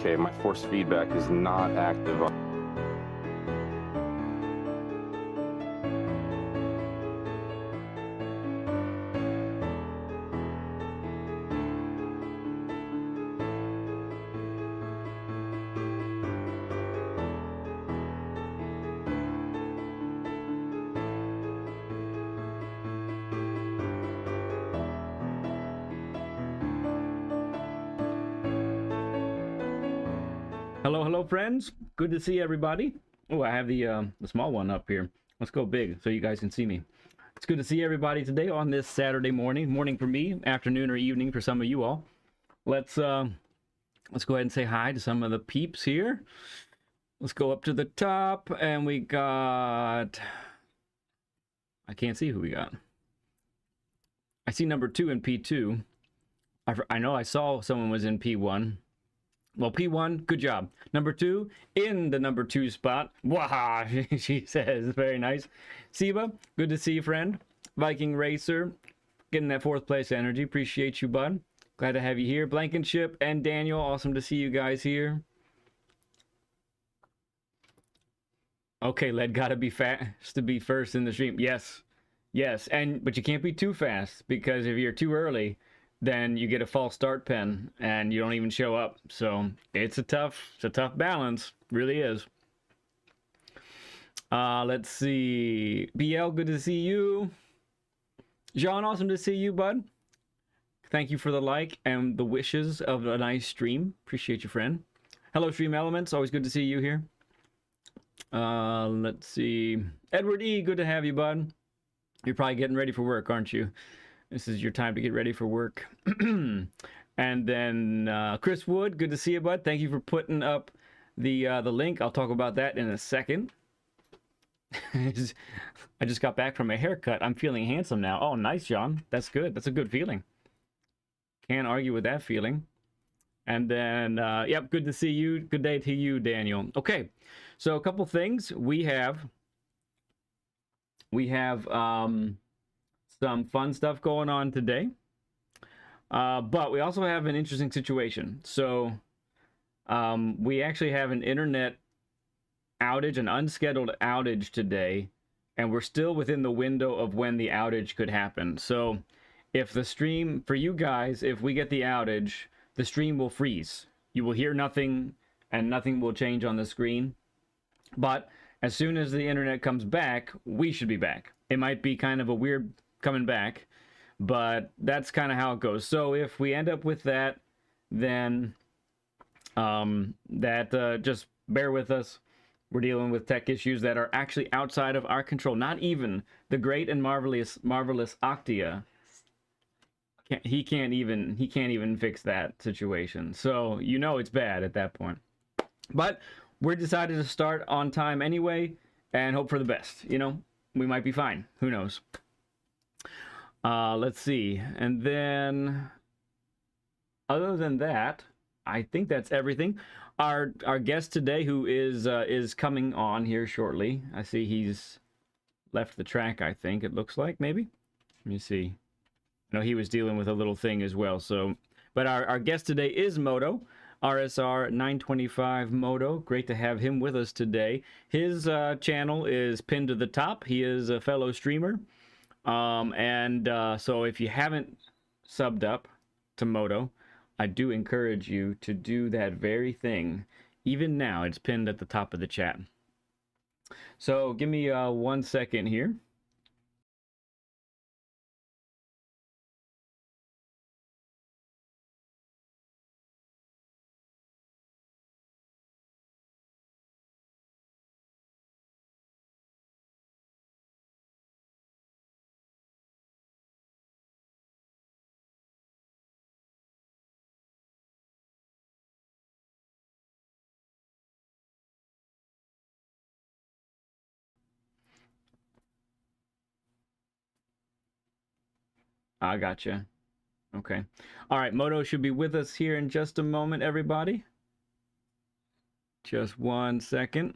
Okay, my force feedback is not active. Hello, friends. Good to see everybody. Oh, I have the small one up here. Let's go big so you guys can see me. It's good to see everybody today on this Saturday morning. Morning for me, afternoon or evening for some of you all. Let's go ahead and say hi to some of the peeps here. Let's go up to the top, and we got... I can't see who we got. I see number 2 in P2. I know I saw someone was in P1. Well, P1, good job. Number 2, in the number 2 spot. Waha, she says. Very nice. Siba, good to see you, friend. Viking Racer, getting that 4th place energy. Appreciate you, bud. Glad to have you here. Blankenship and Daniel, awesome to see you guys here. Okay, Led, gotta be fast to be first in the stream. Yes, but you can't be too fast, because if you're too early, then you get a false start pen and you don't even show up. So it's a tough balance, really is. Let's see. BL, good to see you. Jean, awesome to see you, bud. Thank you for the like and the wishes of a nice stream. Appreciate you, friend. Hello, Stream Elements. Always good to see you here. Let's see. Edward E, good to have you, bud. You're probably getting ready for work, aren't you? This is your time to get ready for work. And then Chris Wood, good to see you, bud. Thank you for putting up the link. I'll talk about that in a second. I just got back from a haircut. I'm feeling handsome now. Oh, nice, John. That's good. That's a good feeling. Can't argue with that feeling. And then, yep, good to see you. Good day to you, Daniel. Okay, so a couple things. We have some fun stuff going on today, but we also have an interesting situation. So we actually have an internet outage, an unscheduled outage today, and we're still within the window of when the outage could happen. So if the stream, for you guys, if we get the outage, the stream will freeze. You will hear nothing, and nothing will change on the screen. But as soon as the internet comes back, we should be back. It might be kind of a weird coming back, but that's kind of how it goes. So if we end up with that, then just bear with us. We're dealing with tech issues that are actually outside of our control. Not even the great and marvelous Octia. He can't even fix that situation. So you know it's bad at that point. But we decided to start on time anyway and hope for the best. You know, we might be fine. Who knows? Let's see. And then other than that, I think that's everything. Our guest today, who is coming on here shortly. I see he's left the track, I think it looks like, maybe. Let me see. I know he was dealing with a little thing as well. So, but our guest today is Moto, RSR 925 Moto. Great to have him with us today. His channel is pinned to the top. He is a fellow streamer. So if you haven't subbed up to Moto, I do encourage you to do that very thing. Even now, it's pinned at the top of the chat. So give me 1 second here. I gotcha. Okay. All right, Moto should be with us here in just a moment, everybody. Just 1 second.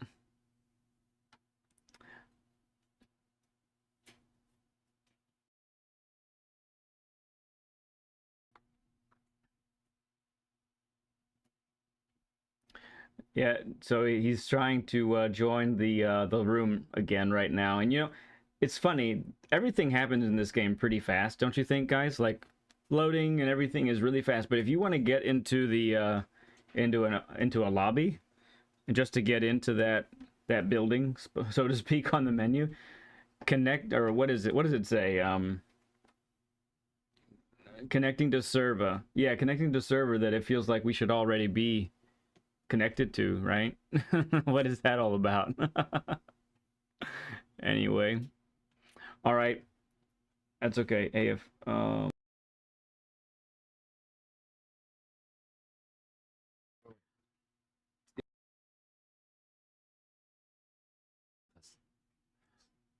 Yeah, so he's trying to join the room again right now, and you know, it's funny. Everything happens in this game pretty fast, don't you think, guys? Like loading and everything is really fast. But if you want to get into the into a lobby, and just to get into that building, so to speak, on the menu, connect or what is it? What does it say? Connecting to server. Yeah, connecting to server that it feels like we should already be connected to, right? What is that all about? Anyway, all right, that's okay. AF.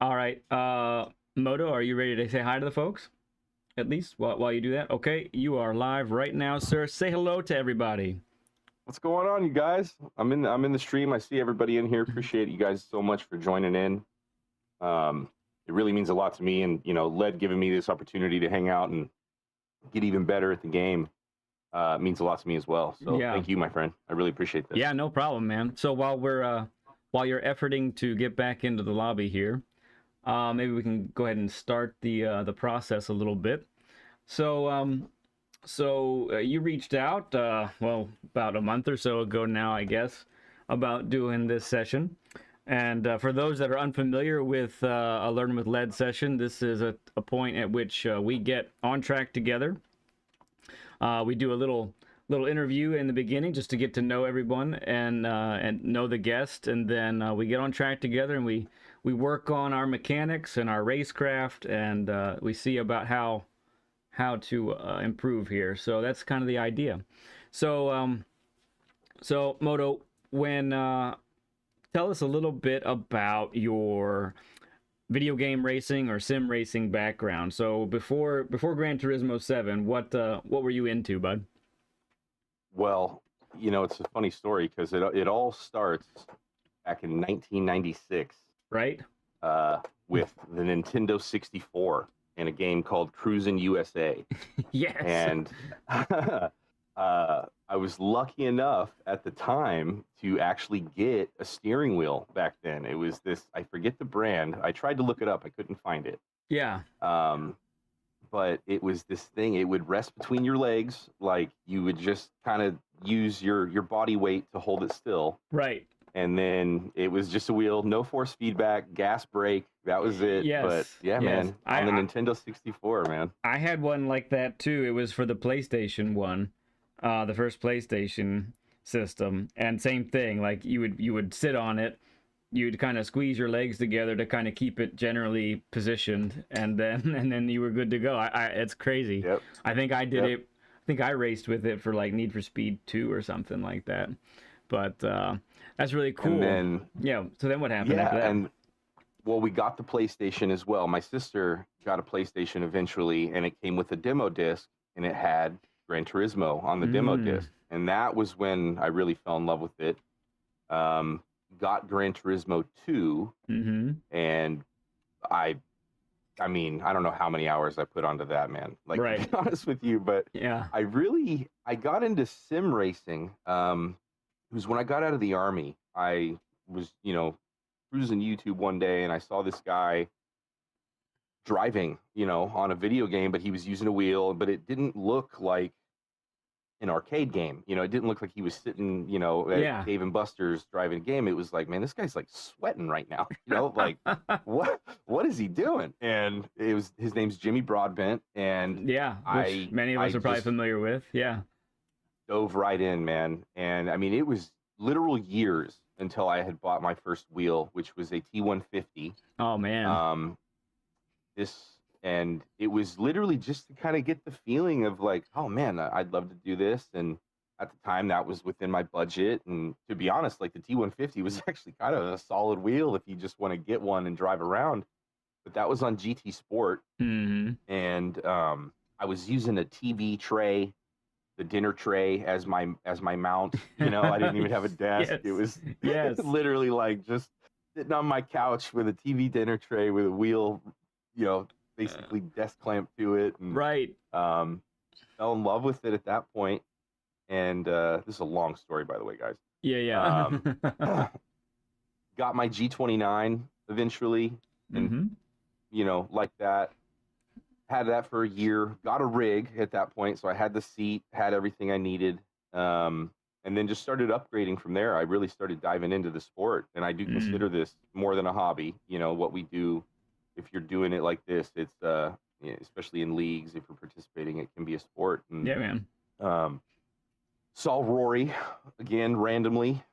All right, Moto, are you ready to say hi to the folks? At least while you do that. Okay, you are live right now, sir. Say hello to everybody. What's going on, you guys? I'm in the stream. I see everybody in here. Appreciate you guys so much for joining in. It really means a lot to me, and Led giving me this opportunity to hang out and get even better at the game means a lot to me as well. So Yeah. Thank you, my friend. I really appreciate this. Yeah, no problem, man. So while you're efforting to get back into the lobby here, maybe we can go ahead and start the process a little bit. So you reached out, well, about a month or so ago now, I guess, about doing this session. And for those that are unfamiliar with a Learn with Lead session, this is a point at which we get on track together. We do a little interview in the beginning just to get to know everyone and know the guest, and then we get on track together and we work on our mechanics and our racecraft, and we see about how to improve here. So that's kind of the idea. So so Moto, when tell us a little bit about your video game racing or sim racing background. So before Gran Turismo 7, what were you into, bud? Well, it's a funny story because it all starts back in 1996, Right? with the Nintendo 64 and a game called Cruisin' USA. Yes. And I was lucky enough at the time to actually get a steering wheel back then. It was this, I forget the brand. I tried to look it up. I couldn't find it. Yeah. But it was this thing. It would rest between your legs. Like you would just kind of use your body weight to hold it still. Right. And then it was just a wheel, no force feedback, gas brake. That was it. Yes. But yeah, yes. man, on the Nintendo 64, man. I had one like that too. It was for the PlayStation 1, the first PlayStation system, and same thing. Like you would sit on it, you'd kind of squeeze your legs together to kind of keep it generally positioned, and then you were good to go. It's crazy. Yep. I think I did it. I think I raced with it for like Need for Speed 2 or something like that. But that's really cool. And then, yeah. So then what happened after that? And well, we got the PlayStation as well. My sister got a PlayStation eventually, and it came with a demo disc, and it had Gran Turismo on the demo disc. And that was when I really fell in love with it. Got Gran Turismo 2, and I mean, I don't know how many hours I put onto that, man. Like, right. To be honest with you, but yeah, I got into sim racing. It was when I got out of the Army. I was, cruising YouTube one day, and I saw this guy driving, on a video game, but he was using a wheel, but it didn't look like an arcade game. It didn't look like he was sitting, at Dave and Buster's driving a game. It was like, man, this guy's like sweating right now. Like what is he doing? And his name's Jimmy Broadbent, and which many of us are probably familiar with. Yeah. Dove right in, man. And I mean, it was literal years until I had bought my first wheel, which was a T150. Oh man. And it was literally just to kind of get the feeling of like, oh man, I'd love to do this. And at the time that was within my budget. And to be honest, like the T150 was actually kind of a solid wheel if you just want to get one and drive around. But that was on GT Sport. And I was using a TV tray, the dinner tray as my mount. I didn't even have a desk. Yes. It was literally like just sitting on my couch with a TV dinner tray with a wheel, basically desk clamped to it. And, right. Fell in love with it at that point. And this is a long story, by the way, guys. Yeah. Um, got my G29 eventually, and Mm-hmm. like that. Had that for a year. Got a rig at that point, so I had the seat, had everything I needed, and then just started upgrading from there. I really started diving into the sport, and I do Mm. consider this more than a hobby. What we do, if you're doing it like this, it's especially in leagues, if you're participating, it can be a sport. And Yeah, man. um, saw Rory again randomly,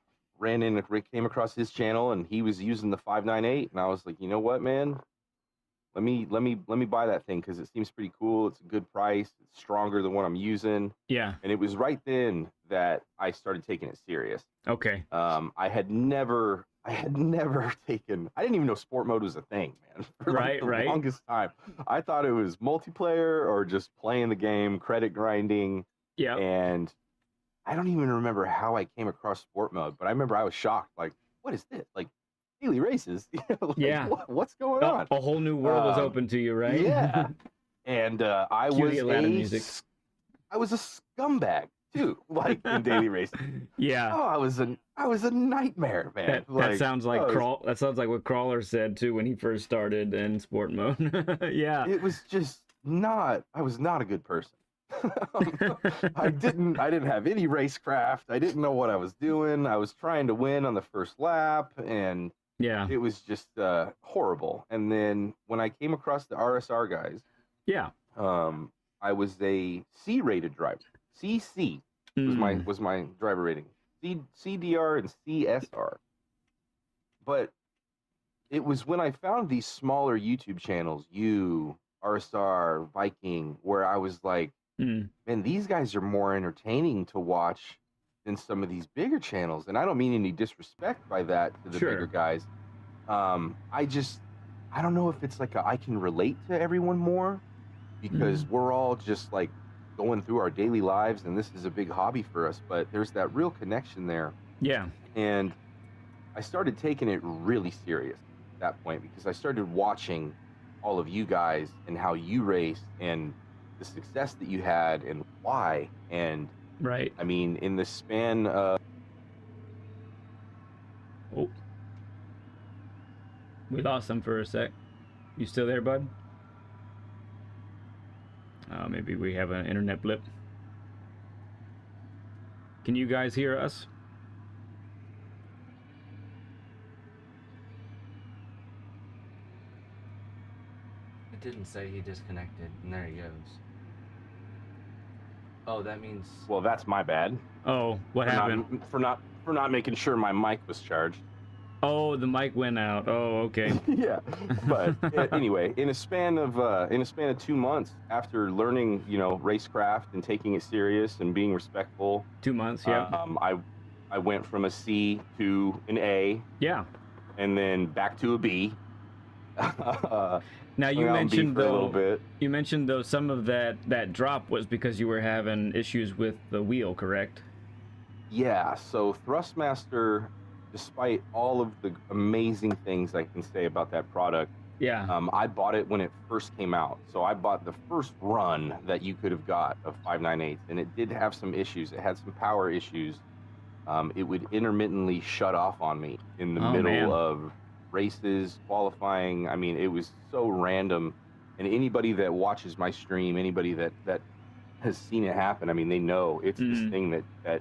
came across his channel, and he was using the 598, and I was like, you know what, man, let me buy that thing because it seems pretty cool. It's a good price. It's stronger than what I'm using. Yeah. And it was right then that I started taking it serious. Okay. I had never taken. I didn't even know sport mode was a thing, man. For like Right, the right. longest time, I thought it was multiplayer or just playing the game, credit grinding, Yeah. and I don't even remember how I came across sport mode. But I remember I was shocked. Like, what is this? Like daily races? Like Yeah. what's going on? A whole new world was Um, open to you, right? yeah, and Cue the Aladdin music. I was a scumbag too, like in daily racing. Yeah. Oh, I was a nightmare, man. That sounds like oh, That sounds like what Crawler said too when he first started in sport mode. Yeah. it was just not. I was not a good person. I didn't have any racecraft. I didn't know what I was doing. I was trying to win on the first lap, and Yeah. it was just horrible. And then when I came across the RSR guys, Yeah. I was a C-rated driver. CC Mm. was my driver rating. CDR and CSR. But it was when I found these smaller YouTube channels, RSR, Viking, where I was like, Mm. man, these guys are more entertaining to watch than some of these bigger channels. And I don't mean any disrespect by that to the bigger Sure. guys. I don't know if it's like I can relate to everyone more because Mm. we're all just like going through our daily lives and this is a big hobby for us, but there's that real connection there. Yeah. And I started taking it really serious at that point because I started watching all of you guys and how you race and the success that you had and why. And Right. I mean, in the span of Oh, we lost him for a sec. You still there, bud? Maybe we have an internet blip. Can you guys hear us? It didn't say he disconnected, and there he goes. Oh, that means... well, that's my bad. Oh, what happened? For not making sure my mic was charged. Oh, the mic went out. Oh, okay. Yeah, but anyway, in a span of 2 months after learning, racecraft and taking it serious and being respectful, 2 months, yeah. I went from a C to an A, Yeah. and then back to a B. Now you hung out on B mentioned for a little bit. You mentioned though some of that drop was because you were having issues with the wheel, correct? Yeah, so Thrustmaster, despite all of the amazing things I can say about that product, Yeah. I bought it when it first came out. So I bought the first run that you could have got of 598, and it did have some issues. It had some power issues. It would intermittently shut off on me in the middle of races, qualifying. I mean, it was so random. And anybody that watches my stream, anybody that has seen it happen, I mean, they know it's this thing that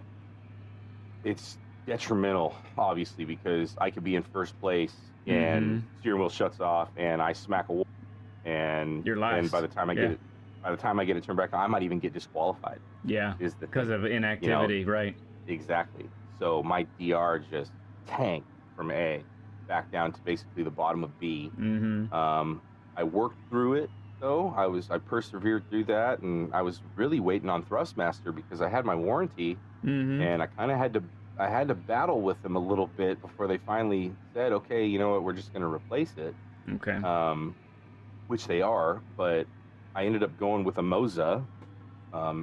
it's detrimental, obviously, because I could be in first place and steering wheel shuts off and I smack a wall, and You're lost. and by the time I get it turned back on, I might even get disqualified. Yeah. Is the because thing. of inactivity, right? Exactly. So my DR just tanked from A back down to basically the bottom of B. I worked through it though. I persevered through that, and I was really waiting on Thrustmaster because I had my warranty, and I kind of had to battle with them a little bit before they finally said, okay, you know what, we're just going to replace it. Okay. Which they are, but I ended up going with a Moza.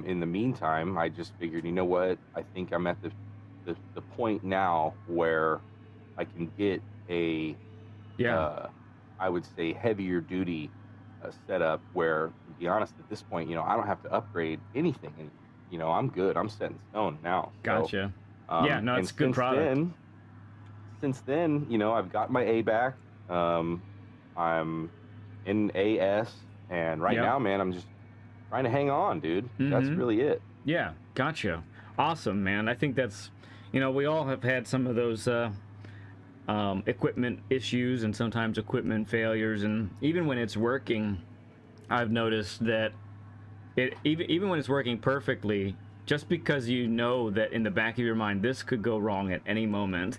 In the meantime, I just figured, you know what, I think I'm at the point now where I can get a, I would say, heavier duty setup where, to be honest, at this point, I don't have to upgrade anything. And, I'm good. I'm set in stone now. Gotcha. Yeah, no, it's a good product. Since then, you know, I've got my A back. I'm in AS, and right now, man, I'm just trying to hang on, dude. That's really it. Yeah, gotcha. Awesome, man. I think that's, you know, we all have had some of those equipment issues and sometimes equipment failures, and even when it's working, I've noticed that even when it's working perfectly, just because you know that in the back of your mind this could go wrong at any moment,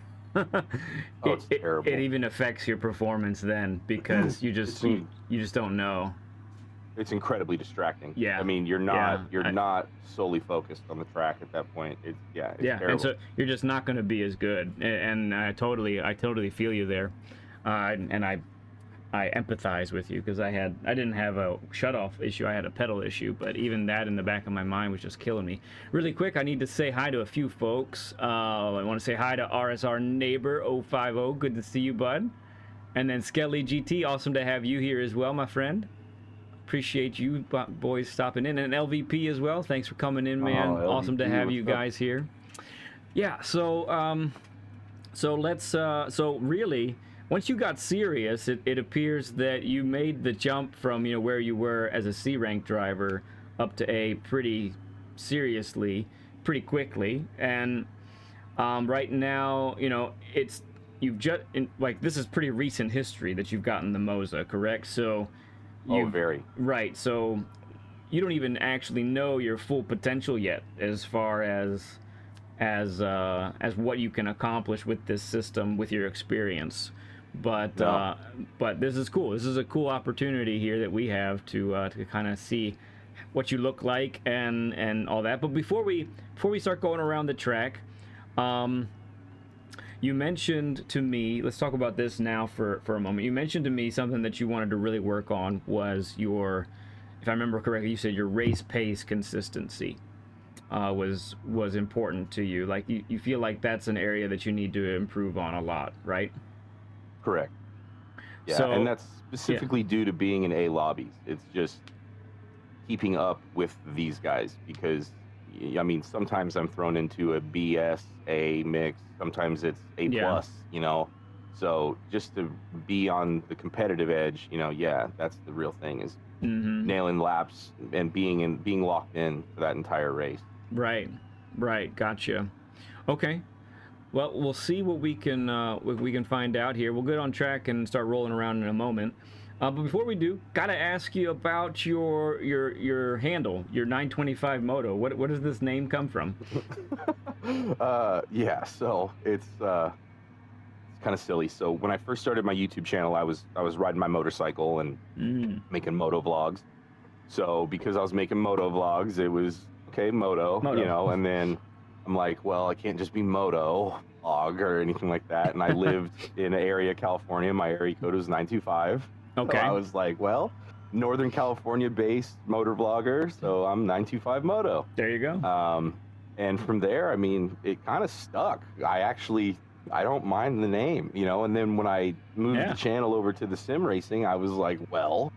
it's terrible. It even affects your performance then, because you just don't know. It's incredibly distracting. Yeah. I mean, you're not solely focused on the track at that point. It's terrible. And so you're just not going to be as good. And I totally feel you there. And I empathize with you, because I didn't have a shutoff issue. I had a pedal issue, but even that in the back of my mind was just killing me. Really quick, I need to say hi to a few folks. I want to say hi to RSR Neighbor 050. Good to see you, bud. And then Skelly GT, awesome to have you here as well, my friend. Appreciate you boys stopping in. And LVP as well, thanks for coming in, man. Awesome to have you guys here. Yeah, so really, once you got serious, it appears that you made the jump from, you know, where you were as a C rank driver up to A pretty quickly. And right now, you know, this is pretty recent history that you've gotten the Moza, correct? So very. Right, so you don't even actually know your full potential yet as far as what you can accomplish with this system with your experience. But this is cool. This is a cool opportunity here that we have to kind of see what you look like and all that. But before we start going around the track, you mentioned to me, let's talk about this now for a moment. You mentioned to me something that you wanted to really work on was your, if I remember correctly, you said your race pace consistency was important to you. Like you feel like that's an area that you need to improve on a lot, right? Correct. Yeah, so, and that's specifically due to being in A lobbies. It's just keeping up with these guys, because I mean, sometimes I'm thrown into a BS A mix, sometimes it's A plus, you know. So just to be on the competitive edge, you know, that's the real thing, is nailing laps and being locked in for that entire race. Right, gotcha. Okay. Well, we'll see what we can find out here. We'll get on track and start rolling around in a moment. But before we do, gotta ask you about your handle, your 925 Moto. What does this name come from? So it's kind of silly. So when I first started my YouTube channel, I was riding my motorcycle and making moto vlogs. So because I was making moto vlogs, it was moto, you know, and then I'm like, well, I can't just be moto vlog or anything like that. And I lived in an area, California. My area code was 925. Okay. So I was like, well, Northern California-based motor vlogger, so I'm 925 Moto. There you go. And from there, I mean, it kind of stuck. I don't mind the name, you know. And then when I moved the channel over to the sim racing, I was like, well,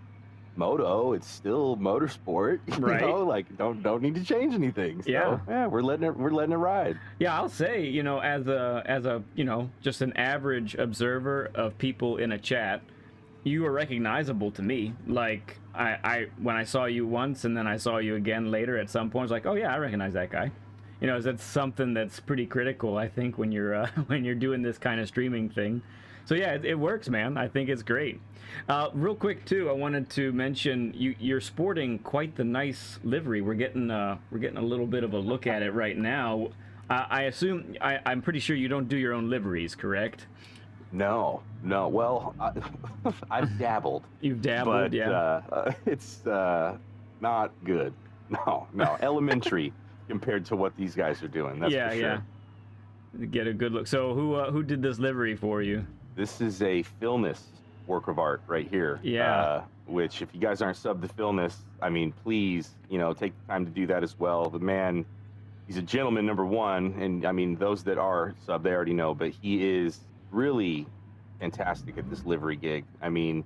moto, it's still motorsport, right? You know, like don't need to change anything. So, we're letting it ride. Yeah, I'll say, you know, as a you know, just an average observer of people in a chat, you were recognizable to me. Like I when I saw you once and then I saw you again later at some point, I was like, oh yeah, I recognize that guy. You know, that's something that's pretty critical, I think, when you're doing this kind of streaming thing. So yeah, it works, man. I think it's great. Real quick too, I wanted to mention you're sporting quite the nice livery. We're getting a little bit of a look at it right now. I assume I'm pretty sure you don't do your own liveries, correct? No. Well, I've dabbled. You've dabbled, but, yeah. It's not good. No, elementary compared to what these guys are doing. That's for sure. Yeah. Get a good look. So who did this livery for you? This is a Philness work of art right here. Yeah. Which, if you guys aren't subbed to Philness, I mean, please, you know, take the time to do that as well. The man, he's a gentleman, number one, and I mean, those that are subbed, they already know, but he is really fantastic at this livery gig. I mean,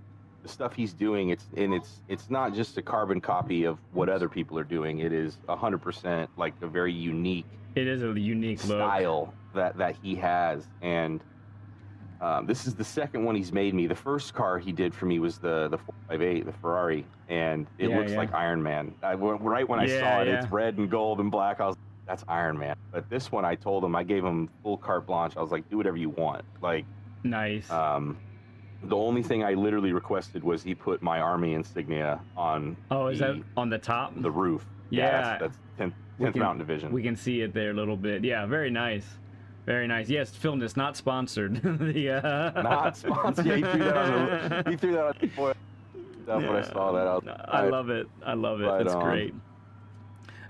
the stuff he's doing, it's not just a carbon copy of what other people are doing. It is 100% like a very unique. It is a unique style that he has, and this is the second one he's made me. The first car he did for me was the 458, the Ferrari, and it looks like Iron Man. Right when I saw it, it's red and gold and black. I was, that's Iron Man. But this one, I told him, I gave him full carte blanche. I was like, do whatever you want. Like, nice. The only thing I literally requested was he put my Army insignia on. Oh, is that on the top? The roof. Yeah, that's 10th Mountain Division. We can see it there a little bit. Yeah, very nice. Very nice. Yes, film this, not sponsored. Not sponsored. Yeah, he threw that on the foil stuff when I saw that. I love it. I love it. Right it's on. Great.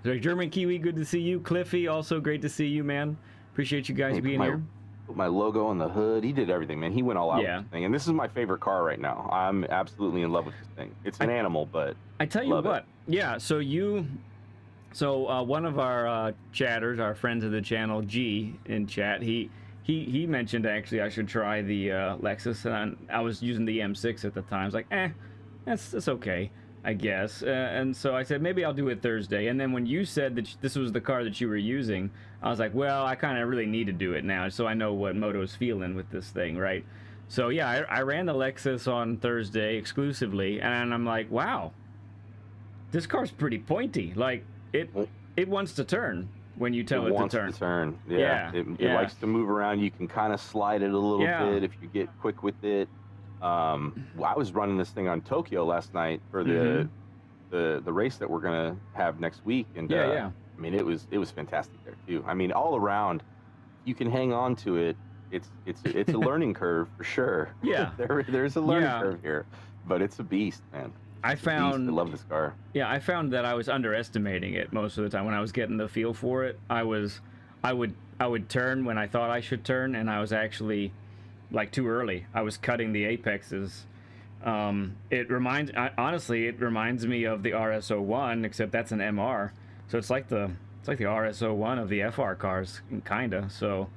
So, German Kiwi, good to see you. Cliffy, also great to see you, man. Appreciate you guys being here. Put my logo on the hood. He did everything, man. He went all out with this thing. And this is my favorite car right now. I'm absolutely in love with this thing. It's an animal, but I tell you what. Yeah, so one of our chatters, our friends of the channel, G, in chat, he mentioned actually I should try the Lexus, and I was using the M6 at the time. I was like, that's okay, I guess. And so I said, maybe I'll do it Thursday. And then when you said that this was the car that you were using, I was like, well, I kind of really need to do it now, so I know what Moto's feeling with this thing, right? So yeah, I ran the Lexus on Thursday exclusively, and I'm like, wow, this car's pretty pointy. Like, it wants to turn when you tell it to turn. It wants to turn. Yeah. It likes to move around. You can kind of slide it a little bit if you get quick with it. I was running this thing on Tokyo last night for the race that we're gonna have next week, and I mean, it was fantastic there too. I mean, all around, you can hang on to it. It's a learning curve for sure. Yeah, there's a learning curve here, but it's a beast, man. I love this car. Yeah, I found that I was underestimating it most of the time when I was getting the feel for it. I would turn when I thought I should turn, and I was actually like too early. I was cutting the apexes. Honestly, it reminds me of the RS01, except that's an MR. So it's like the RS01 of the FR cars, kinda. So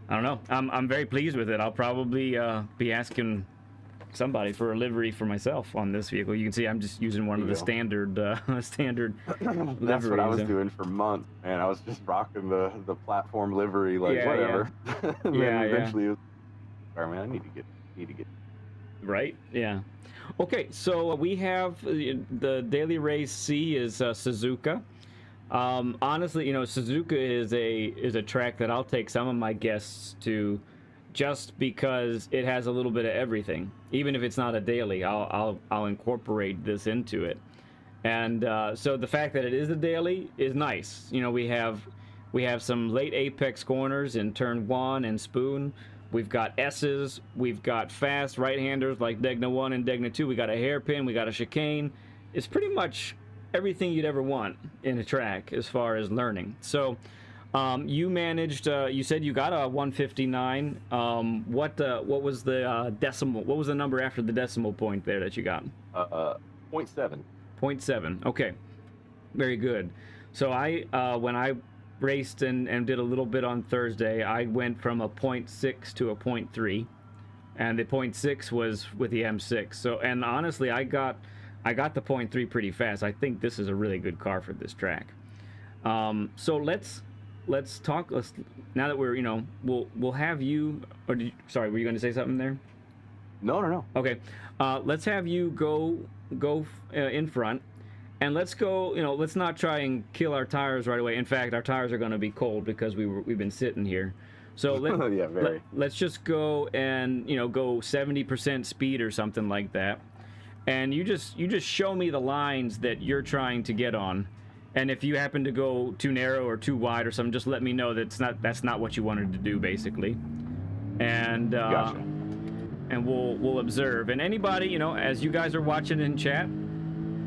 I don't know. I'm very pleased with it. I'll probably be asking somebody for a livery for myself on this vehicle. You can see I'm just using one of the standard standard liveries. That's what I was doing for months, man. I was just rocking the platform livery, like whatever. And then eventually it was, sorry, man, I need to get right. Yeah. Okay, so we have the Daily Race C is Suzuka. Honestly, Suzuka is a track that I'll take some of my guests to, just because it has a little bit of everything. Even if it's not a daily, I'll incorporate this into it. And so the fact that it is a daily is nice. We have some late apex corners in turn 1 and spoon. We've got S's, we've got fast right-handers like Degna 1 and Degna 2. We got a hairpin, we got a chicane. It's pretty much everything you'd ever want in a track as far as learning. So you managed, you said you got a 159. What was the decimal? What was the number after the decimal point there that you got? 0.7. 0.7. Okay, very good. So when I raced and did a little bit on Thursday, I went from a 0.6 to a 0.3, and the 0.6 was with the M6. So, and honestly, I got the 0.3 pretty fast. I think this is a really good car for this track. So let's talk. Now that we're, we'll have you. Or sorry, were you going to say something there? No. Okay, let's have you go in front, and let's go. Let's not try and kill our tires right away. In fact, our tires are going to be cold because we've been sitting here. So let's just go and go 70% speed or something like that, and you just show me the lines that you're trying to get on. And if you happen to go too narrow or too wide or something, just let me know that's not what you wanted to do, basically. And gotcha. And we'll observe. And anybody, as you guys are watching in chat,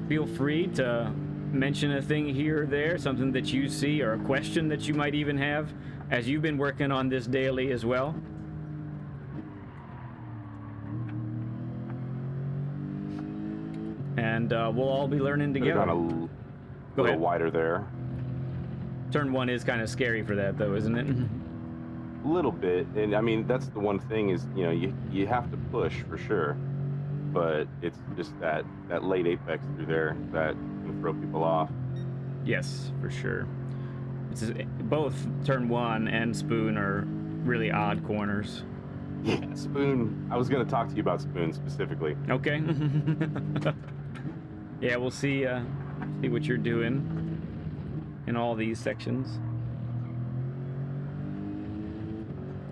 feel free to mention a thing here or there, something that you see, or a question that you might even have, as you've been working on this daily as well. And we'll all be learning together. Go ahead. A little wider there. Turn 1 is kind of scary for that, though, isn't it? A little bit, and I mean that's the one thing is you have to push for sure, but it's just that late apex through there that can throw people off. Yes, for sure. Both turn 1 and Spoon are really odd corners. Yeah, Spoon. I was going to talk to you about Spoon specifically. Okay. Yeah, we'll see what you're doing in all these sections.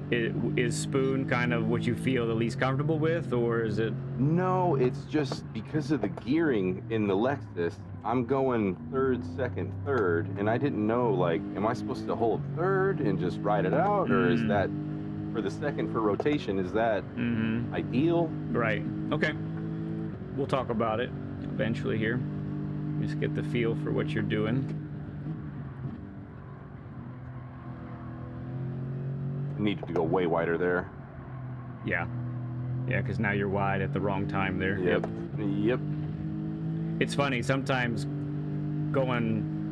Is Spoon kind of what you feel the least comfortable with, or is it? No, it's just because of the gearing in the Lexus. I'm going third, second, third, and I didn't know, like, am I supposed to hold third and just ride it out, or is that for the second for rotation? Is that ideal? Right. Okay. We'll talk about it eventually here. Just get the feel for what you're doing. Needed to go way wider there. Yeah. Yeah, because now you're wide at the wrong time there. Yep. It's funny, sometimes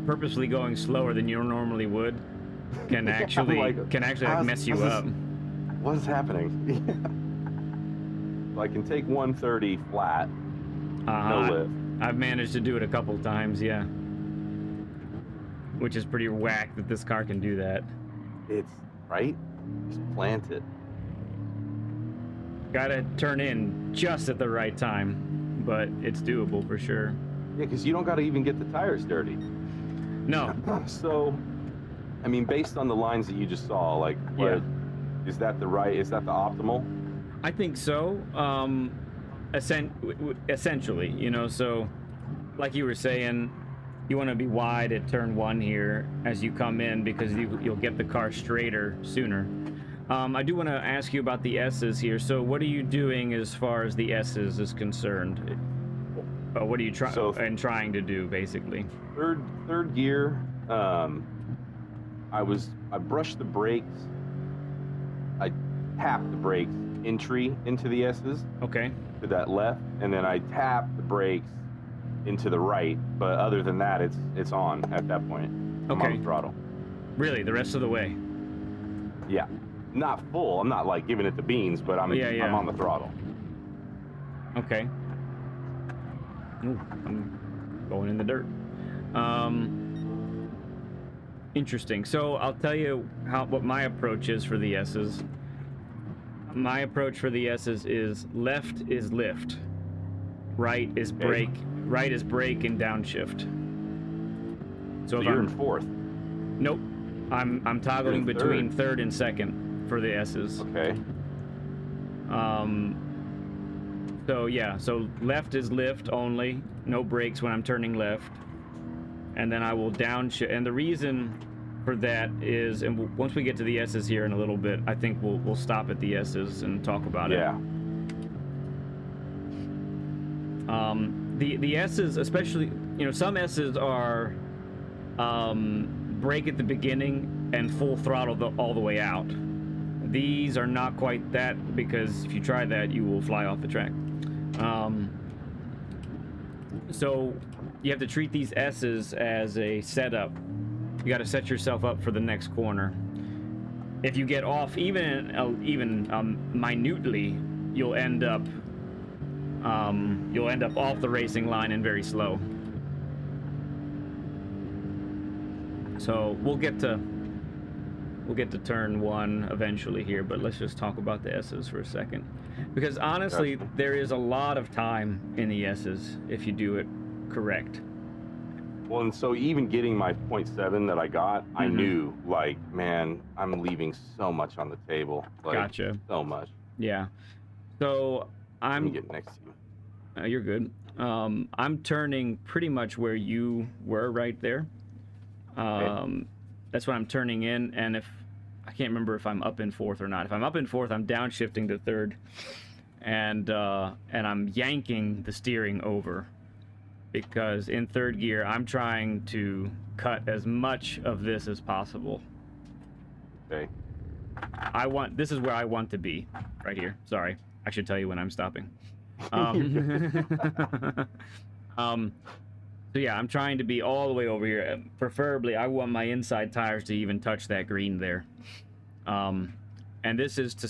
purposely going slower than you normally would can actually mess you up. What is happening? So I can take 130 flat, no lift. I've managed to do it a couple times, yeah. Which is pretty whack that this car can do that. It's right. Just plant it. Gotta turn in just at the right time, but it's doable for sure. Yeah, because you don't got to even get the tires dirty. No. So, I mean, based on the lines that you just saw, like, what, is that the optimal? I think so. Essentially, you know, so like you were saying, you want to be wide at turn 1 here as you come in because you'll get the car straighter sooner. I do want to ask you about the S's here. So what are you doing as far as the S's is concerned? What are you trying to do, basically? Third gear, I brushed the brakes. I tapped the brakes entry into the S's. Okay. To that left, and then I tapped the brakes into the right. But other than that, it's on at that point. I'm on the throttle. Really, the rest of the way? Yeah. Not full. I'm not like giving it the beans, but I'm on the throttle. Okay. Ooh, I'm going in the dirt. Interesting. So I'll tell you what my approach is for the S's. My approach for the S's is left is lift, right is brake, right is brake and downshift. So you're in fourth. Nope. I'm toggling between third and second for the S's. Okay. So yeah, so left is lift only, no brakes when I'm turning left, and then I will downshift. And the reason for that is, and once we get to the S's here in a little bit, I think we'll stop at the S's and talk about it. Yeah. The S's, especially, you know, some S's are brake at the beginning and full throttle all the way out. These are not quite that, because if you try that, you will fly off the track. So you have to treat these S's as a setup. You got to set yourself up for the next corner. If you get off even minutely, you'll end up off the racing line and very slow. So we'll get to turn 1 eventually here, but let's just talk about the S's for a second, because honestly, there is a lot of time in the S's if you do it correct. Well, and so even getting my 0.7 that I got, I knew, like, man, I'm leaving so much on the table. Like, gotcha. So much. Yeah. So Let me get next to you. You're good. I'm turning pretty much where you were right there. That's what I'm turning in, and if I can't remember if I'm up in fourth or not. If I'm up in fourth, I'm downshifting to third, and I'm yanking the steering over, because in third gear I'm trying to cut as much of this as possible. Okay. This is where I want to be, right here. Sorry, I should tell you when I'm stopping. So yeah, I'm trying to be all the way over here. Preferably, I want my inside tires to even touch that green there. And this is to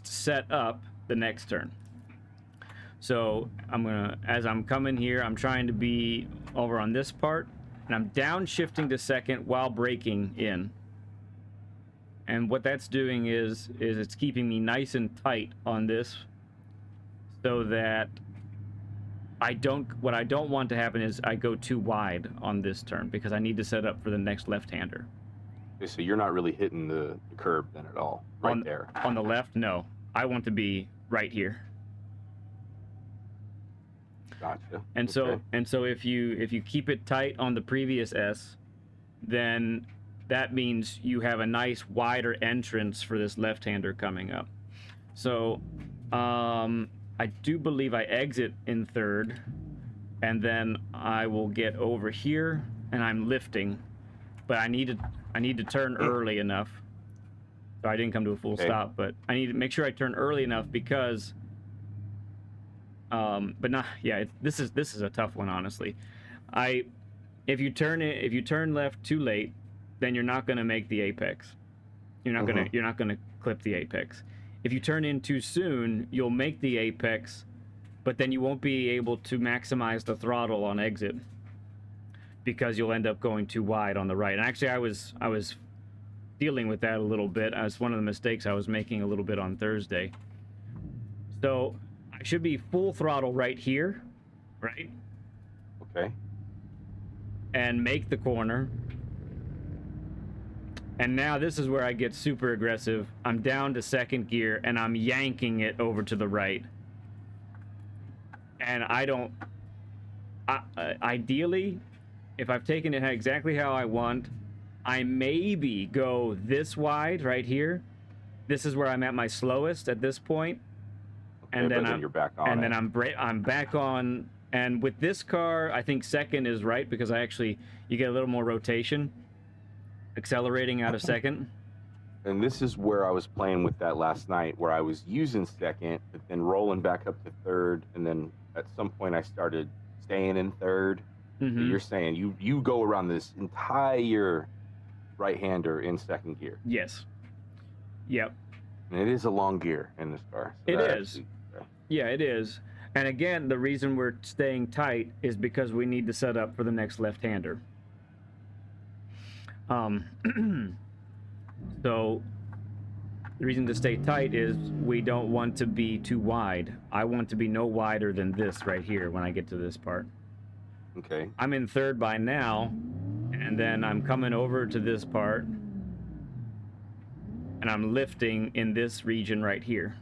set up the next turn. So as I'm coming here, I'm trying to be over on this part, and I'm downshifting to second while braking in. And what that's doing is it's keeping me nice and tight on this, so that what I don't want to happen is I go too wide on this turn, because I need to set up for the next left-hander. Okay, so you're not really hitting the curb then at all, right there. On the left, no. I want to be right here. Gotcha. And so if you keep it tight on the previous S, then that means you have a nice wider entrance for this left-hander coming up. So I do believe I exit in third, and then I will get over here, and I'm lifting, but I need to turn early enough. So I didn't come to a full stop, but I need to make sure I turn early enough, because but not, yeah, this is a tough one, honestly. If you turn left too late, then you're not going to make the apex. You're not going to clip the apex. If you turn in too soon, you'll make the apex, but then you won't be able to maximize the throttle on exit, because you'll end up going too wide on the right. And actually, I was dealing with that a little bit. That's one of the mistakes I was making a little bit on Thursday. So I should be full throttle right here, right? Okay. And make the corner. And now this is where I get super aggressive. I'm down to second gear, and I'm yanking it over to the right. And ideally, if I've taken it exactly how I want, I maybe go this wide right here. This is where I'm at my slowest at this point. Okay, and then you're back on. And then I'm back on. And with this car, I think second is right, because you get a little more rotation, accelerating out of second. And this is where I was playing with that last night, where I was using second, but then rolling back up to third, and then at some point I started staying in third. Mm-hmm. So you're saying you go around this entire right-hander in second gear. Yes. Yep. And it is a long gear in this car. So it is. Yeah, it is. And again, the reason we're staying tight is because we need to set up for the next left-hander. So the reason to stay tight is we don't want to be too wide. I want to be no wider than this right here when I get to this part. Okay. I'm in third by now, and then I'm coming over to this part, and I'm lifting in this region right here.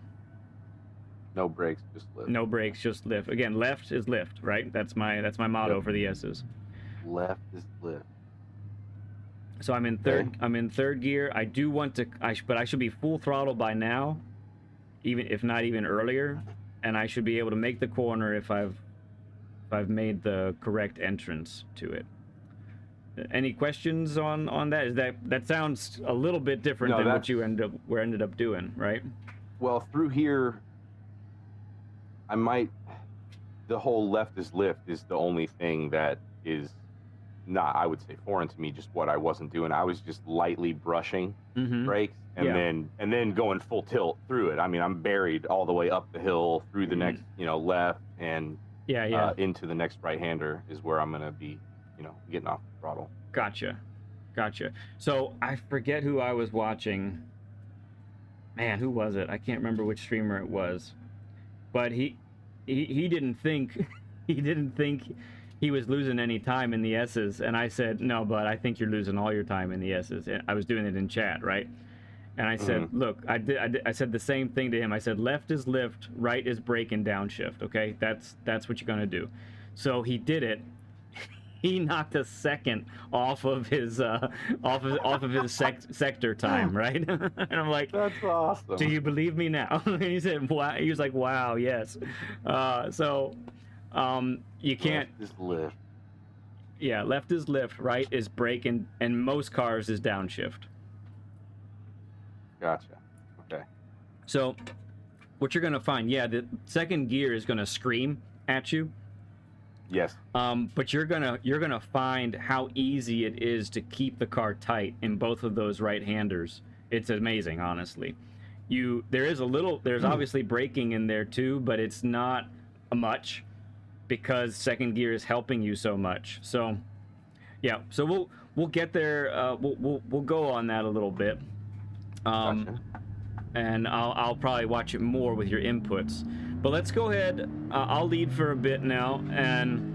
No brakes, just lift. No brakes, just lift. Again, left is lift, right? That's my motto for the S's. Left is lift. So I'm in third. Okay. I'm in third gear. I do want to, but I should be full throttle by now, even if not even earlier, and I should be able to make the corner if I've made the correct entrance to it. Any questions on that? Is that sounds a little bit different than what you ended up doing, right? Well, through here, the whole left is lift is the only thing that is not, I would say, foreign to me. Just what I wasn't doing. I was just lightly brushing brakes and then going full tilt through it. I mean, I'm buried all the way up the hill through the next, left and into the next right-hander is where I'm gonna be, getting off the throttle. Gotcha. So I forget who I was watching. Man, who was it? I can't remember which streamer it was. But he didn't think he was losing any time in the S's, and I said, no, but I think you're losing all your time in the S's. And I was doing it in chat, right? And I said, look, I said the same thing to him. I said, left is lift, right is brake and downshift. Okay, that's what you're gonna do. So he did it. He knocked a second off of his sector time, right? And I'm like, that's awesome. Do you believe me now? And he said, wow. He was like, wow, yes. You can't. Left is lift. Yeah, left is lift, right is brake, and most cars is downshift. Gotcha. Okay. So, what you're gonna find, the second gear is gonna scream at you. Yes. But you're gonna find how easy it is to keep the car tight in both of those right-handers. It's amazing, honestly. There's obviously braking in there too, but it's not much because second gear is helping you so much. So yeah, so we'll get there. We'll go on that a little bit. Gotcha. And I'll probably watch it more with your inputs. But let's go ahead. I'll lead for a bit now, and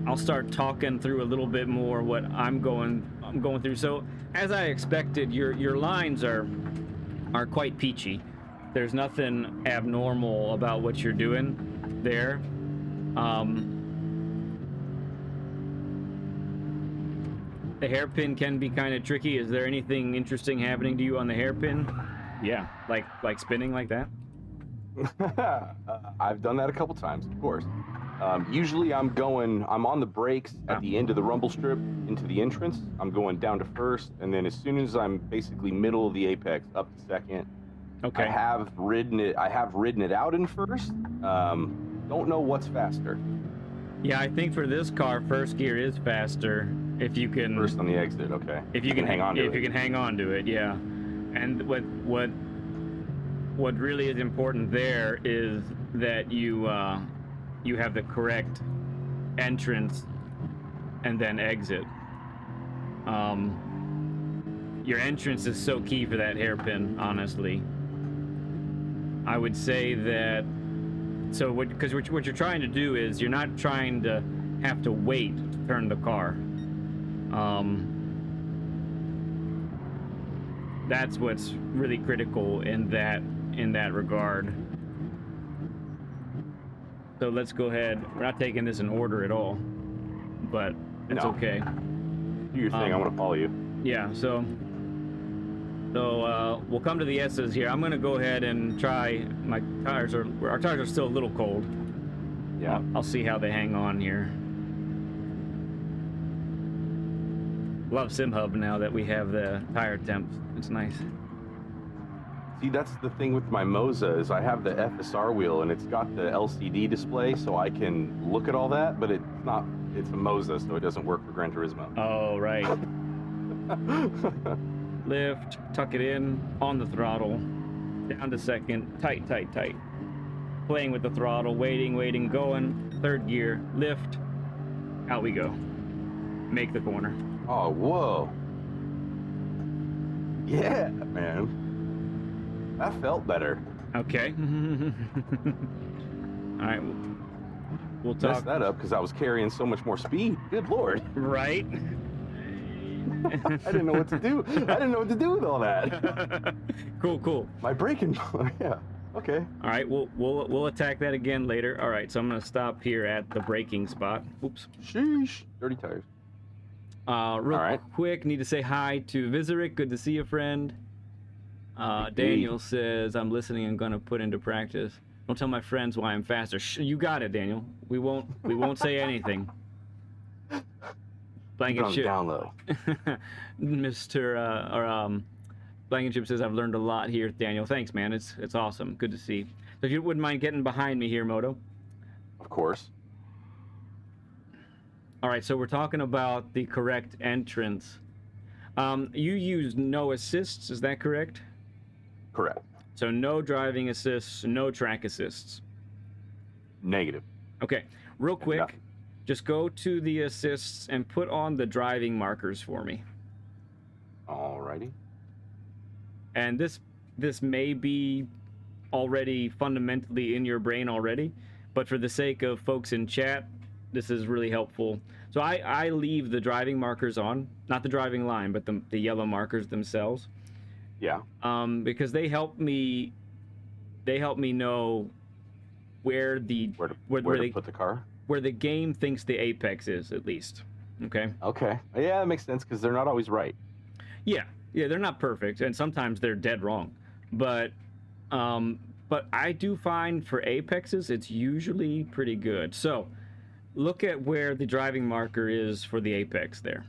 I'll start talking through a little bit more what I'm going through. So as I expected, your lines are quite peachy. There's nothing abnormal about what you're doing there. The hairpin can be kind of tricky. Is there anything interesting happening to you on the hairpin? Yeah, like spinning like that? I've done that a couple times, of course. Usually I'm on the brakes at the end of the rumble strip into the entrance. I'm going down to first, and then as soon as I'm basically middle of the apex up to second, okay. I have ridden it out in first. Don't know what's faster. Yeah, I think for this car, first gear is faster if you can. First on the exit, okay. If you can hang on to it. If you can hang on to it, yeah. And what really is important there is that you have the correct entrance and then exit. Your entrance is so key for that hairpin, honestly. I would say that. So because what you're trying to do is you're not trying to have to wait to turn the car. That's what's really critical in that regard. So let's go ahead. We're not taking this in order at all, but it's okay. Do your thing. I want to follow you. Yeah. So we'll come to the S's here. I'm gonna go ahead and try. Our tires are still a little cold. Yeah. I'll see how they hang on here. Love SimHub now that we have the tire temps. It's nice. See, that's the thing with my Moza is I have the FSR wheel and it's got the LCD display, so I can look at all that, but it's not. It's a Moza, so it doesn't work for Gran Turismo. Oh right. Lift, tuck it in, on the throttle, down to second, tight. Playing with the throttle, waiting, going, third gear, lift, out we go. Make the corner. Oh, whoa. Yeah, man. That felt better. Okay. All right, we'll talk. Messed that up because I was carrying so much more speed. Good Lord. Right? I didn't know what to do. I didn't know what to do with all that. Cool. My braking, yeah. Okay. All right, we'll attack that again later. All right, so I'm gonna stop here at the braking spot. Oops. Sheesh. Dirty tires. Real quick, need to say hi to Vizeric. Good to see you, friend. Daniel says, I'm listening and gonna put into practice. Don't tell my friends why I'm faster. You got it, Daniel. We won't say anything. Blanket Ship. Down low. Blanket Ship says, I've learned a lot here, Daniel. Thanks, man. It's awesome. Good to see. So if you wouldn't mind getting behind me here, Moto. Of course. All right, so we're talking about the correct entrance. You use no assists, is that correct? Correct. So no driving assists, no track assists. Negative. Okay, real quick, just go to the assists and put on the driving markers for me. Alrighty. And this may be already fundamentally in your brain already, but for the sake of folks in chat, this is really helpful. So I leave the driving markers on, not the driving line, but the yellow markers themselves. Yeah. Because they help me know where to put the car. Where the game thinks the apex is, at least. Okay. Okay. Yeah, that makes sense because they're not always right. Yeah, they're not perfect, and sometimes they're dead wrong. But I do find for apexes, it's usually pretty good. So look at where the driving marker is for the apex there.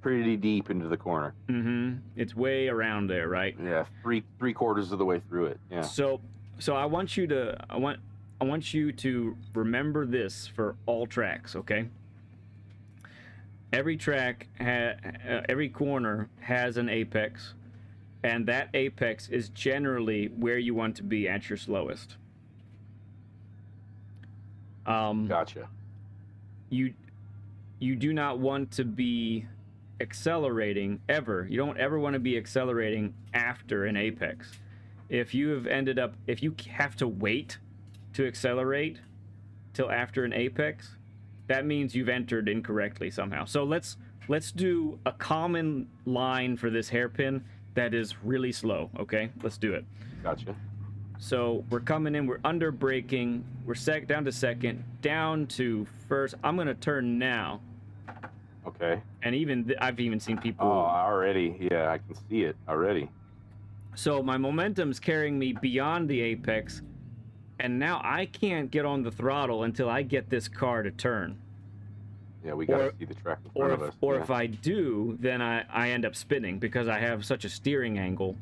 Pretty deep into the corner. Mm-hmm. It's way around there, right? Yeah, three quarters of the way through it. Yeah. So I want you to remember this for all tracks, okay? Every track, every corner has an apex, and that apex is generally where you want to be at your slowest. Gotcha. You do not want to be accelerating ever. You don't ever want to be accelerating after an apex. If you have to wait to accelerate till after an apex, that means you've entered incorrectly somehow. So let's do a common line for this hairpin that is really slow, okay? Let's do it. Gotcha. So we're coming in, we're under braking, we're down to second, down to first. I'm gonna turn now. Okay. And I've even seen people. Oh, already. Yeah, I can see it already. So my momentum's carrying me beyond the apex, and now I can't get on the throttle until I get this car to turn. Yeah, we gotta see the track in front of us. Or if I do, then I end up spinning because I have such a steering angle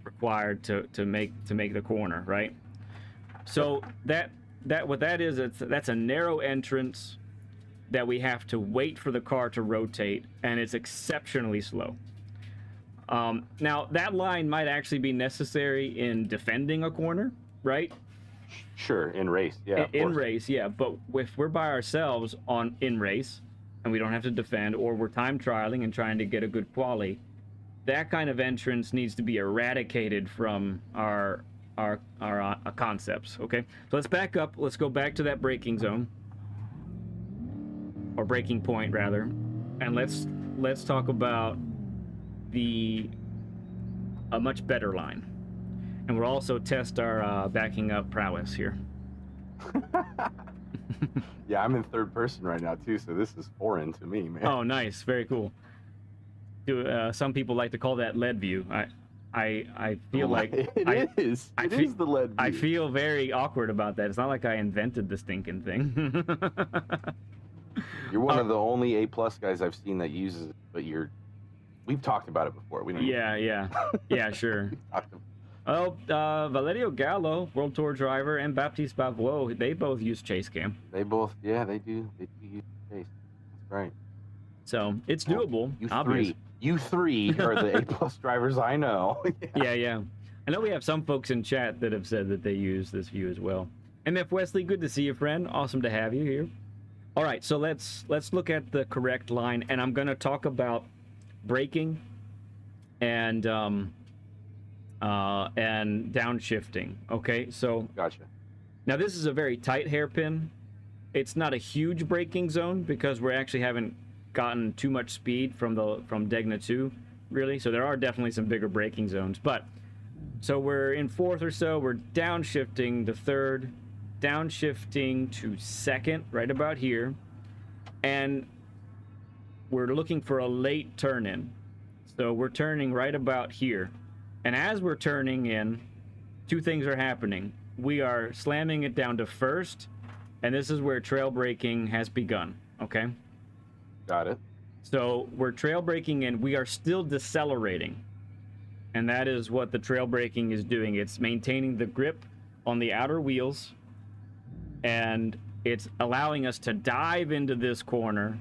required to make the corner, right? So what that is, that's a narrow entrance that we have to wait for the car to rotate, and it's exceptionally slow. Now that line might actually be necessary in defending a corner, right? Sure, in race, yeah. In race, yeah. But if we're by ourselves in race, and we don't have to defend, or we're time trialing and trying to get a good quali, that kind of entrance needs to be eradicated from our concepts. Okay, so let's back up. Let's go back to that braking zone, or braking point rather, and let's talk about a much better line. And we'll also test our backing up prowess here. Yeah, I'm in third person right now too, so this is foreign to me, man. Oh, nice, very cool. Some people like to call that lead view. I feel like it is the lead view. I feel very awkward about that. It's not like I invented the stinking thing. You're one of the only A+ guys I've seen that uses it, but we've talked about it before. We don't yeah, sure. Oh, Valerio Gallo, World Tour driver, and Baptiste Bavois, they both use chase cam. They do use chase. That's right. So it's doable. You three are the A+ drivers I know. Yeah. I know we have some folks in chat that have said that they use this view as well. MF Wesley, good to see you, friend. Awesome to have you here. All right, so let's look at the correct line, and I'm going to talk about braking and downshifting. Okay, so gotcha. Now this is a very tight hairpin. It's not a huge braking zone because we actually haven't gotten too much speed from Degna 2, really. So there are definitely some bigger braking zones. But so we're in fourth or so. We're downshifting to third, downshifting to second, right about here, and we're looking for a late turn in. So we're turning right about here. And as we're turning in, two things are happening. We are slamming it down to first, and this is where trail braking has begun, okay? Got it. So we're trail braking in. We are still decelerating, and that is what the trail braking is doing. It's maintaining the grip on the outer wheels, and it's allowing us to dive into this corner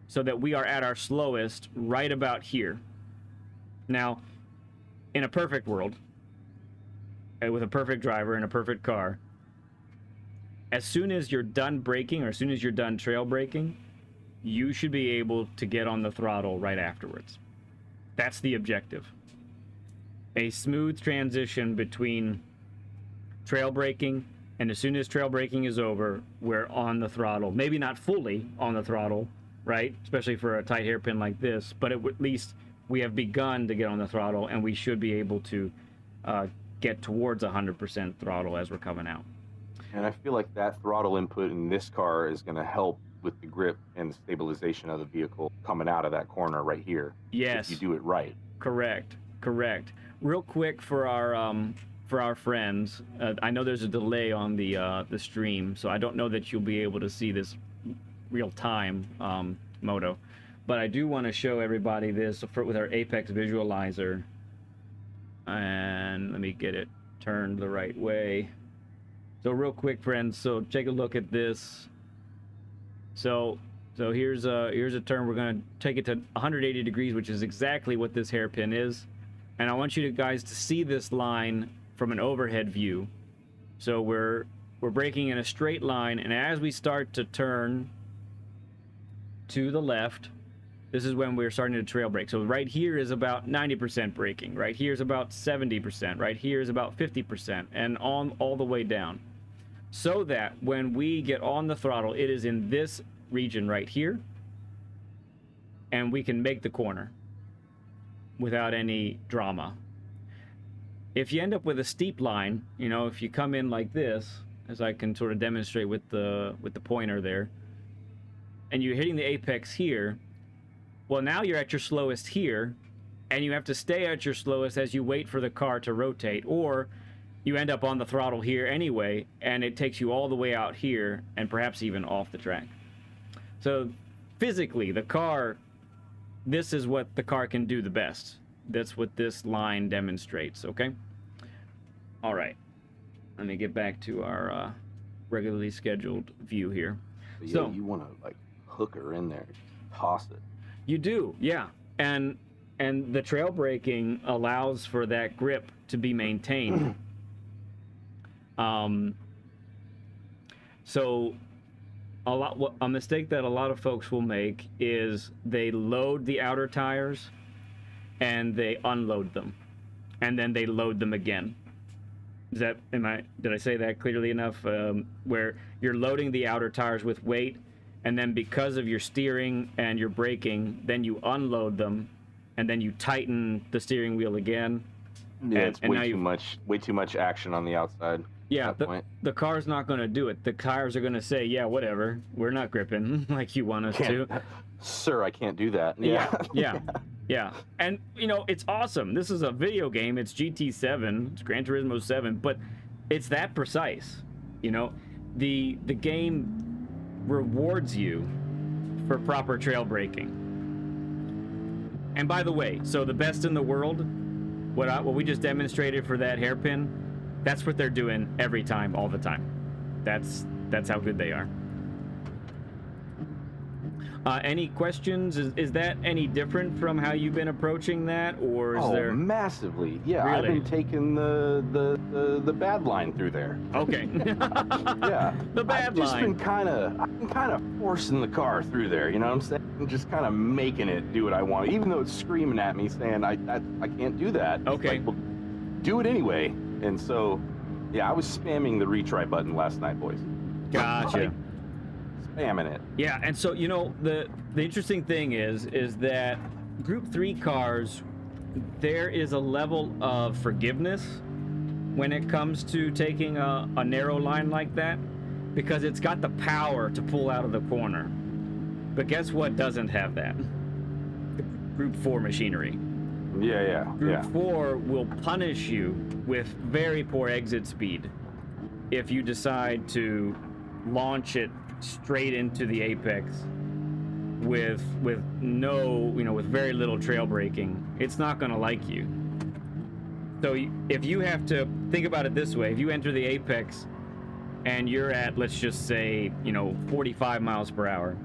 so that we are at our slowest right about here. Now, in a perfect world, with a perfect driver and a perfect car, as soon as you're done braking, or as soon as you're done trail braking, you should be able to get on the throttle right afterwards. That's the objective. A smooth transition between trail braking, and as soon as trail braking is over, we're on the throttle. Maybe not fully on the throttle, right? Especially for a tight hairpin like this, but at least we have begun to get on the throttle, and we should be able to get towards 100% throttle as we're coming out. And I feel like that throttle input in this car is going to help with the grip and stabilization of the vehicle coming out of that corner right here. Yes. If you do it right. Correct. Real quick for our friends, I know there's a delay on the stream, so I don't know that you'll be able to see this real time, Moto. But I do want to show everybody this with our Apex visualizer. And let me get it turned the right way. So real quick, friends, so take a look at this. So here's a turn. We're going to take it to 180 degrees, which is exactly what this hairpin is. And I want you guys to see this line from an overhead view. So we're We're braking in a straight line, and as we start to turn to the left, this is when we're starting to trail brake. So right here is about 90% braking. Right here is about 70%. Right here is about 50%, and on all the way down. So that when we get on the throttle, it is in this region right here, and we can make the corner without any drama. If you end up with a steep line, you know, if you come in like this, as I can sort of demonstrate with the pointer there, and you're hitting the apex here, well, now you're at your slowest here, and you have to stay at your slowest as you wait for the car to rotate, or you end up on the throttle here anyway, and it takes you all the way out here, and perhaps even off the track. So physically, the car, this is what the car can do the best. That's what this line demonstrates, okay? All right. Let me get back to our regularly scheduled view here. But So yeah, you want to like hook her in there, toss it. you do, yeah. And the trail braking allows for that grip to be maintained. So a mistake that a lot of folks will make is they load the outer tires and they unload them, and then they load them again. Did I say that clearly enough? Where you're loading the outer tires with weight, and then because of your steering and your braking, then you unload them, and then you tighten the steering wheel again. Yeah, And- it's and now way too much action on the outside. Yeah, at that point. the car's not going to do it. The tires are going to say, yeah, whatever, we're not gripping like you want us to. Sir, I can't do that. Yeah. And, you know, it's awesome. This is a video game. It's GT7. It's Gran Turismo 7. But it's that precise. You know, the game rewards you for proper trail braking. And by the way, so the best in the world, what we just demonstrated for that hairpin, that's what they're doing every time, all the time. That's how good they are. Any questions? Is that any different from how you've been approaching that, or is there? Massively. Yeah, Really? I've been taking the bad line through there. Okay. Yeah, The bad I've just line. been kind of forcing the car through there. You know what I'm saying? I'm just kind of making it do what I want, even though it's screaming at me saying I can't do that. It's Okay. like, well, do it anyway. And so, yeah, I was spamming the retry button last night, boys. Gotcha. Spamming it. Yeah, and so, you know, the interesting thing is that Group 3 cars, there is a level of forgiveness when it comes to taking a narrow line like that, because it's got the power to pull out of the corner. But guess what doesn't have that? The Group 4 machinery. Yeah. Group 4 will punish you with very poor exit speed if you decide to launch it straight into the apex with no, you know, with very little trail braking. It's not going to like you. So if you have to think about it this way, if you enter the apex and you're at, let's just say, you know, 45 miles per hour,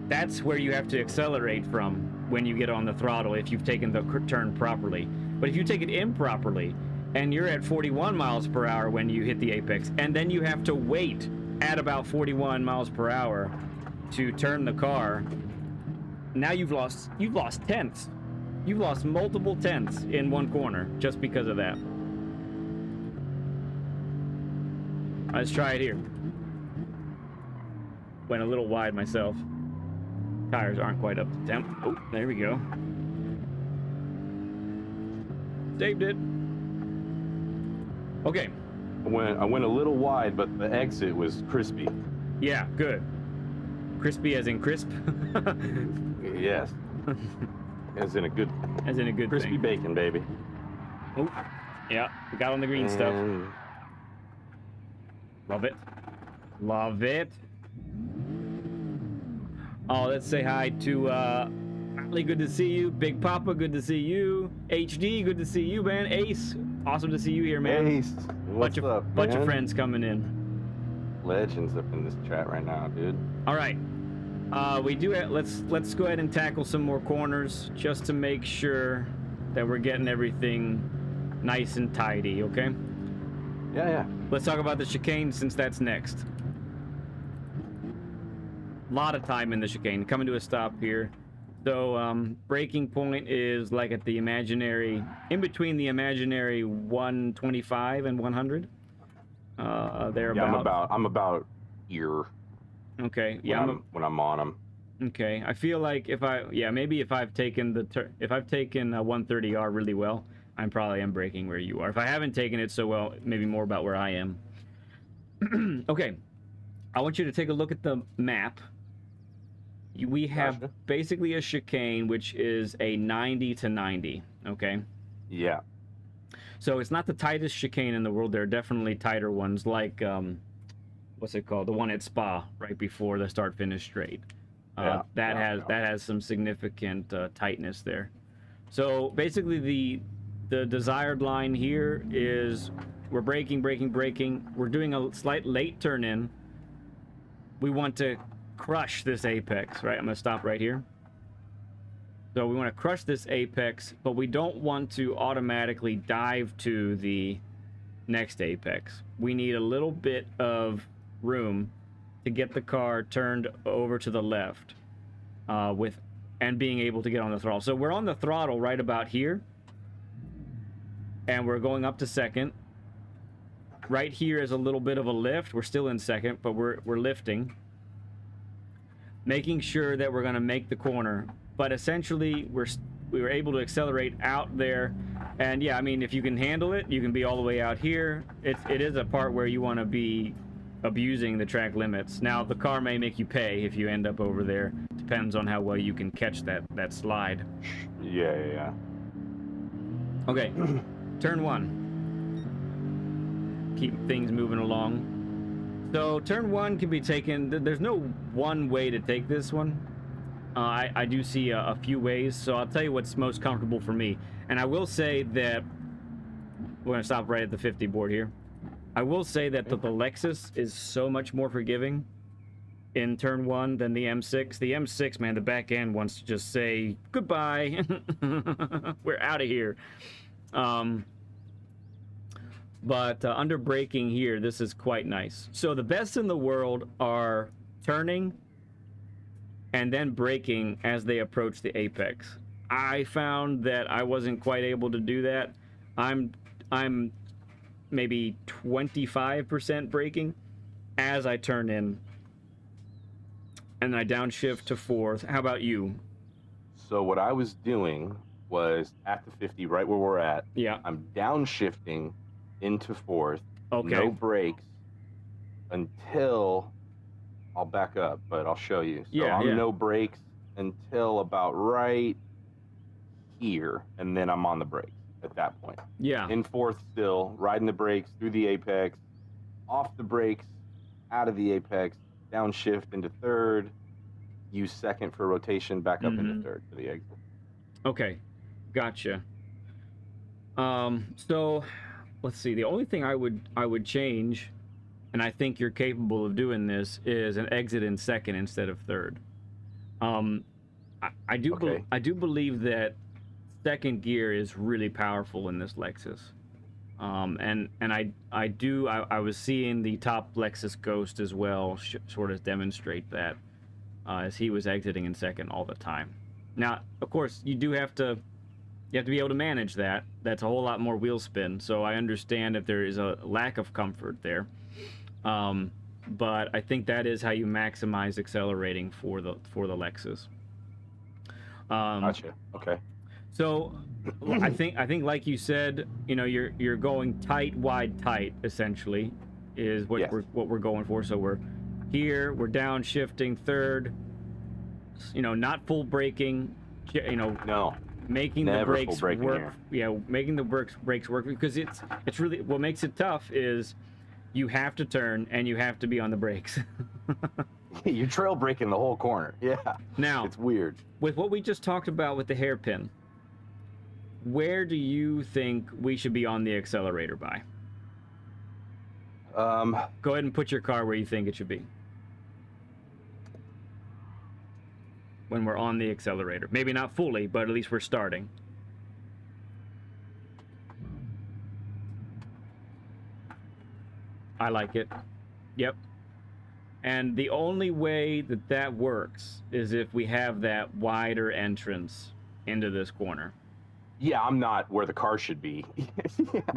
that's where you have to accelerate from when you get on the throttle if you've taken the turn properly. But if you take it improperly and you're at 41 miles per hour when you hit the apex, and then you have to wait at about 41 miles per hour to turn the car, now you've lost tenths. You've lost multiple tenths in one corner just because of that. Let's try it here. Went a little wide myself. Tires aren't quite up to temp. Oh, there we go. Saved it. Okay. I went a little wide, but the exit was crispy. Yeah, good. Crispy as in crisp? Yes. As in a good As in a good crispy thing. bacon, baby. Oh, yeah, we got on the green stuff. And Love it. Love it. Oh, let's say hi to Ali, good to see you. Big Papa, good to see you. HD, good to see you, man. Ace, awesome to see you here, man. Ace, what's up, bunch of man? friends coming in. Legends up in this chat right now, dude. All right. We do have, let's go ahead and tackle some more corners just to make sure that we're getting everything nice and tidy, okay? Yeah, yeah. Let's talk about the chicane since that's next. A lot of time in the chicane. Coming to a stop here. So braking point is like at the imaginary, in between the imaginary 125 and 100. They're Yeah, about. I'm about here. Okay. Yeah. When I'm on them. Okay. I feel like if I've taken if I've taken 130R really well, I probably am braking where you are. If I haven't taken it so well, maybe more about where I am. Okay. I want you to take a look at the map. We have basically a chicane, which is a 90 to 90, okay? Yeah. So it's not the tightest chicane in the world. There are definitely tighter ones, like, what's it called? The one at Spa, right before the start-finish straight. That has some significant tightness there. So basically the desired line here is we're braking. We're doing a slight late turn in. We want to crush this apex, right? I'm gonna stop right here. So we want to crush this apex, but we don't want to automatically dive to the next apex. We need a little bit of room to get the car turned over to the left and being able to get on the throttle. So we're on the throttle right about here, and we're going up to second. Right here is a little bit of a lift. We're still in second, but we're lifting, making sure that we're going to make the corner. But essentially, we were able to accelerate out there. And yeah, I mean, if you can handle it, you can be all the way out here. It is a part where you want to be abusing the track limits. Now, the car may make you pay if you end up over there. Depends on how well you can catch that slide. Yeah. Okay, turn one. Keep things moving along. So turn one can be taken. There's no one way to take this one. I do see a few ways, so I'll tell you what's most comfortable for me. And I will say that we're gonna stop right at the 50 board here. I will say that the Lexus is so much more forgiving in turn one than the M6. The M6, man, the back end wants to just say goodbye. We're out of here. But under braking here, this is quite nice. So the best in the world are turning and then braking as they approach the apex. I found that I wasn't quite able to do that. I'm maybe 25% braking as I turn in, and I downshift to fourth. How about you? So what I was doing was at the 50, right where we're at. Yeah. I'm downshifting into fourth. Okay. No brakes until I'll back up, but I'll show you. So I'm no brakes until about right here, and then I'm on the brakes at that point. Yeah. In fourth still, riding the brakes through the apex, off the brakes, out of the apex, downshift into third, use second for rotation, back up into third for the exit. Okay, gotcha. So let's see. The only thing I would change, and I think you're capable of doing this, is an exit in second instead of third. I do believe that second gear is really powerful in this Lexus. And I was seeing the top Lexus Ghost as well sort of demonstrate that as he was exiting in second all the time. Now, of course, you have to be able to manage that. That's a whole lot more wheel spin. So I understand if there is a lack of comfort there. But I think that is how you maximize accelerating for the Lexus. Gotcha. Okay. So I think like you said, you're going tight, wide, tight essentially is what we're going for. So we're here, we're downshifting third, not full braking, No. Making the brakes work. Here. Yeah, making the brakes work, because it's really what makes it tough is you have to turn and you have to be on the brakes. You're trail braking the whole corner. Yeah. Now, it's weird. With what we just talked about with the hairpin, where do you think we should be on the accelerator by? Go ahead and put your car where you think it should be when we're on the accelerator. Maybe not fully, but at least we're starting. I like it. Yep. And the only way that that works is if we have that wider entrance into this corner. Yeah, I'm not where the car should be.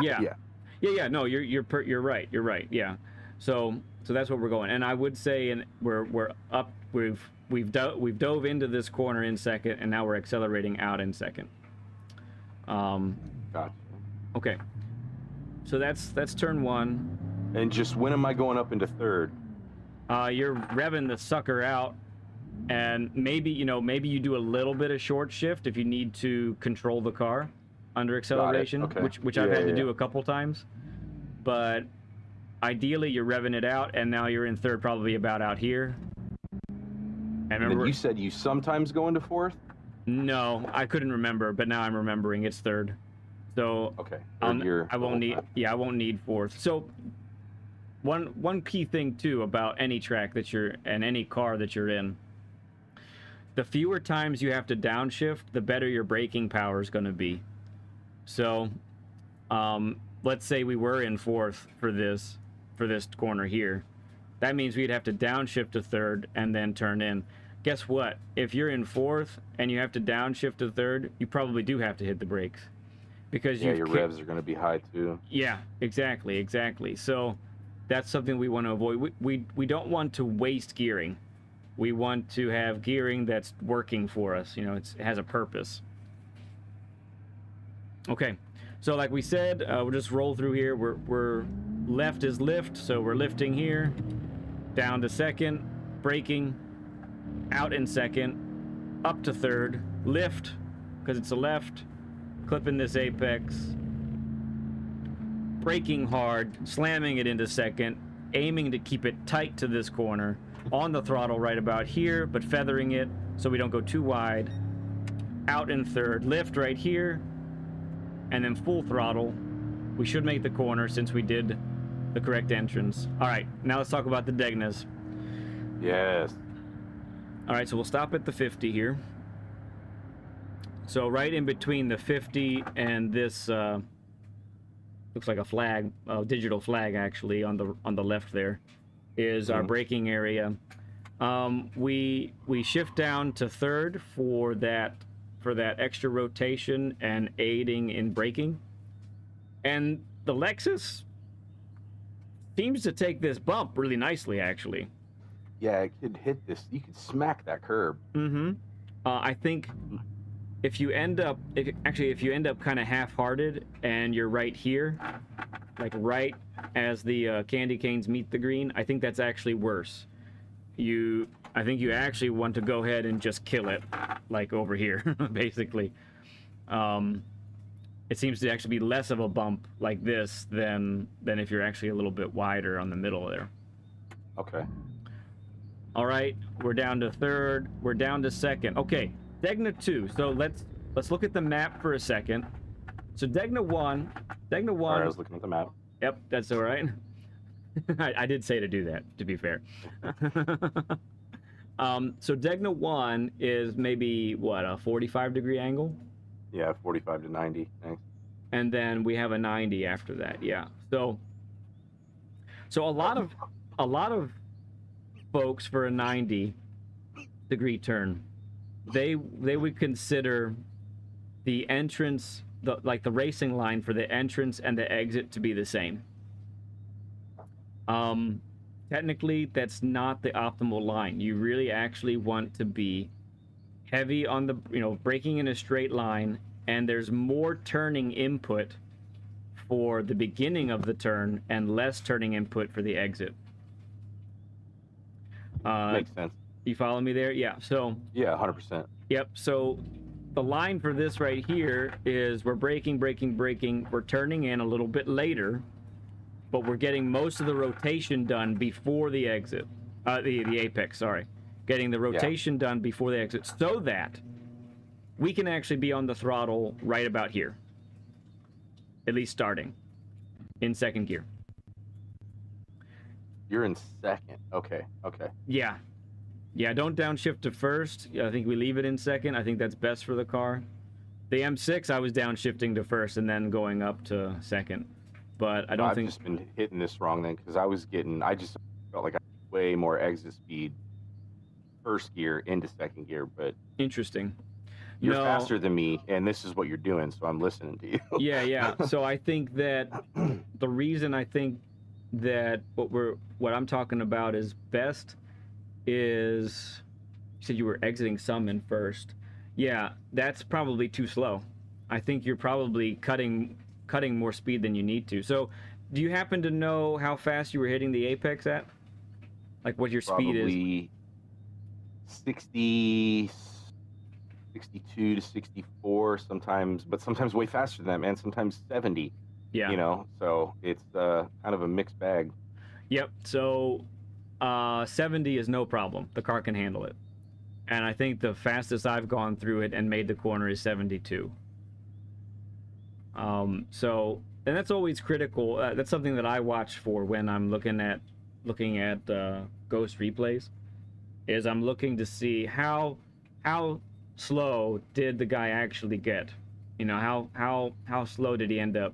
Yeah. No, you're right. You're right. Yeah. So that's what we're going. And I would say, and we're up. We've dove into this corner in second, and now we're accelerating out in second. Gotcha. Okay. So that's turn one. And just when am I going up into third? You're revving the sucker out, and maybe you do a little bit of short shift if you need to control the car under acceleration, okay. which I've had to do a couple times. But ideally, you're revving it out, and now you're in third, probably about out here. And remember, you said you sometimes go into fourth? No, I couldn't remember, but now I'm remembering it's third. So okay, I won't need fourth. So one key thing too about any track that you're and any car that you're in, the fewer times you have to downshift, the better your braking power is going to be. So let's say we were in fourth for this corner here. That means we'd have to downshift to third and then turn in. Guess what? If you're in fourth and you have to downshift to third, you probably do have to hit the brakes. Because your revs are going to be high too. Yeah, exactly. So that's something we want to avoid. We don't want to waste gearing. We want to have gearing that's working for us. It has a purpose. Okay, so like we said, we'll just roll through here. We're left is lift, so we're lifting here, down to second, braking, out in second, up to third, lift, because it's a left, clipping this apex, braking hard, slamming it into second, aiming to keep it tight to this corner, on the throttle right about here, but feathering it so we don't go too wide, out in third, lift right here, and then full throttle. We should make the corner since we did the correct entrance. All right, now let's talk about the Degnas. Yes. All right, so we'll stop at the 50 here. So right in between the 50 and this looks like a flag, a digital flag actually on the left there, is our braking area. We shift down to third for that extra rotation and aiding in braking. And the Lexus seems to take this bump really nicely, actually. Yeah, it could hit this. You could smack that curb. I think if you end up kind of half-hearted and you're right here, like right as the candy canes meet the green, I think that's actually worse. I think you actually want to go ahead and just kill it, like over here, basically. It seems to actually be less of a bump like this than if you're actually a little bit wider on the middle there. Okay. All right, we're down to third. We're down to second. Okay, Degna 2. So let's look at the map for a second. So Degna 1. All right, I was looking at the map. Yep, that's all right. I did say to do that, to be fair. So Degna 1 is maybe, what, a 45-degree angle? Yeah, 45 to 90. Thanks. And then we have a 90 after that, yeah. So a lot of folks for a 90-degree turn, they would consider the entrance, like the racing line for the entrance and the exit to be the same. Technically, that's not the optimal line. You really actually want to be heavy on the, braking in a straight line, and there's more turning input for the beginning of the turn and less turning input for the exit. Makes sense. You follow me there? Yeah. So. Yeah, 100%. Yep. So the line for this right here is we're braking. We're turning in a little bit later, but we're getting most of the rotation done before the exit. The apex, sorry. Getting the rotation done before the exit so that we can actually be on the throttle right about here. At least starting in second gear. You're in second. Okay. Yeah, don't downshift to first. I think we leave it in second. I think that's best for the car. The M6, I was downshifting to first and then going up to second. but I don't I've think. just been hitting this wrong then, because I just felt like I had way more exit speed first gear into second gear, but Interesting. you're No. faster than me, and this is what you're doing, so I'm listening to you. Yeah. So I think that the reason I think that what I'm talking about is best is, you said you were exiting some in first. Yeah, that's probably too slow. I think you're probably cutting more speed than you need to. So, do you happen to know how fast you were hitting the apex at? Like what your speed is? Probably 60, 62 to 64 sometimes, but sometimes way faster than that, man. Sometimes 70. Yeah. You know, so it's kind of a mixed bag. Yep. So 70 is no problem. The car can handle it. And I think the fastest I've gone through it and made the corner is 72. So, and that's always critical. That's something that I watch for when I'm looking at ghost replays. Is I'm looking to see how slow did the guy actually get? You know, how slow did he end up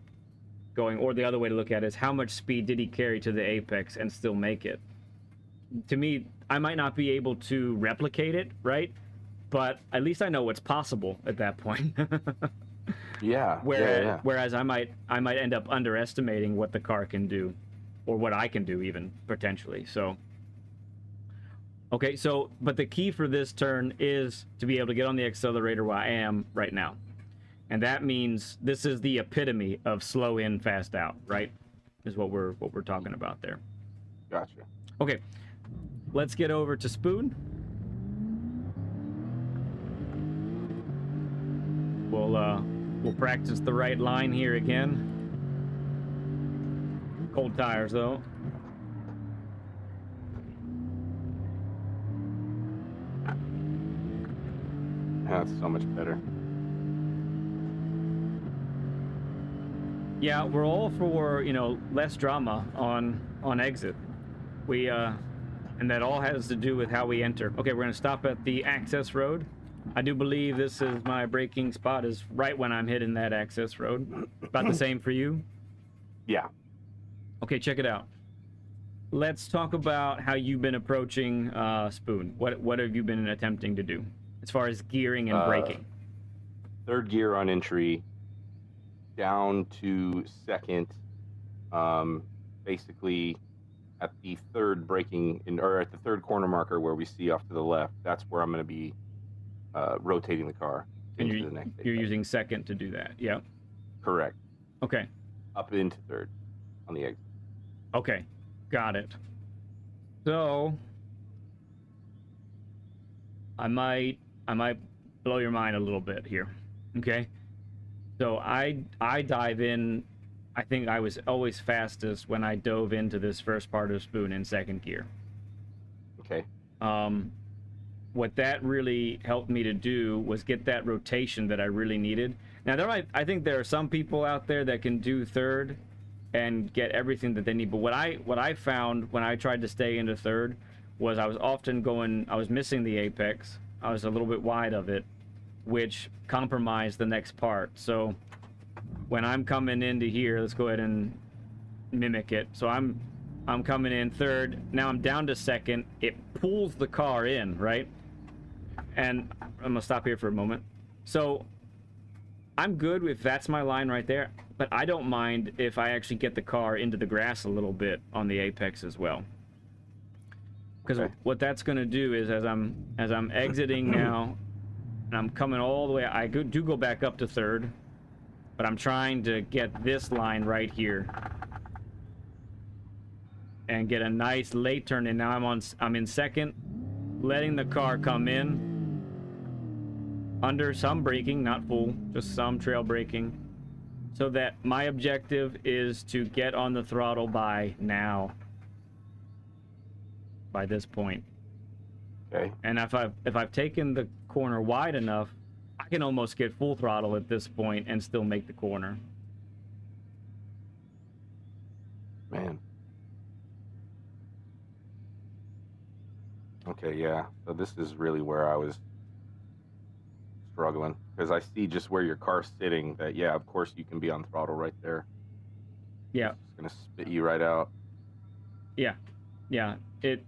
going? Or the other way to look at it is how much speed did he carry to the apex and still make it? To me, I might not be able to replicate it, right? But at least I know what's possible at that point. Yeah. Whereas I might end up underestimating what the car can do, or what I can do even potentially. So, okay. So, but the key for this turn is to be able to get on the accelerator where I am right now, and that means this is the epitome of slow in, fast out. Right? Is what we're talking about there. Gotcha. Okay. Let's get over to Spoon. We'll practice the right line here again. Cold tires though. That's so much better. Yeah, we're all for, you know, less drama on exit. And that all has to do with how we enter. Okay, we're gonna stop at the access road. I do believe this is my braking spot is right when I'm hitting that access road. About the same for you? Yeah. Okay, check it out. Let's talk about how you've been approaching Spoon. What have you been attempting to do as far as gearing and braking? Third gear on entry, down to second, basically at the third or at the third corner marker where we see off to the left. That's where I'm going to be rotating the car into the next. You're using second to do that. Yeah. Correct. Okay. Up into third on the exit. Okay, got it. So I might blow your mind a little bit here. Okay. So I dive in. I think I was always fastest when I dove into this first part of Spoon in second gear. Okay. What that really helped me to do was get that rotation that I really needed. Now, I think there are some people out there that can do third and get everything that they need. But what I found when I tried to stay into third was I was missing the apex. I was a little bit wide of it, which compromised the next part. So when I'm coming into here, let's go ahead and mimic it. So I'm coming in third. Now I'm down to second. It pulls the car in, right? And I'm gonna stop here for a moment. So I'm good if that's my line right there, but I don't mind if I actually get the car into the grass a little bit on the apex as well. Because what that's going to do is as I'm exiting now, and I'm coming all the way, I do go back up to third, but I'm trying to get this line right here and get a nice late turn. And now I'm in second, letting the car come in. Under some braking, not full, just some trail braking, so that my objective is to get on the throttle by this point. Okay. And if I've taken the corner wide enough, I can almost get full throttle at this point and still make the corner. Man. Okay, yeah. So this is really where I was struggling, because I see just where your car's sitting that, yeah, of course you can be on throttle right there. Yeah. It's just gonna spit you right out. Yeah. Yeah.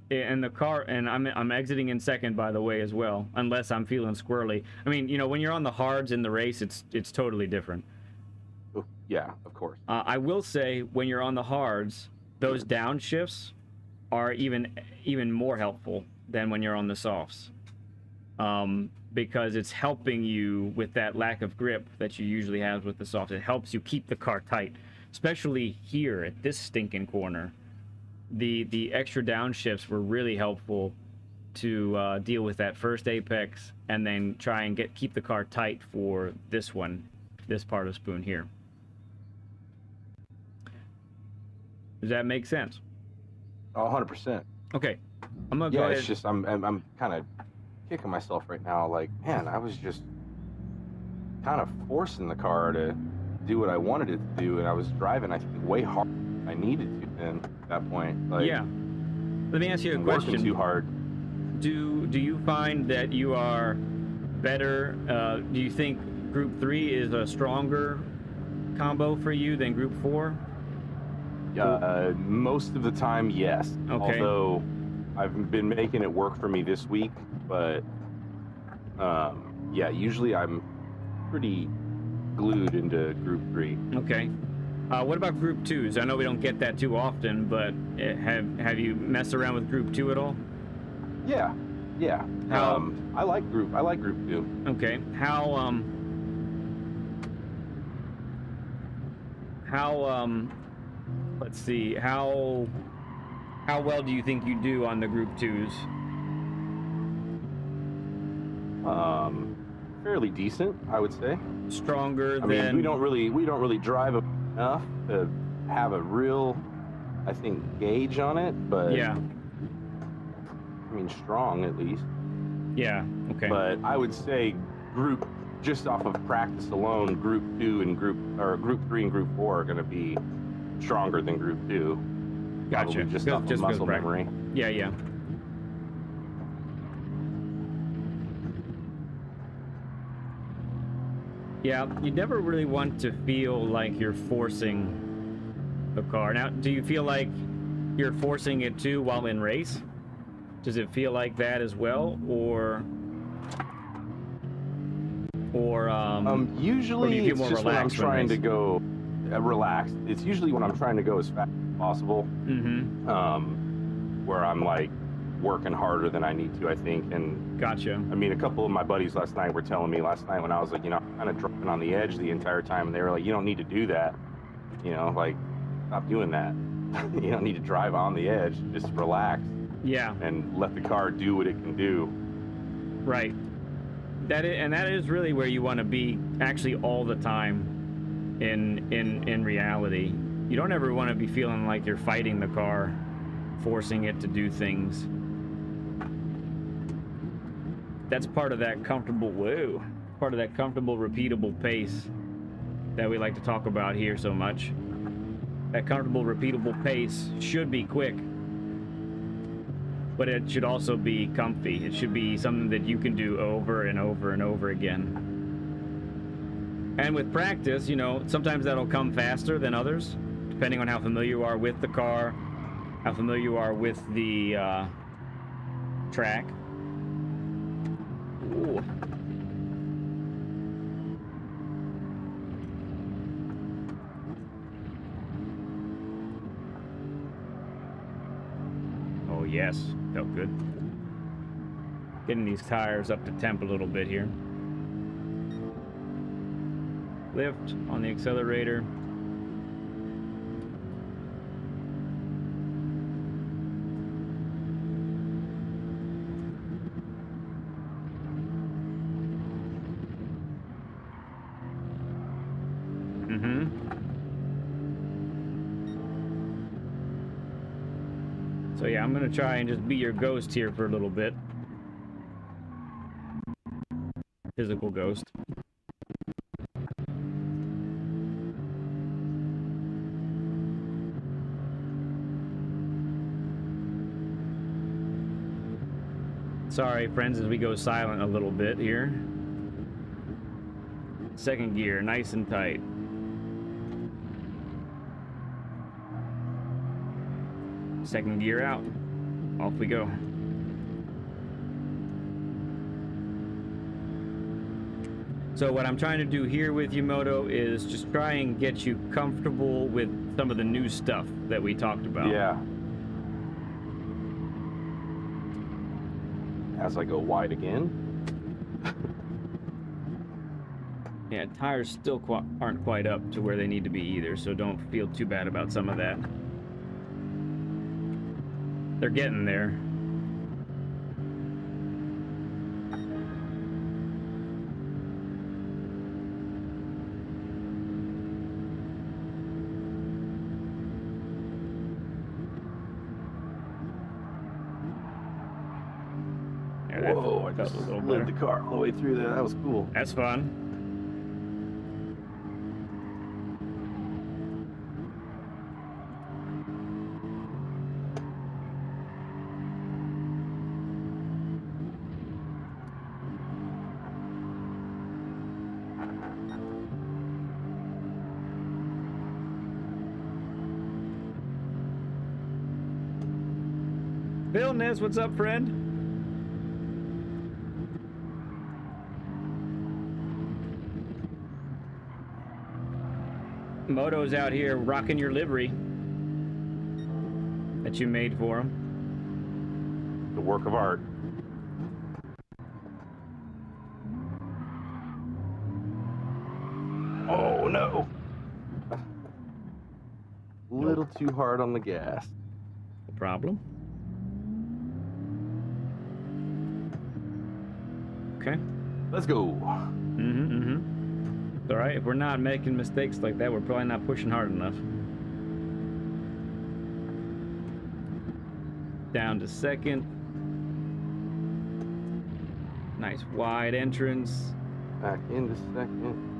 And the car, and I'm exiting in second, by the way, as well, unless I'm feeling squirrely. I mean, you know, when you're on the hards in the race, it's totally different. Oh, yeah, of course. I will say, when you're on the hards, those downshifts are even more helpful than when you're on the softs, because it's helping you with that lack of grip that you usually have with the softs. It helps you keep the car tight, especially here at this stinking corner. The extra downshifts were really helpful to deal with that first apex, and then try and keep the car tight for this part of spoon here. Does that make sense? 100%. Okay, I'm gonna go ahead. It's just I'm kind of kicking myself right now. Like, man, I was just kind of forcing the car to do what I wanted it to do, and I was driving, I think, way harder than I needed to. Then at that point, like, Yeah. Let me ask you a question. Working too hard. Do you find that you are better? Do you think Group 3 is a stronger combo for you than Group 4? Most of the time, yes. Okay. Although I've been making it work for me this week, but yeah, usually I'm pretty glued into Group 3. Okay. What about Group 2s? I know we don't get that too often, but have you messed around with Group 2 at all? Yeah. How? I like Group 2. Okay. How let's see. How well do you think you do on the Group 2s? Fairly decent, I would say. Stronger I than... mean, we don't really drive enough to have a real, I think, gauge on it, but Yeah. I mean, strong at least. Yeah. Okay. But I would say just off of practice alone, Group 2 and Group 3 and Group 4 are going to be stronger than Group 2. Gotcha. Probably just off of muscle memory. Yeah. Yeah, you never really want to feel like you're forcing the car. Now, do you feel like you're forcing it too while in race? Does it feel like that as well, or usually it's just when I'm trying to go relaxed. It's usually when I'm trying to go as fast as possible. Mm-hmm. Where I'm like working harder than I need to, I think. And Gotcha. I mean, a couple of my buddies last night were telling me when I was like, I'm kind of driving on the edge the entire time, and they were like, you don't need to do that. Like, stop doing that. You don't need to drive on the edge. Just relax. Yeah. And let the car do what it can do. Right. That is really where you want to be, actually, all the time. In reality, you don't ever want to be feeling like you're fighting the car, forcing it to do things. That's part of that comfortable repeatable pace that we like to talk about here so much. That comfortable repeatable pace should be quick, but it should also be comfy. It should be something that you can do over and over and over again. And with practice, sometimes that'll come faster than others, depending on how familiar you are with the car, how familiar you are with the track. Ooh. Oh yes, felt good. Getting these tires up to temp a little bit here. Lift on the accelerator. So yeah, I'm gonna try and just be your ghost here for a little bit. Physical ghost. Sorry, friends, as we go silent a little bit here. Second gear, nice and tight. Second gear out. Off we go. So what I'm trying to do here with you, Moto, is just try and get you comfortable with some of the new stuff that we talked about. Yeah. As I go wide again. Yeah, tires still aren't quite up to where they need to be either, so don't feel too bad about some of that. They're getting there. Whoa, I just slid the car all the way through there. That was cool. That's fun. Bill Nez, what's up, friend? Moto's out here rocking your livery that you made for him. The work of art. Oh no! A little too hard on the gas. No problem. Okay. Let's go. It's all right. If we're not making mistakes like that, we're probably not pushing hard enough. Down to second. Nice wide entrance. Back into second.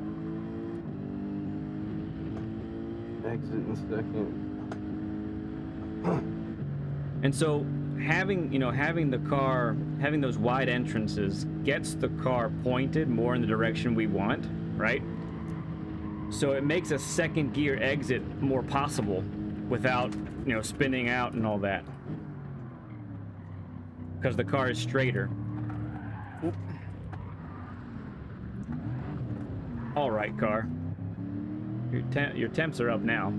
Exit in second. And so having the car, having those wide entrances gets the car pointed more in the direction we want, right? So it makes a second gear exit more possible without, spinning out and all that. Because the car is straighter. Oop. All right, car. Your temps are up now.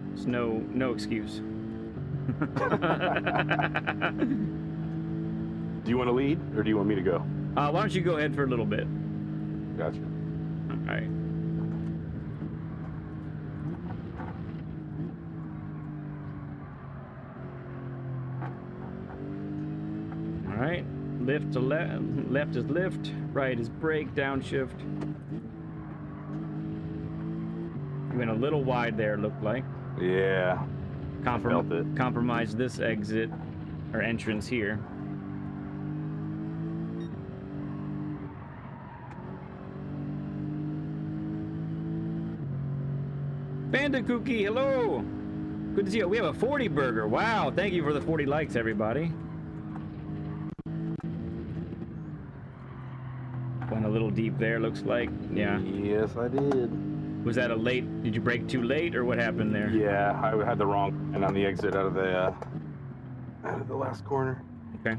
There's no excuse. Do you want to lead, or do you want me to go? Why don't you go ahead for a little bit? Gotcha. All right. All right. Lift to left is lift, right is brake, downshift. You went a little wide there, it looked like. Yeah. Felt it. Compromise this exit or entrance here. Panda Cookie, hello. Good to see you. We have a 40 burger. Wow, thank you for the 40 likes, everybody. Went a little deep there, looks like. Yeah. Yes, I did. Was that a late? Did you brake too late, or what happened there? Yeah, I had the wrong and on the exit out of the last corner. Okay.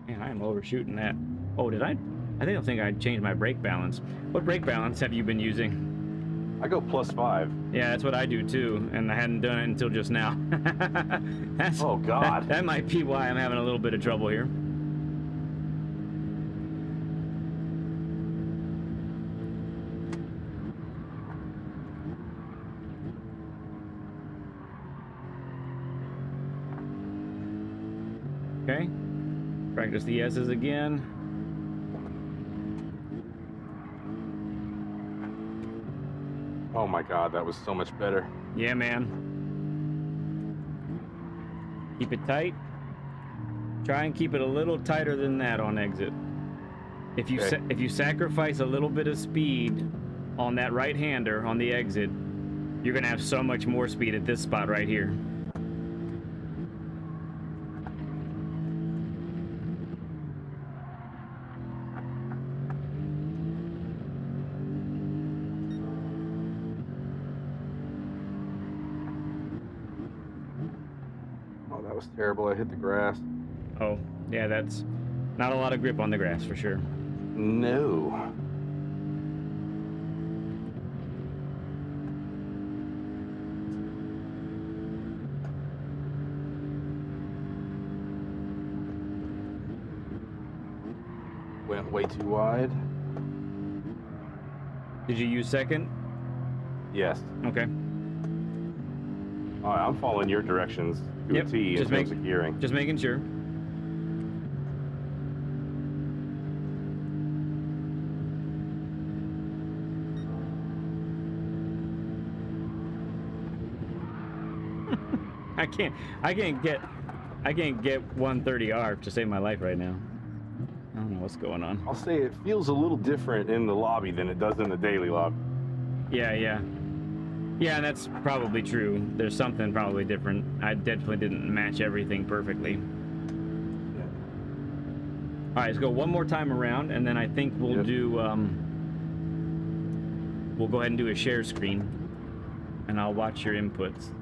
Man, I am overshooting that. Oh, did I? I don't think I changed my brake balance. What brake balance have you been using? I go +5. Yeah, that's what I do too, and I hadn't done it until just now. Oh God. That might be why I'm having a little bit of trouble here. Okay. Practice the S's again. Oh my God, that was so much better. Yeah, man. Keep it tight. Try and keep it a little tighter than that on exit. If you Okay. if you sacrifice a little bit of speed on that right-hander on the exit, you're gonna have so much more speed at this spot right here. Oh, that was terrible. I hit the grass. Oh, yeah, that's not a lot of grip on the grass for sure. No. Went way too wide. Did you use second? Yes. Okay. All right, I'm following your directions to a T in terms of gearing. Just making sure. I can't get 130 arc to save my life right now. I don't know what's going on. I'll say it feels a little different in the lobby than it does in the daily lobby. Yeah, and that's probably true. There's something probably different. I definitely didn't match everything perfectly. Yeah. All right, let's go one more time around, and then I think we'll do. We'll go ahead and do a share screen, and I'll watch your inputs.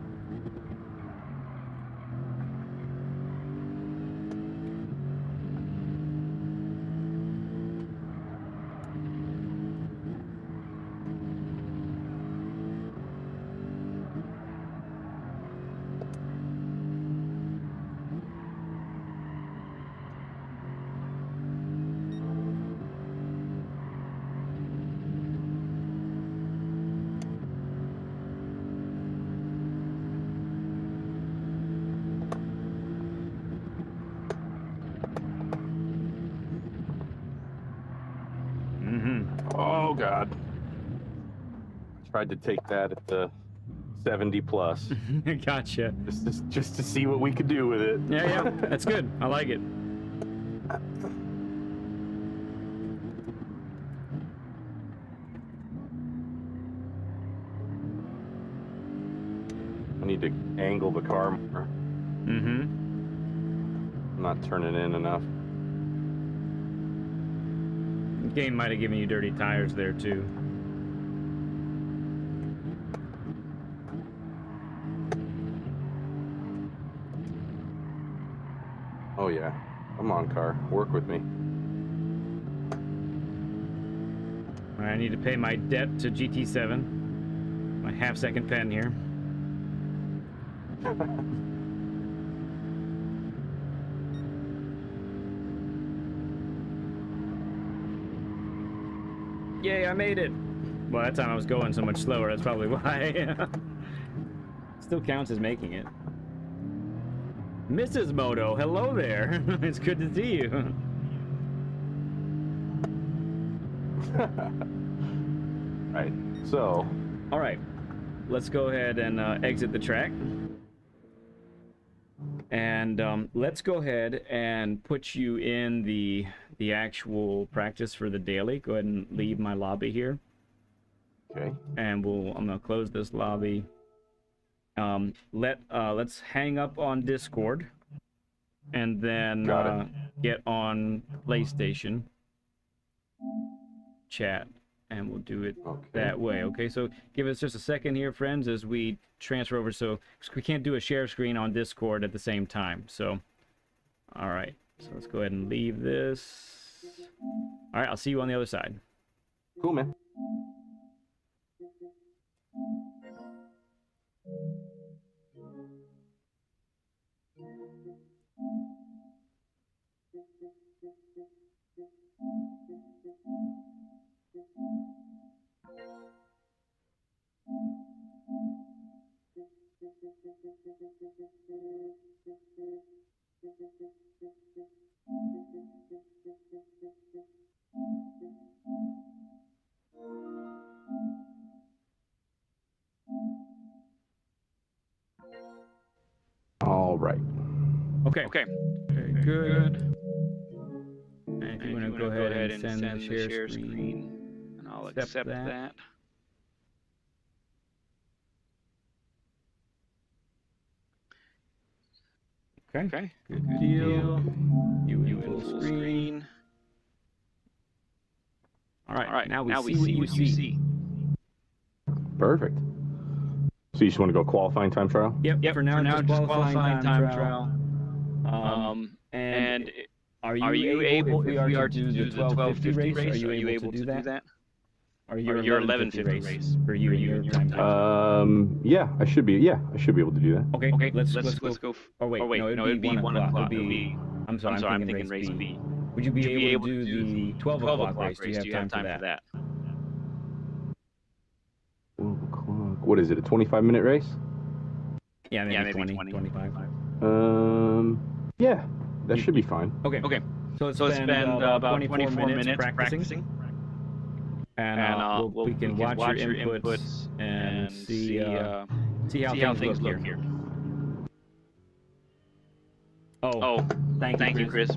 Oh God. I tried to take that at the 70 plus. Gotcha. Just to see what we could do with it. Yeah, that's good. I like it. I need to angle the car more. I'm not turning in enough. The game might have given you dirty tires there too. Oh yeah. Come on, car. Work with me. All right, I need to pay my debt to GT7. My half-second pen here. Yay, I made it! Well, that time I was going so much slower, that's probably why. Still counts as making it. Mrs. Moto, hello there. It's good to see you. Right, so. All right, let's go ahead and exit the track. And let's go ahead and put you in the actual practice for the daily. Go ahead and leave my lobby here. Okay. And I'm gonna close this lobby. Let's hang up on Discord, and then get on PlayStation chat, and we'll do it that way. Okay, so give us just a second here, friends, as we transfer over. So we can't do a share screen on Discord at the same time. So, all right. So let's go ahead and leave this. All right, I'll see you on the other side. Cool, man. Okay. Very good. And if you want to go ahead and send the share screen, and I'll accept that. Okay. Good deal. You in full screen. All right. Now we see what you see. Perfect. So you just want to go qualifying time trial? Yep. For now, just qualifying time trial. And are you able, if we are to do the 1250 race, are you able to do that? Or your 1150 race for you and your time? Yeah, I should be. Yeah, I should be able to do that. Okay. Let's go. Oh wait, no, it'd be 1 o'clock. I'm sorry, I'm thinking race B. Would you be able to do the 12 o'clock race? Do you have time for that? 12 o'clock. What is it? A 25-minute race? Yeah, maybe 20, 25. Yeah, that should be fine. Okay. So spend about 24 minutes practicing. And we can watch your inputs and see how things look here. Oh, thank you, Chris.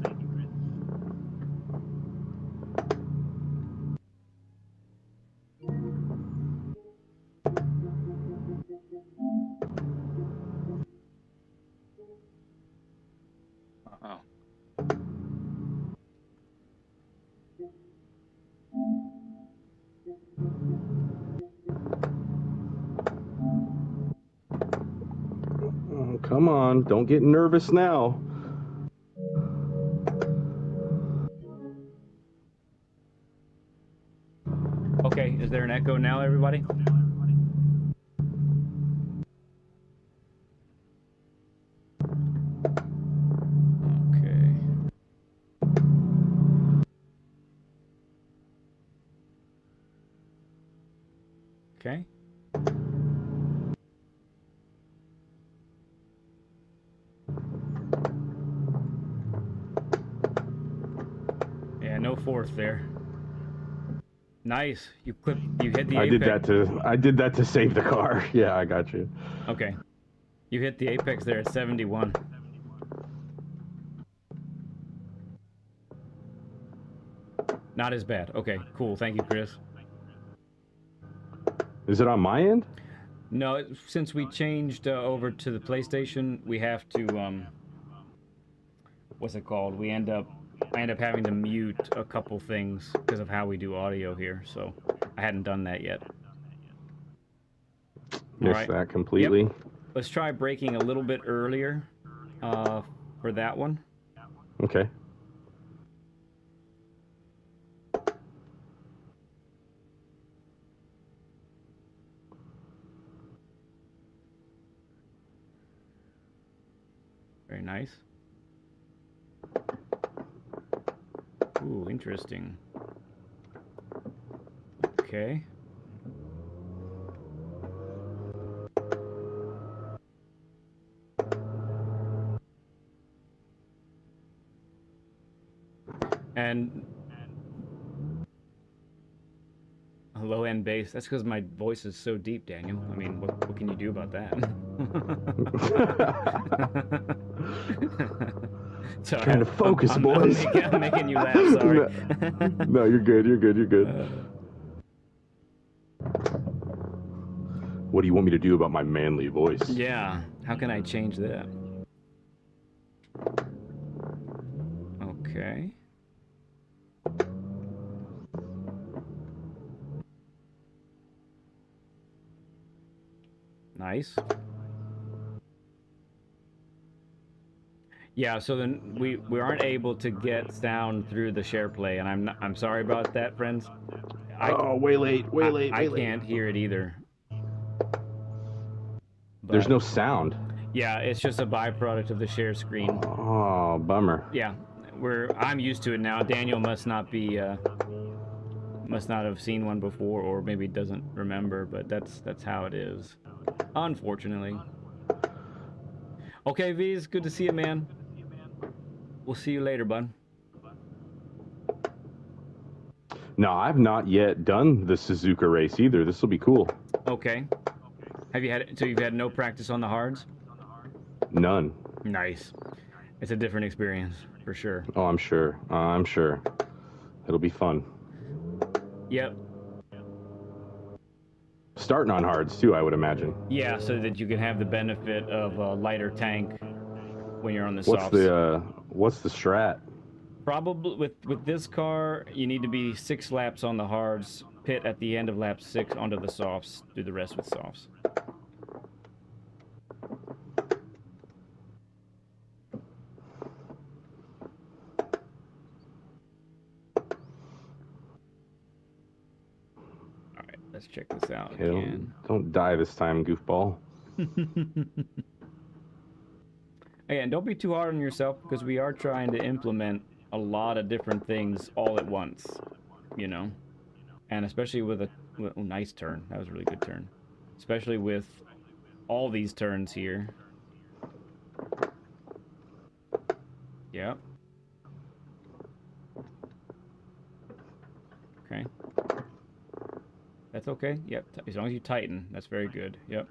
Oh. Oh, come on, don't get nervous now. Okay, is there an echo now, everybody? Okay. Yeah, no fourth there. Nice. You hit the apex. I did that to save the car. Yeah, I got you. Okay. You hit the apex there at 71. Not as bad. Okay, cool. Thank you, Chris. Is it on my end? No, since we changed over to the PlayStation, we have to what's it called? I end up having to mute a couple things because of how we do audio here. So I hadn't done that yet. Missed that completely. Yep. Let's try breaking a little bit earlier for that one. Okay. Very nice. Ooh, interesting. Okay. And a low-end bass. That's because my voice is so deep, Daniel. I mean, what can you do about that? Sorry, trying to focus, boys. I'm making you laugh, sorry. No, you're good. You're good. What do you want me to do about my manly voice? Yeah, how can I change that? Okay. Nice. Yeah, so then we aren't able to get sound through the share play, and I'm sorry about that, friends. Way late. I can't hear it either. But, there's no sound. Yeah, it's just a byproduct of the share screen. Oh, bummer. Yeah, I'm used to it now. Daniel must not have seen one before, or maybe doesn't remember, but that's how it is, unfortunately. Okay, V's, good to see you, man. We'll see you later, bud. No, I've not yet done the Suzuka race either. This will be cool. Okay. So you've had no practice on the hards? None. Nice. It's a different experience for sure. Oh, I'm sure. I'm sure. It'll be fun. Yep. Starting on hards too, I would imagine. Yeah, so that you can have the benefit of a lighter tank when you're on the softs. What's the strat? Probably with this car, you need to be 6 laps on the hards, pit at the end of lap 6 onto the softs, do the rest with softs. All right, let's check this out again. Don't die this time, goofball. Again, don't be too hard on yourself because we are trying to implement a lot of different things all at once, you know? And especially with a nice turn. That was a really good turn. Especially with all these turns here. Yep. Okay. That's okay. Yep. As long as you tighten, that's very good. Yep.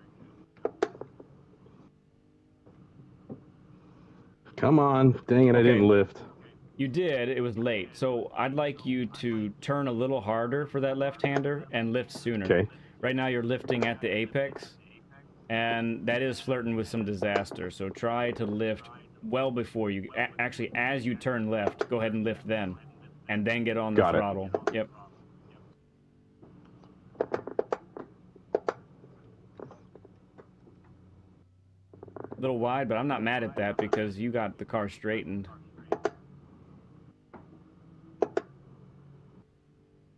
Come on. Dang it, I didn't lift. You did. It was late. So I'd like you to turn a little harder for that left-hander and lift sooner. Okay. Right now you're lifting at the apex, and that is flirting with some disaster. So try to lift well before you... Actually, as you turn left, go ahead and lift then. And then get on the throttle. Yep. A little wide, but I'm not mad at that because you got the car straightened.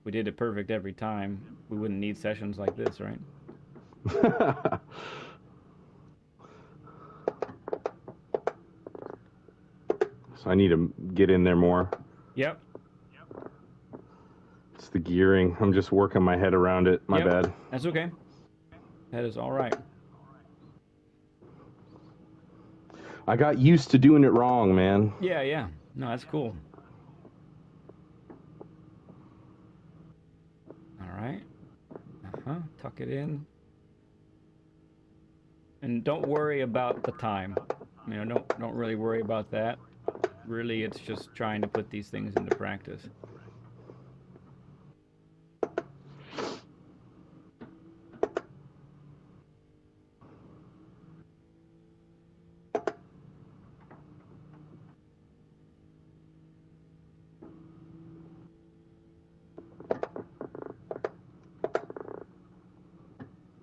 We did it perfect every time. We wouldn't need sessions like this, right? So I need to get in there more. Yep. It's the gearing. I'm just working my head around it. My bad. That's okay. That is all right. I got used to doing it wrong, man. Yeah, yeah. No, that's cool. All right. Tuck it in. And don't worry about the time. You know, don't really worry about that. Really, it's just trying to put these things into practice.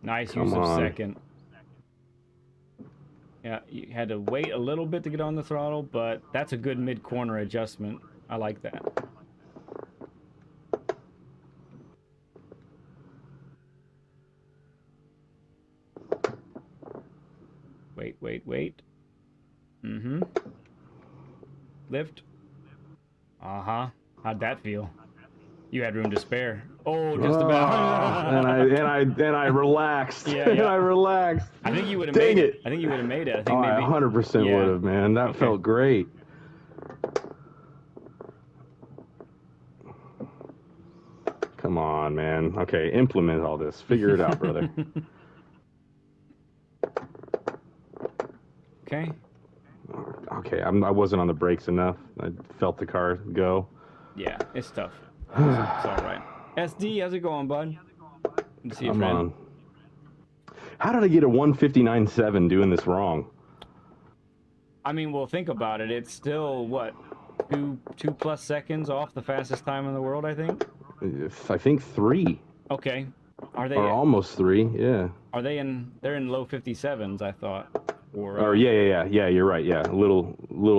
Nice use of second. Yeah, you had to wait a little bit to get on the throttle, but that's a good mid-corner adjustment. I like that. Wait. Mm-hmm. Lift. Uh-huh. How'd that feel? You had room to spare. Oh, just about. and I relaxed. Yeah. I relaxed. I think you would have made it. I think you would have made it. I think maybe. I 100% would have, man. That felt great. Come on, man. Okay, implement all this. Figure it out, brother. Okay. Okay, I wasn't on the brakes enough. I felt the car go. Yeah, it's tough. It's all right. SD, how's it going, bud? Good to see you, friend. How did I get a 159.7 doing this wrong? I mean, well, think about it. It's still, what, two plus seconds off the fastest time in the world, I think? I think 3. Okay. Are they... Or almost 3, yeah. Are they in... They're in low 57s, I thought. Or yeah, you're right, yeah. A little,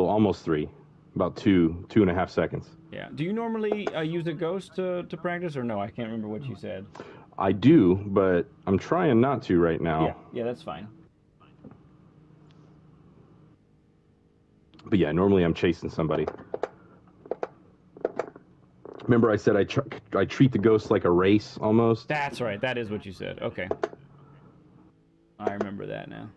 almost 3. About 2.5 seconds. Yeah. Do you normally use a ghost to practice, or no? I can't remember what you said. I do, but I'm trying not to right now. Yeah, that's fine. But yeah, normally I'm chasing somebody. Remember I said I treat the ghost like a race, almost? That's right. That is what you said. Okay. I remember that now.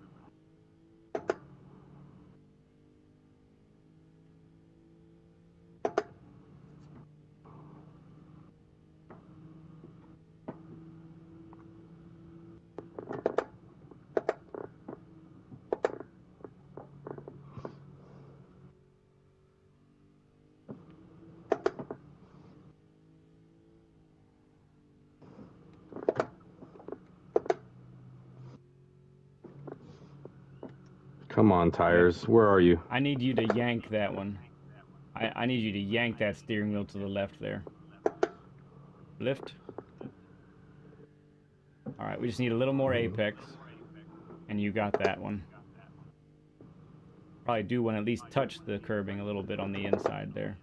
Come on, tires. Where are you? I need you to yank that one. I need you to yank that steering wheel to the left there. Lift. All right, we just need a little more apex. And you got that one. Probably do want to at least touch the curbing a little bit on the inside there.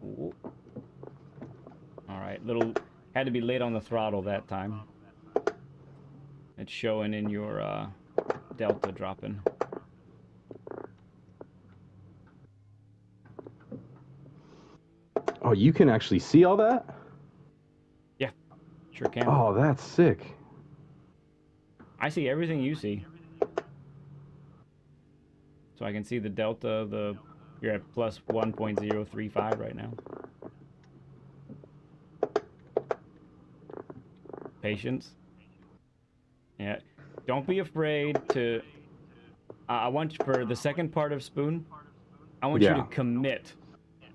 Ooh. All right, had to be late on the throttle that time. It's showing in your delta dropping. Oh, you can actually see all that? Yeah, sure can. Oh, that's sick. I see everything you see. So I can see the delta, you're at plus 1.035 right now. Patience. Yeah. Don't be afraid to... I want you, for the second part of Spoon, I want you to commit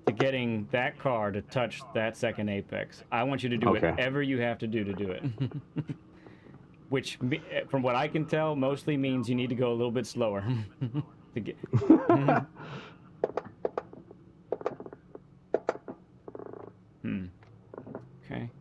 to getting that car to touch that second apex. I want you to do whatever you have to do it. Which, from what I can tell, mostly means you need to go a little bit slower to get. Okay.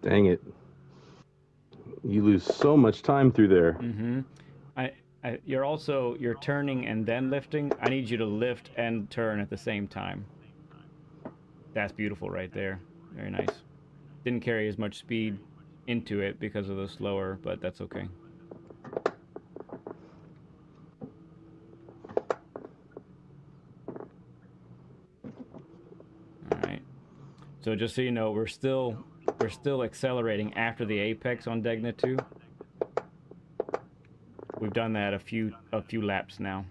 Dang it. You lose so much time through there. Mm-hmm. You're turning and then lifting. I need you to lift and turn at the same time. That's beautiful right there. Very nice. Didn't carry as much speed into it because of the slower, but that's okay. All right. So just so you know, we're still accelerating after the apex on Degna 2. We've done that a few laps now.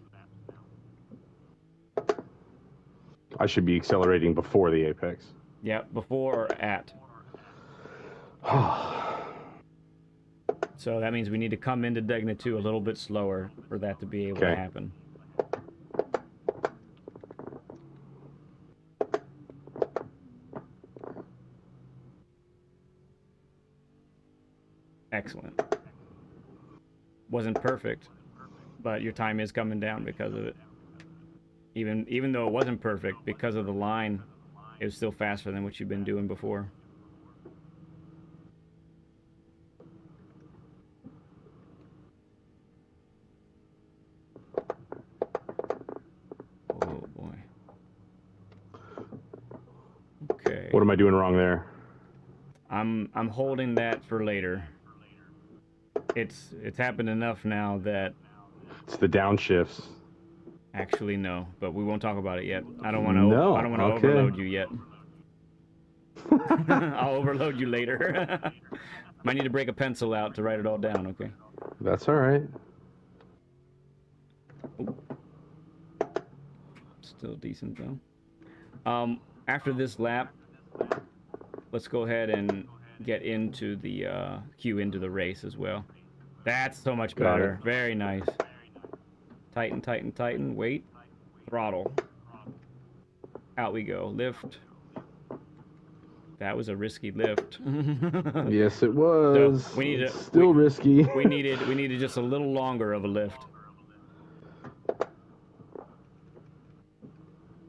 I should be accelerating before the apex. Yeah, before or at. So that means we need to come into Degna 2 a little bit slower for that to be able to happen. Excellent. Wasn't perfect, but your time is coming down because of it. Even though it wasn't perfect, because of the line, it was still faster than what you've been doing before. Oh boy. Okay. What am I doing wrong there? I'm holding that for later. It's happened enough now that... It's the downshifts. Actually, no, but we won't talk about it yet. I don't want to overload you yet. I'll overload you later. Might need to break a pencil out to write it all down, okay? That's all right. Ooh. Still decent, though. After this lap, let's go ahead and get into the queue into the race as well. That's so much better. Very nice. Tighten, tighten, tighten. Wait. Throttle. Out we go. Lift. That was a risky lift. Yes, it was. So still risky. we needed just a little longer of a lift.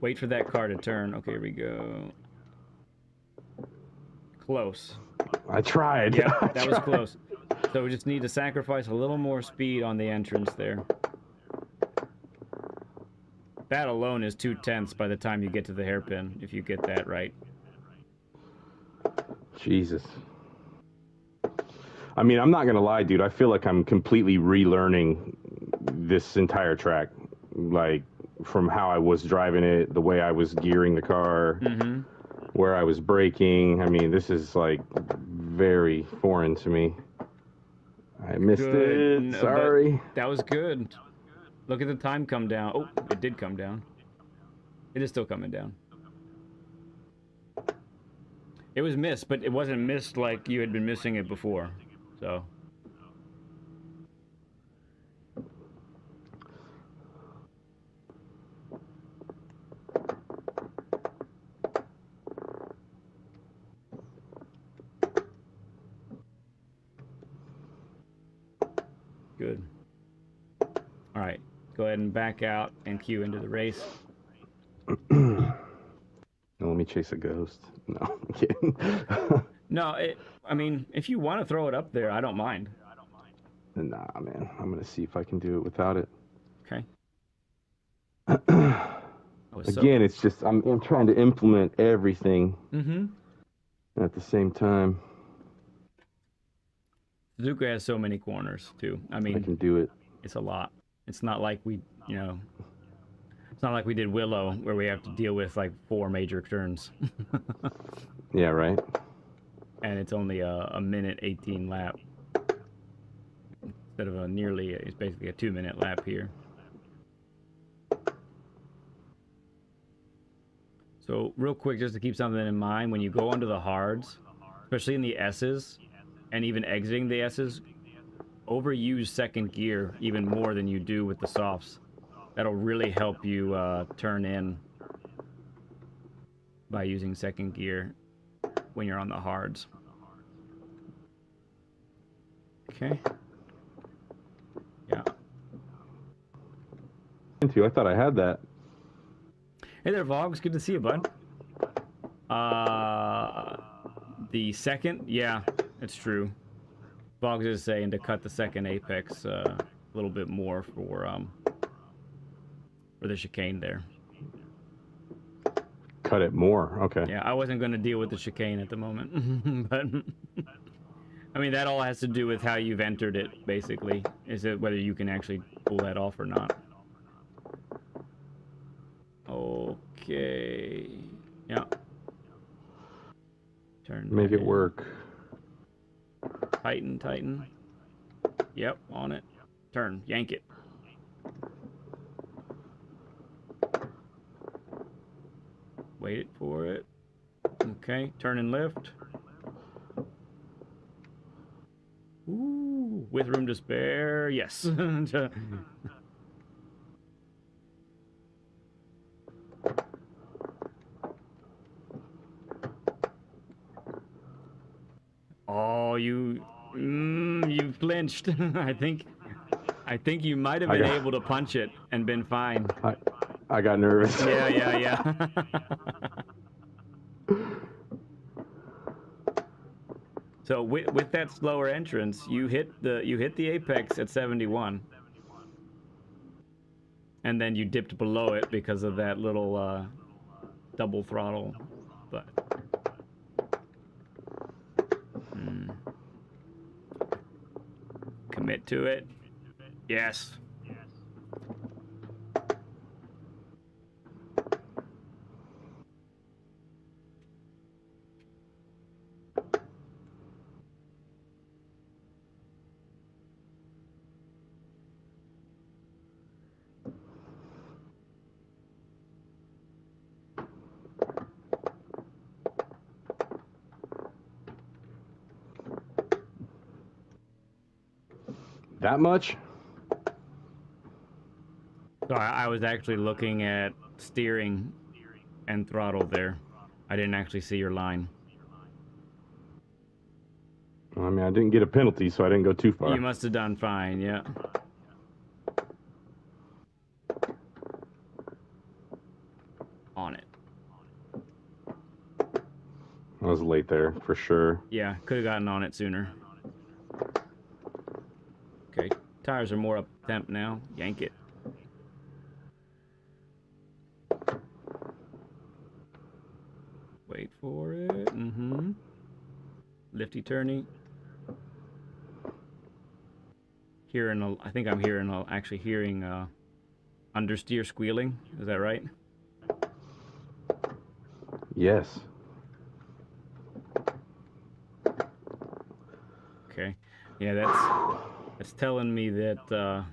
Wait for that car to turn. Okay, here we go. Close. I tried. Yeah, that was close. So we just need to sacrifice a little more speed on the entrance there. That alone is 2/10 by the time you get to the hairpin, if you get that right. Jesus. I mean, I'm not going to lie, dude. I feel like I'm completely relearning this entire track. Like, from how I was driving it, the way I was gearing the car. Mm-hmm. where I was braking. I mean, this is like very foreign to me. I missed it. No, Sorry. that was good. Look at the time come down. Oh, it did come down. It is still coming down. It was missed, but it wasn't missed like you had been missing it before. So. Good. All right. Go ahead and back out and queue into the race. Now let me chase a ghost. No, I'm kidding. No, I mean, if you want to throw it up there, I don't mind. Nah, man. I'm going to see if I can do it without it. Okay. Again, it's just, I'm trying to implement everything at the same time. Suzuka has so many corners, too. I mean, I can do it. It's a lot. It's not like we, it's not like we did Willow, where we have to deal with, like, 4 major turns. Yeah, right? And it's only a minute 18 lap. Instead of it's basically a 2-minute lap here. So, real quick, just to keep something in mind, when you go onto the hards, especially in the S's, and even exiting the S's, overuse second gear even more than you do with the softs. That'll really help you turn in by using second gear when you're on the hards. Okay. Yeah. I thought I had that. Hey there, Vogs. Good to see you, bud. The second, yeah, it's true. Vogs is saying to cut the second apex a little bit more for the chicane there. Cut it more, okay. Yeah, I wasn't going to deal with the chicane at the moment, but I mean that all has to do with how you've entered it. Basically, is it whether you can actually pull that off or not? Okay. Yeah. Turn. Make it work. Tighten. Yep, on it. Turn. Yank it. Wait for it. Okay, turn and lift. Ooh, with room to spare. Yes. Oh, you flinched. I think you might have been able to punch it and been fine. I got nervous. Yeah. So with that slower entrance, you hit the apex at 71, and then you dipped below it because of that little double throttle, but. Commit to it. Yes. That much? So I was actually looking at steering and throttle there. I didn't actually see your line. I mean, I didn't get a penalty, so I didn't go too far. You must have done fine, yeah. On it. I was late there, for sure. Yeah, could have gotten on it sooner. Okay, tires are more up temp now. Yank it. Wait for it. Lifty turny. I think I'm actually hearing understeer squealing. Is that right? Yes. Yeah, that's telling me that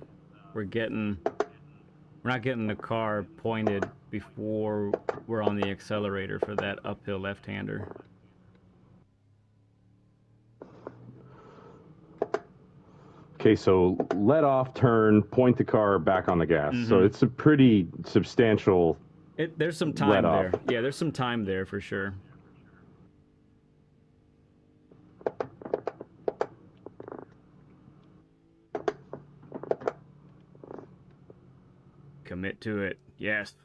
we're not getting the car pointed before we're on the accelerator for that uphill left-hander. Okay, so let off, turn, point the car back on the gas. So it's a pretty substantial There's some time let off. there. Yeah, there's some time there for sure. Commit to it. Yes.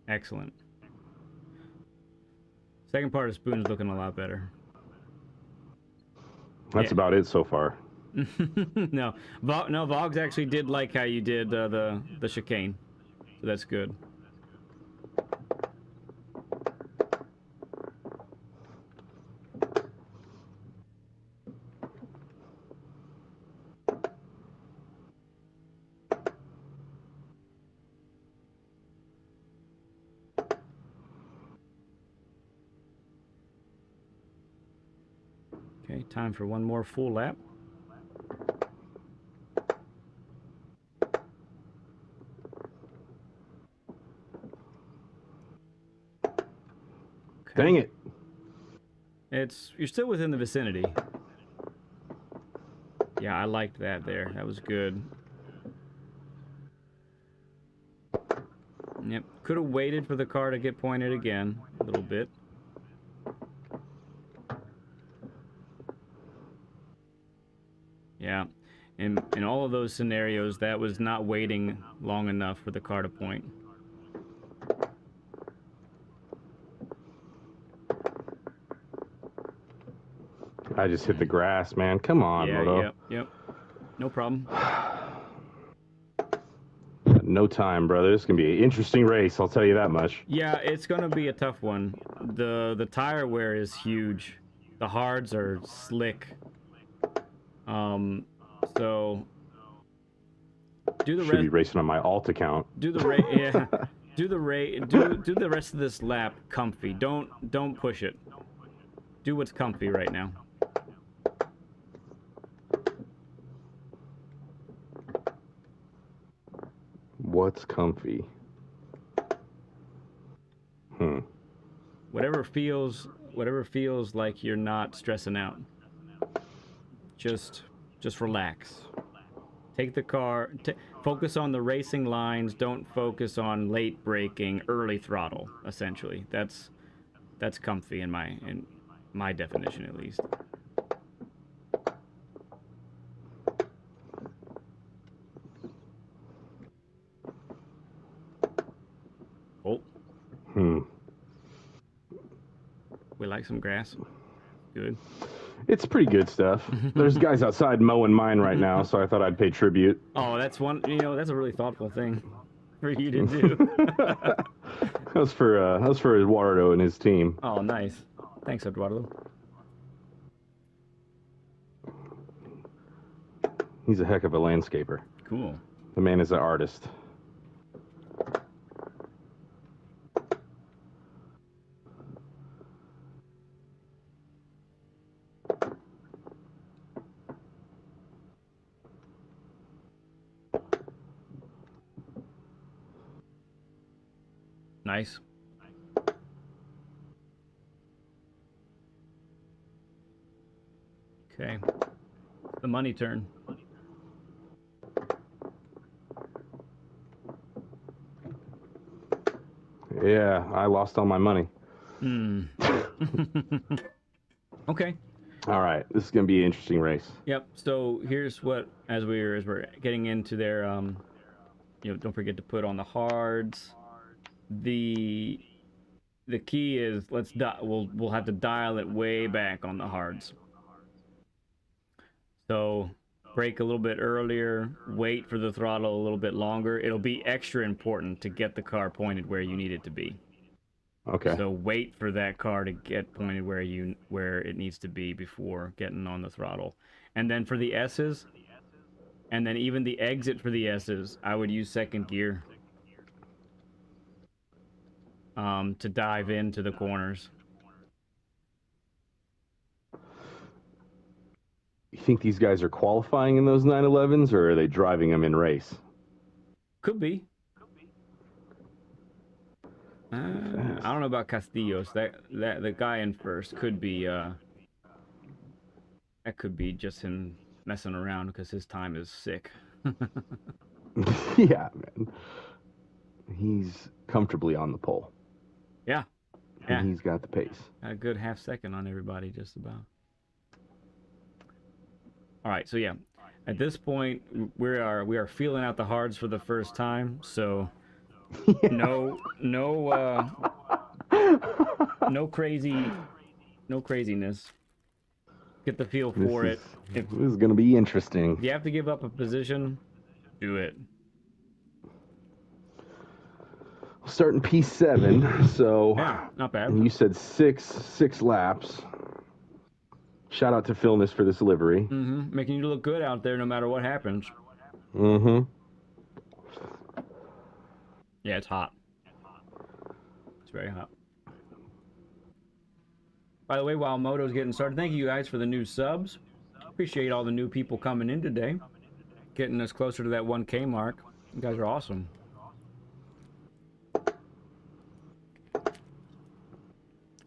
Excellent. Second part of Spoon's looking a lot better. That's about it so far. No, Vogs actually did like how you did the chicane, so that's good. Okay, time for one more full lap. Okay. Dang it. You're still within the vicinity. Yeah, I liked that there. That was good. Yep. Could have waited for the car to get pointed again a little bit. Yeah. In all of those scenarios, that was not waiting long enough for the car to point. I just hit the grass, man. Come on, Yeah, Moto. yep. No problem. No time, brother. This is going to be an interesting race, I'll tell you that much. Yeah, it's going to be a tough one. The tire wear is huge. The hards are slick. So do the Should be racing on my alt account. Do the yeah. Do the rest of this lap comfy. Don't push it. Do what's comfy right now. What's comfy? Whatever feels like you're not stressing out. Just relax. Take the car. Focus on the racing lines. Don't focus on late braking, early throttle. Essentially, that's comfy in my definition, at least. Oh. We like some grass. Good. It's pretty good stuff. There's guys outside mowing mine right now, so I thought I'd pay tribute. Oh, that's one. That's a really thoughtful thing for you to do. That was for Eduardo and his team. Oh, nice. Thanks, Eduardo. He's a heck of a landscaper. Cool. The man is an artist. Nice. Okay. The money turn. Yeah, I lost all my money. Okay. All right, this is gonna be an interesting race. Yep. So here's what, as we're getting into there, don't forget to put on the hards. The key is we'll have to dial it way back on the hards. So brake a little bit earlier, wait for the throttle a little bit longer. It'll be extra important to get the car pointed where you need it to be. Okay. So wait for that car to get pointed where it needs to be before getting on the throttle. And then for the S's, and then even the exit for the S's, I would use second gear to dive into the corners. think these guys are qualifying in those 911s, or are they driving them in race? Could be. I don't know about Castillos. That the guy in first could be. That could be just him messing around because his time is sick. Yeah, man. He's comfortably on the pole. Yeah. And he's got the pace. A good half second on everybody, just about. All right, so yeah, at this point we are feeling out the hards for the first time. So no craziness. Get the feel for it. This is going to be interesting. If you have to give up a position, do it. Starting P7, so yeah, not bad. And you said six laps. Shout out to Philness for this livery. Making you look good out there no matter what happens. Yeah, it's hot. It's very hot. By the way, while Moto's getting started, thank you guys for the new subs. Appreciate all the new people coming in today. Getting us closer to that 1K mark. You guys are awesome.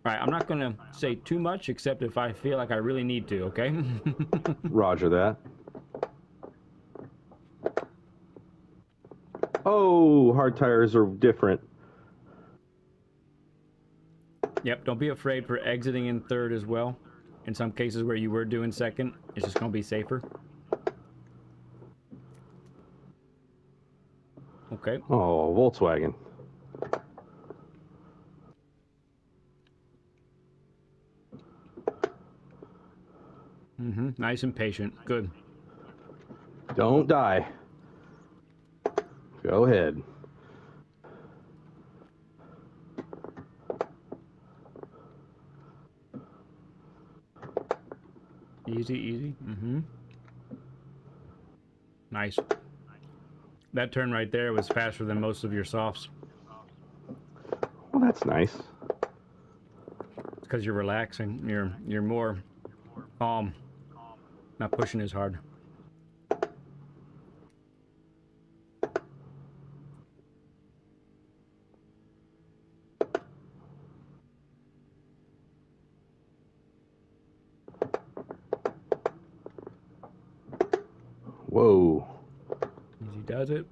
Alright, I'm not going to say too much, except if I feel like I really need to, okay? Roger that. Oh, hard tires are different. Yep, don't be afraid for exiting in third as well. In some cases where you were doing second, it's just going to be safer. Okay. Oh, Volkswagen. Nice and patient. Good. Don't die. Go ahead. Easy. Nice. That turn right there was faster than most of your softs. Well, that's nice. It's because you're relaxing. You're more calm. Not pushing as hard. Whoa. Easy does it.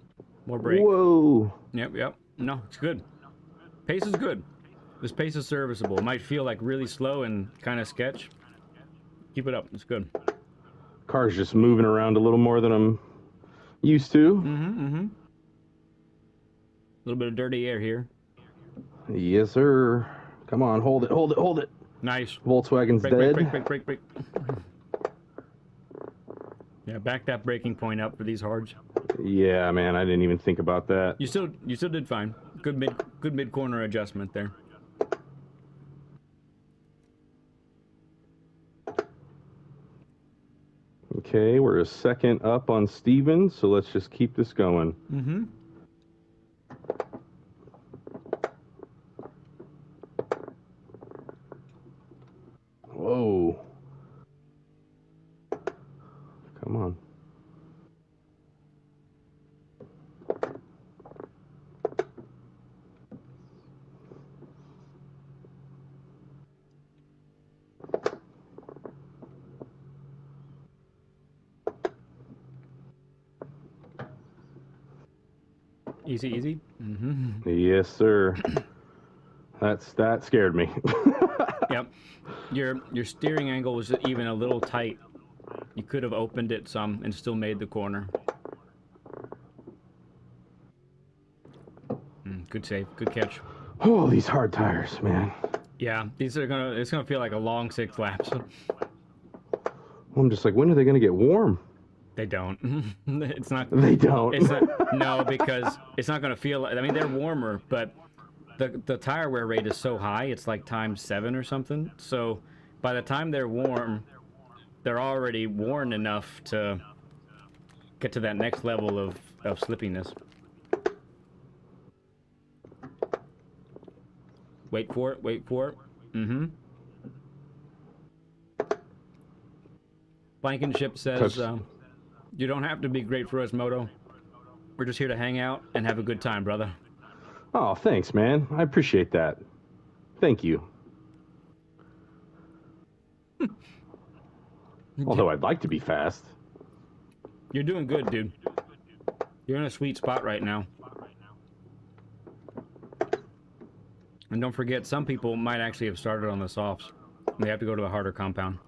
More brake. Whoa. Yep. No, it's good. Pace is good. This pace is serviceable. It might feel like really slow and kind of sketch. Keep it up. It's good. Car's just moving around a little more than I'm used to. A little bit of dirty air here. Yes, sir. Come on, hold it. Nice. Volkswagen's dead. Brake. Yeah, back that braking point up for these hards. Yeah, man, I didn't even think about that. You still did fine. Good mid corner adjustment there. Okay, we're a second up on Steven, so let's just keep this going. Whoa. Come on. Easy. Yes, sir. That scared me. Yep. Your steering angle was even a little tight. You could have opened it some and still made the corner. Good save. Good catch. Oh, these hard tires, man. Yeah, it's gonna feel like a long 6 laps. I'm just like, when are they gonna get warm? They don't. It's not. They don't. It's not. No, because it's not gonna feel. I mean, they're warmer, but the tire wear rate is so high. It's like ×7 or something. So by the time they're warm, they're already worn enough to get to that next level of slippiness. Wait for it. By Blankenship says, you don't have to be great for us, Moto. We're just here to hang out and have a good time, brother. Oh, thanks, man. I appreciate that. Thank you. Although I'd like to be fast. You're doing good, dude. You're in a sweet spot right now. And don't forget, some people might actually have started on the softs. They have to go to the harder compound.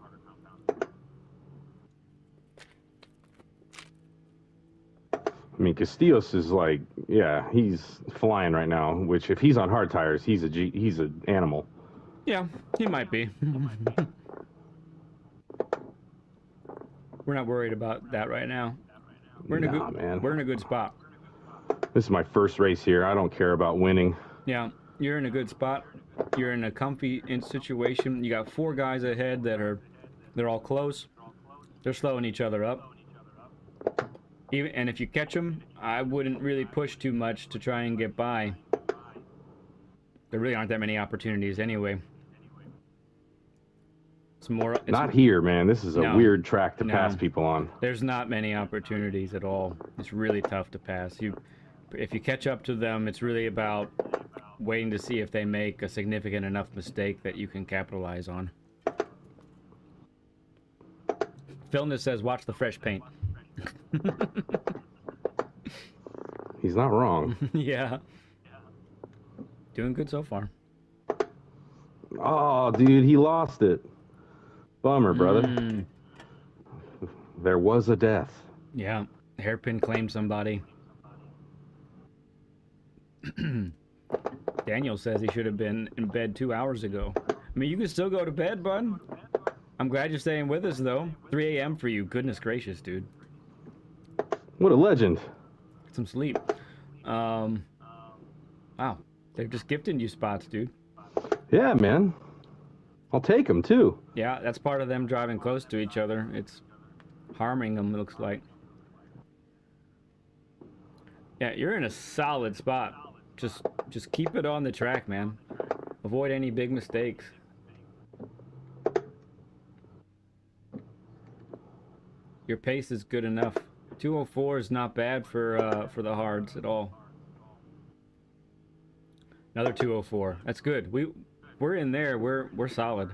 I mean, Castillos is like, yeah, he's flying right now. Which, if he's on hard tires, he's an animal. Yeah, he might be. We're not worried about that right now. We're in a good spot. This is my first race here. I don't care about winning. Yeah, you're in a good spot. You're in a comfy situation. You got 4 guys ahead they're all close. They're slowing each other up. And if you catch them, I wouldn't really push too much to try and get by. There really aren't that many opportunities anyway. Not here, man. This is a weird track to pass people on. There's not many opportunities at all. It's really tough to pass. If you catch up to them, it's really about waiting to see if they make a significant enough mistake that you can capitalize on. Philness says, watch the fresh paint. He's not wrong. Yeah. Doing good so far. Oh, dude, he lost it. Bummer, brother. There was a death. Yeah. Hairpin claimed somebody. Daniel says he should have been in bed 2 hours ago. I mean, you can still go to bed, bud. I'm glad you're staying with us, though. 3 a.m. for you. Goodness gracious, dude. What a legend. Get some sleep. Wow. They're just gifting you spots, dude. Yeah, man. I'll take them, too. Yeah, that's part of them driving close to each other. It's harming them, it looks like. Yeah, you're in a solid spot. Just keep it on the track, man. Avoid any big mistakes. Your pace is good enough. 204 is not bad for the hards at all. Another 204. That's good. We're in there. We're solid.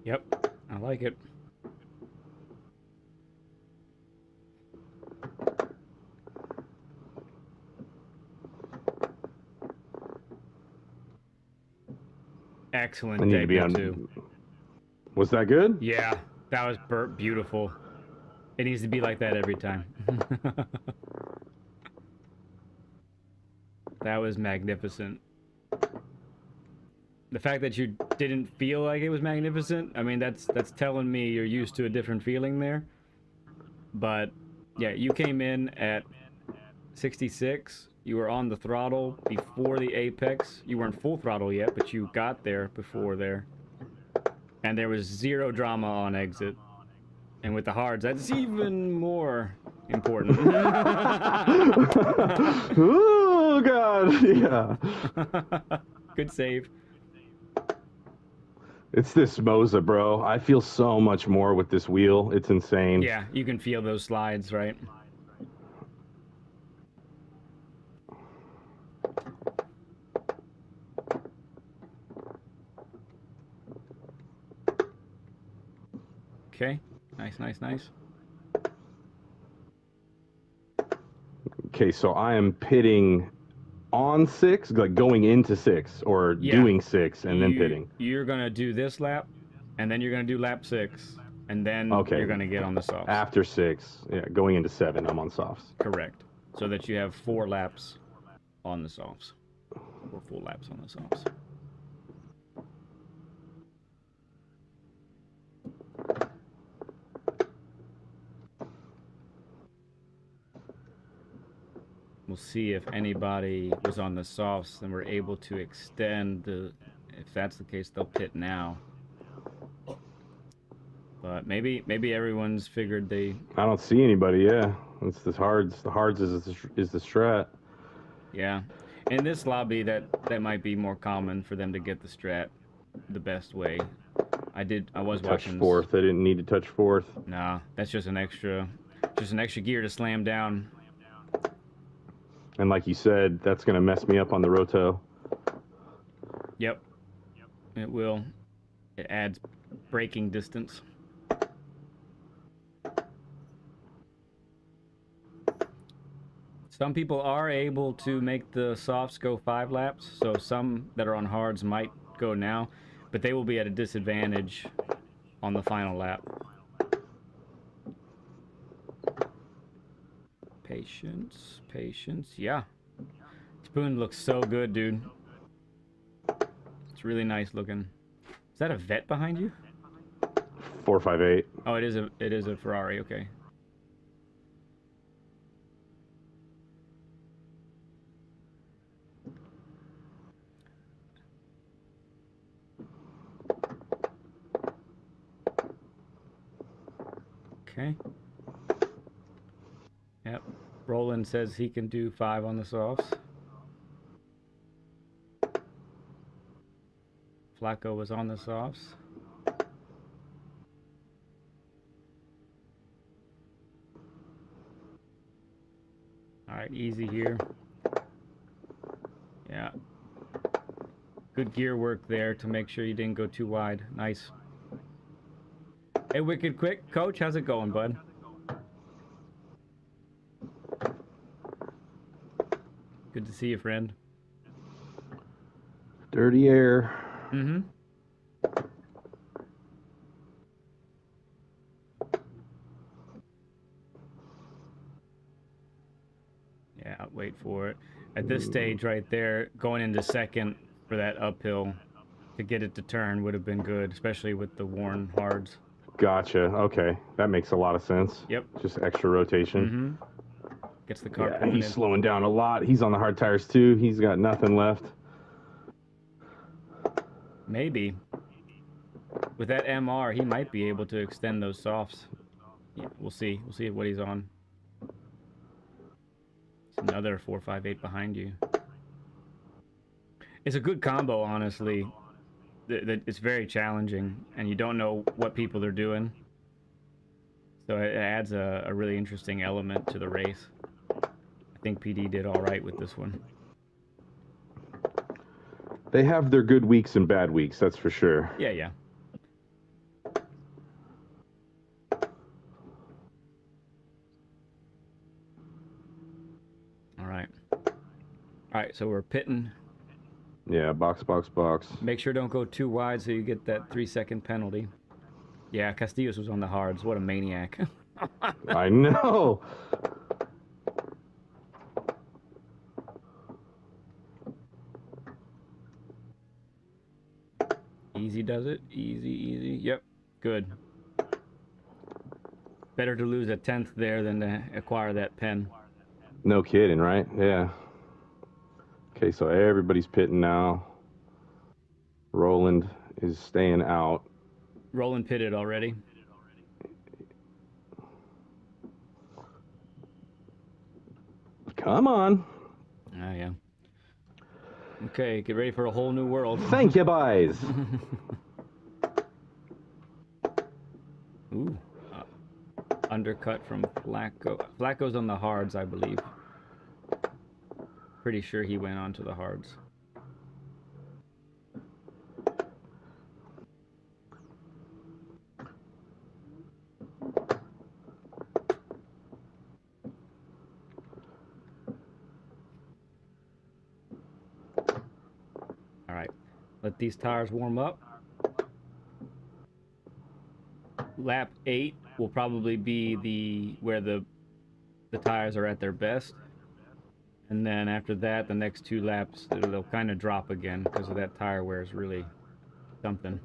Yep, I like it. Excellent. I need to be on. Too. Was that good? Yeah, that was beautiful. It needs to be like that every time. That was magnificent. The fact that you didn't feel like it was magnificent, I mean, that's telling me you're used to a different feeling there. But yeah, you came in at 66. You were on the throttle before the apex. You weren't full throttle yet, but you got there before there. And there was 0 drama on exit. And with the hards, that's even more important. Oh, God. Yeah. Good save. It's this Moza, bro. I feel so much more with this wheel. It's insane. Yeah, you can feel those slides, right? Okay. Nice. Okay, so I am pitting on 6, like going into 6, or doing 6 and then pitting. You're going to do this lap, and then you're going to do lap 6, and then you're going to get on the softs. After 6, yeah, going into 7, I'm on softs. Correct. So that you have 4 laps on the softs. 4 full laps on the softs. we'll see if anybody was on the softs and were able to extend the. If that's the case, they'll pit now. But maybe everyone's figured they. I don't see anybody. Yeah, it's the hards. The hards is the strat. Yeah, in this lobby, that might be more common for them to get the strat the best way. I was Touch watching. fourth. They didn't need to touch fourth. Nah, that's just an extra gear to slam down. And like you said, that's gonna mess me up on the roto. Yep, it will. It adds braking distance. Some people are able to make the softs go 5 laps, so some that are on hards might go now, but they will be at a disadvantage on the final lap. Patience, yeah. Spoon looks so good, dude. It's really nice looking. Is that a vet behind you? 458. Oh, it is a Ferrari. Okay. Okay. Yep. Roland says he can do 5 on the softs. Flacco was on the softs. Alright, easy here. Yeah. Good gear work there to make sure you didn't go too wide. Nice. Hey, Wicked Quick. Coach, how's it going, bud? Good to see you, friend. Dirty air. Mm-hmm. Yeah, wait for it. At this stage right there, going into second for that uphill to get it to turn would have been good, especially with the worn hards. Gotcha. Okay, that makes a lot of sense. Yep. Just extra rotation. Mm-hmm. Gets the car. Yeah, he's slowing down a lot. He's on the hard tires too. He's got nothing left. Maybe. With that MR, he might be able to extend those softs. Yeah, we'll see. We'll see what he's on. It's another 458 behind you. It's a good combo, honestly. It's very challenging, and you don't know what people are doing. So it adds a really interesting element to the race. I think PD did all right with this one. They have their good weeks and bad weeks, that's for sure. Yeah, yeah. All right. All right, so we're pitting. Yeah, box. Make sure don't go too wide so you get that 3-second penalty. Yeah, Castillos was on the hards. What a maniac. I know. Easy does it. Easy. Yep, good. Better to lose a 10th there than to acquire that pen. No kidding, right? Yeah. Okay, so everybody's pitting now. Roland is staying out. Roland pitted already. Come on. Oh, yeah. Okay, get ready for a whole new world. Thank you, boys. Ooh. Undercut from Flacco. Flacco's on the hards, I believe. Pretty sure he went on to the hards. All right, let these tires warm up. Lap 8 will probably be where the tires are at their best. And then after that, the next 2 laps, they'll kind of drop again because of that tire wear is really something.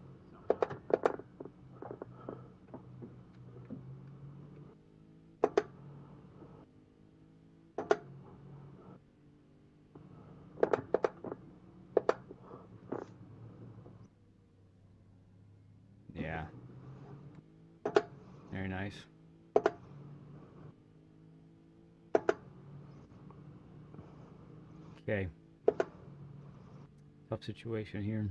Very nice. Okay. Tough situation here.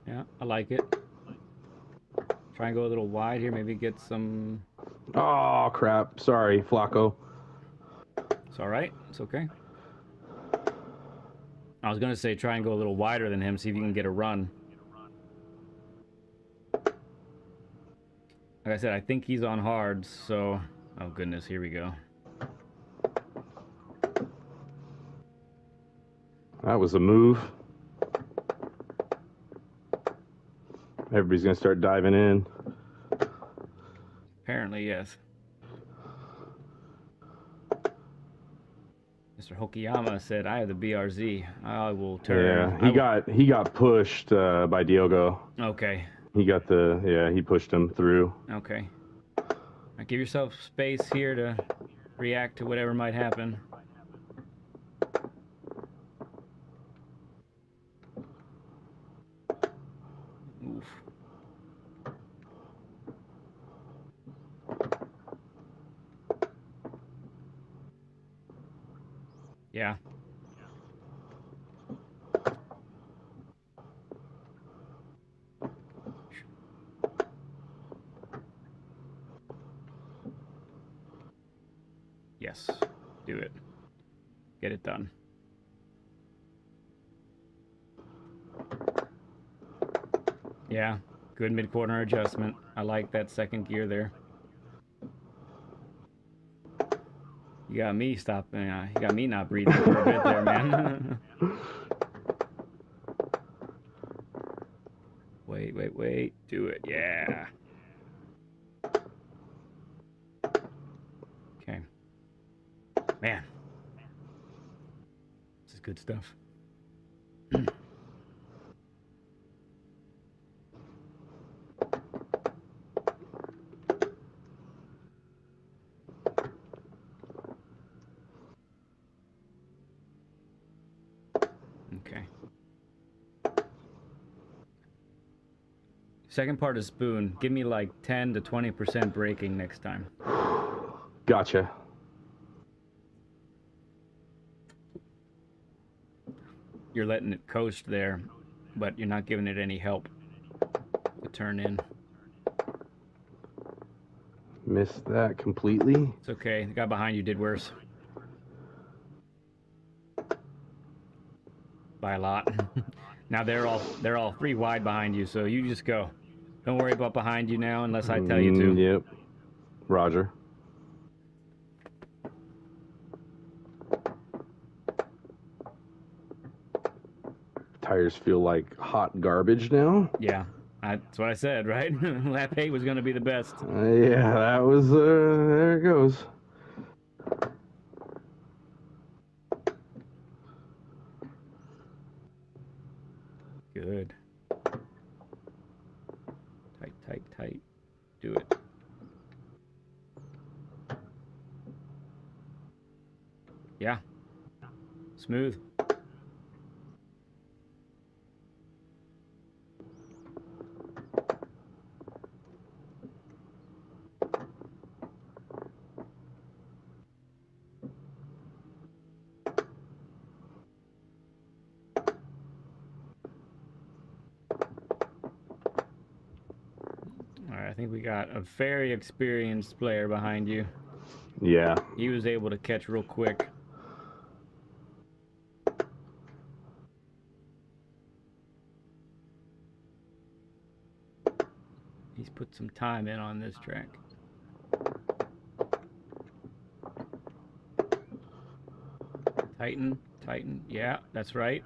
Yeah, I like it. Try and go a little wide here. Maybe get some... Oh, crap. Sorry, Flacco. It's all right. It's okay. I was going to say try and go a little wider than him, see if you can get a run. Like I said, I think he's on hards, so... Oh, goodness. Here we go. That was a move. Everybody's going to start diving in. Apparently, yes. Mr. Hokiyama said, I have the BRZ. I will turn. Yeah, he got pushed by Diogo. Okay. He got he pushed him through. Okay. Now give yourself space here to react to whatever might happen. Oof. Yeah. Yes. Do it. Get it done. Yeah. Good mid-corner adjustment. I like that second gear there. You got me stopping. You got me not breathing for a bit there, man. Wait. Do it. Yeah. Okay. Man. This is good stuff. Okay. Second part of spoon. Give me like 10 to 20% braking next time. Gotcha. You're letting it coast there, but you're not giving it any help to turn in. Missed that completely. It's okay. The guy behind you did worse. By a lot. Now they're all three wide behind you, so you just go. Don't worry about behind you now unless I tell you to. Yep. Roger. Tires feel like hot garbage now. Yeah, that's what I said, right? Lap 8 was going to be the best. Yeah, that was, there it goes. Good. Tight. Do it. Yeah. Smooth. I think we got a very experienced player behind you. Yeah. He was able to catch real quick. He's put some time in on this track. Tighten. Yeah, that's right.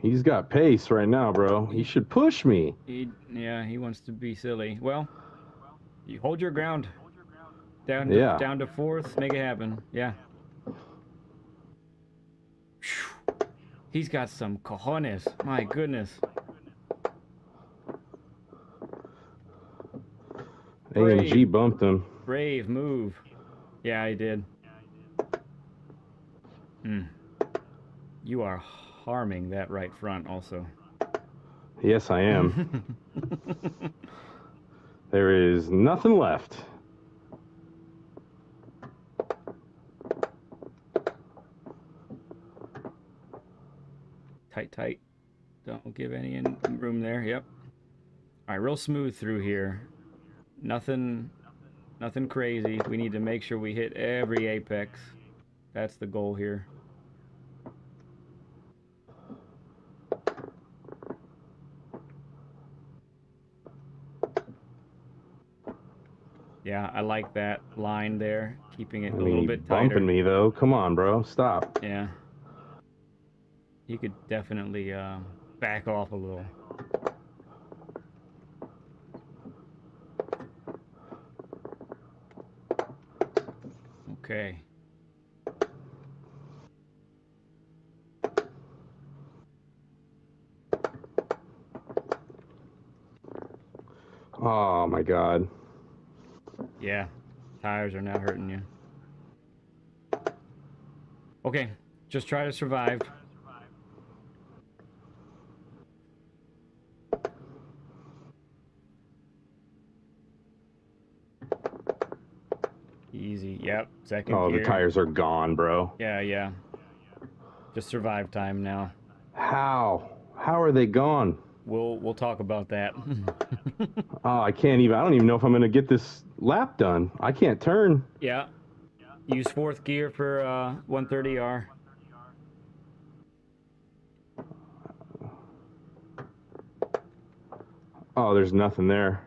He's got pace right now, bro. He should push me. He wants to be silly. Well, you hold your ground. Down to fourth, make it happen. Yeah. He's got some cojones. My goodness. AMG bumped him. Brave move. Yeah, he did. You are harming that right front also. Yes, I am. There is nothing left. Tight, tight. Don't give any room there. Yep. All right, real smooth through here. Nothing crazy. We need to make sure we hit every apex. That's the goal here. Yeah, I like that line there, keeping it a little bit tighter. Bumping me though. Come on, bro. Stop. Yeah. You could definitely back off a little. Okay. Oh my God. Yeah, tires are now hurting you. Okay, just try to survive. Easy. Yep, second gear. Oh, the tires are gone, bro. Yeah, yeah. Just survive time now. How? How are they gone? We'll talk about that. Oh, I don't even know if I'm gonna get this lap done. I can't turn. Yeah. Use fourth gear for 130R. Oh, there's nothing there.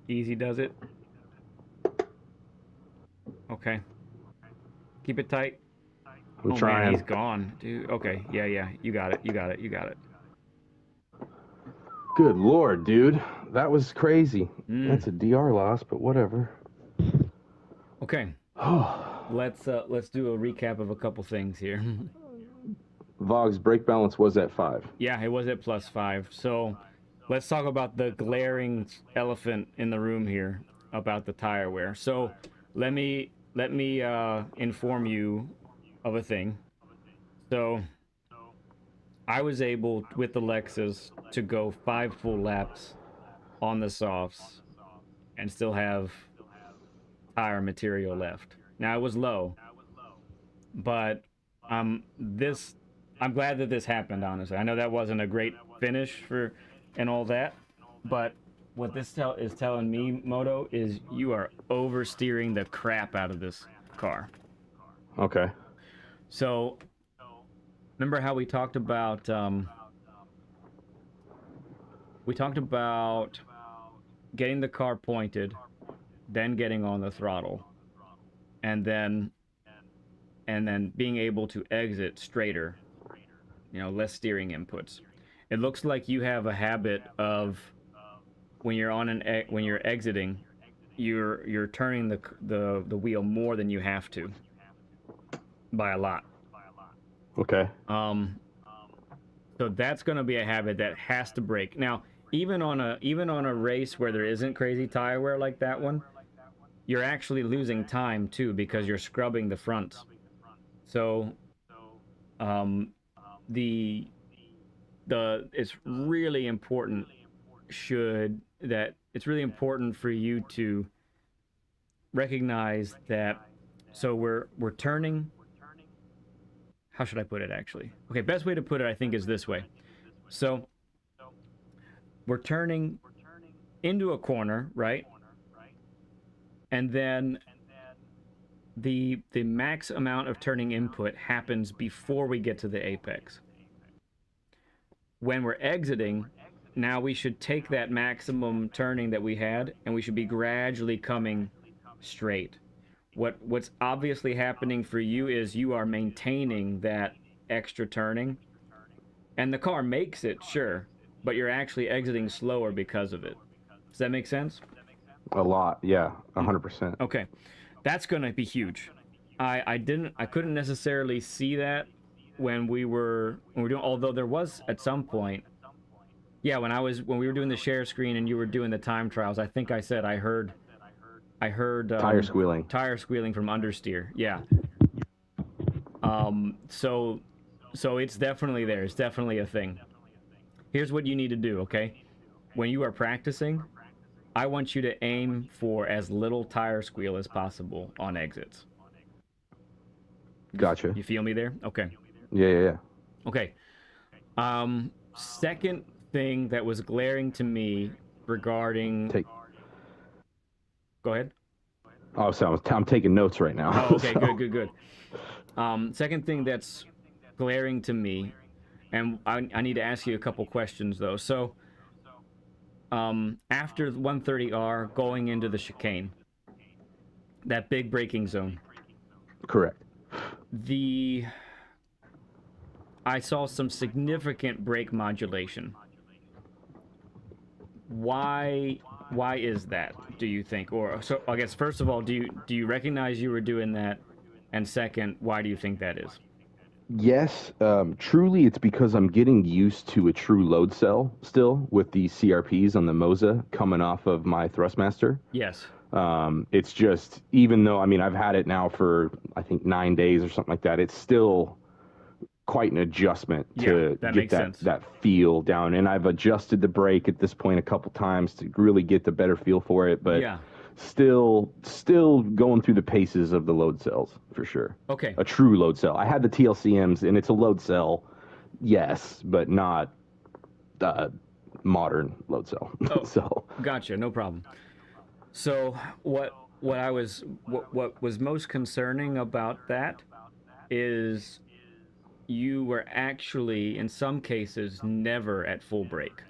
Easy does it. Okay. Keep it tight. I'm trying. Man, he's gone, dude. Okay, yeah. You got it. Good Lord, dude. That was crazy. That's a DR loss, but whatever. Okay. Let's do a recap of a couple things here. Vogg's brake balance was at 5. Yeah, it was at +5. So let's talk about the glaring elephant in the room here about the tire wear. So let me inform you of a thing. So I was able with the Lexus to go 5 full laps on the softs and still have tire material left. Now it was low, but I'm glad that this happened, honestly. I know that wasn't a great finish and all that, but what this is telling me, Moto, is you are oversteering the crap out of this car. Okay. So remember how we talked about getting the car pointed, then getting on the throttle, and then being able to exit straighter, less steering inputs. It looks like you have a habit of when you're exiting, you're turning the wheel more than you have to by a lot. Okay. So that's going to be a habit that has to break. Now, even on a race where there isn't crazy tire wear like that one, you're actually losing time too because you're scrubbing the fronts. So it's really important it's really important for you to recognize that. So we're turning. How should I put it, actually? Okay, best way to put it, I think, is this way. So we're turning into a corner, right? And then the max amount of turning input happens before we get to the apex. When we're exiting, now we should take that maximum turning that we had, and we should be gradually coming straight. What's obviously happening for you is you are maintaining that extra turning, and the car makes it, sure, but you're actually exiting slower because of it. Does that make sense? A lot, yeah, 100%. Okay, that's gonna be huge. I couldn't necessarily see that when we were doing, although there was at some point Yeah, when we were doing the share screen and you were doing the time trials, I think I said I heard Tire squealing. tire squealing from understeer. Yeah. So it's definitely there. It's definitely a thing. Here's what you need to do, okay? When you are practicing, I want you to aim for as little tire squeal as possible on exits. Gotcha. You feel me there? Okay. Yeah. Okay. Second thing that was glaring to me regarding... Go ahead. Oh, so I'm taking notes right now. Oh, okay, so. good. Second thing that's glaring to me, and I need to ask you a couple questions though. So, after 130R going into the chicane, that big braking zone. Correct. I saw some significant brake modulation. Why is that, do you think? Or so I guess first of all, do you recognize you were doing that? And second, why do you think that is? Yes, truly it's because I'm getting used to a true load cell still with the CRPs on the Moza coming off of my Thrustmaster. Yes. It's just, even though, I mean, I've had it now for, I think, 9 days or something like that, it's still quite an adjustment to get that feel down. And I've adjusted the brake at this point a couple times to really get the better feel for it. But yeah. Still going through the paces of the load cells, for sure. Okay. A true load cell. I had the TLCMs, and it's a load cell, yes, but not modern load cell. Oh, so. Gotcha, no problem. So what was most concerning about that is you were actually, in some cases, never at full brake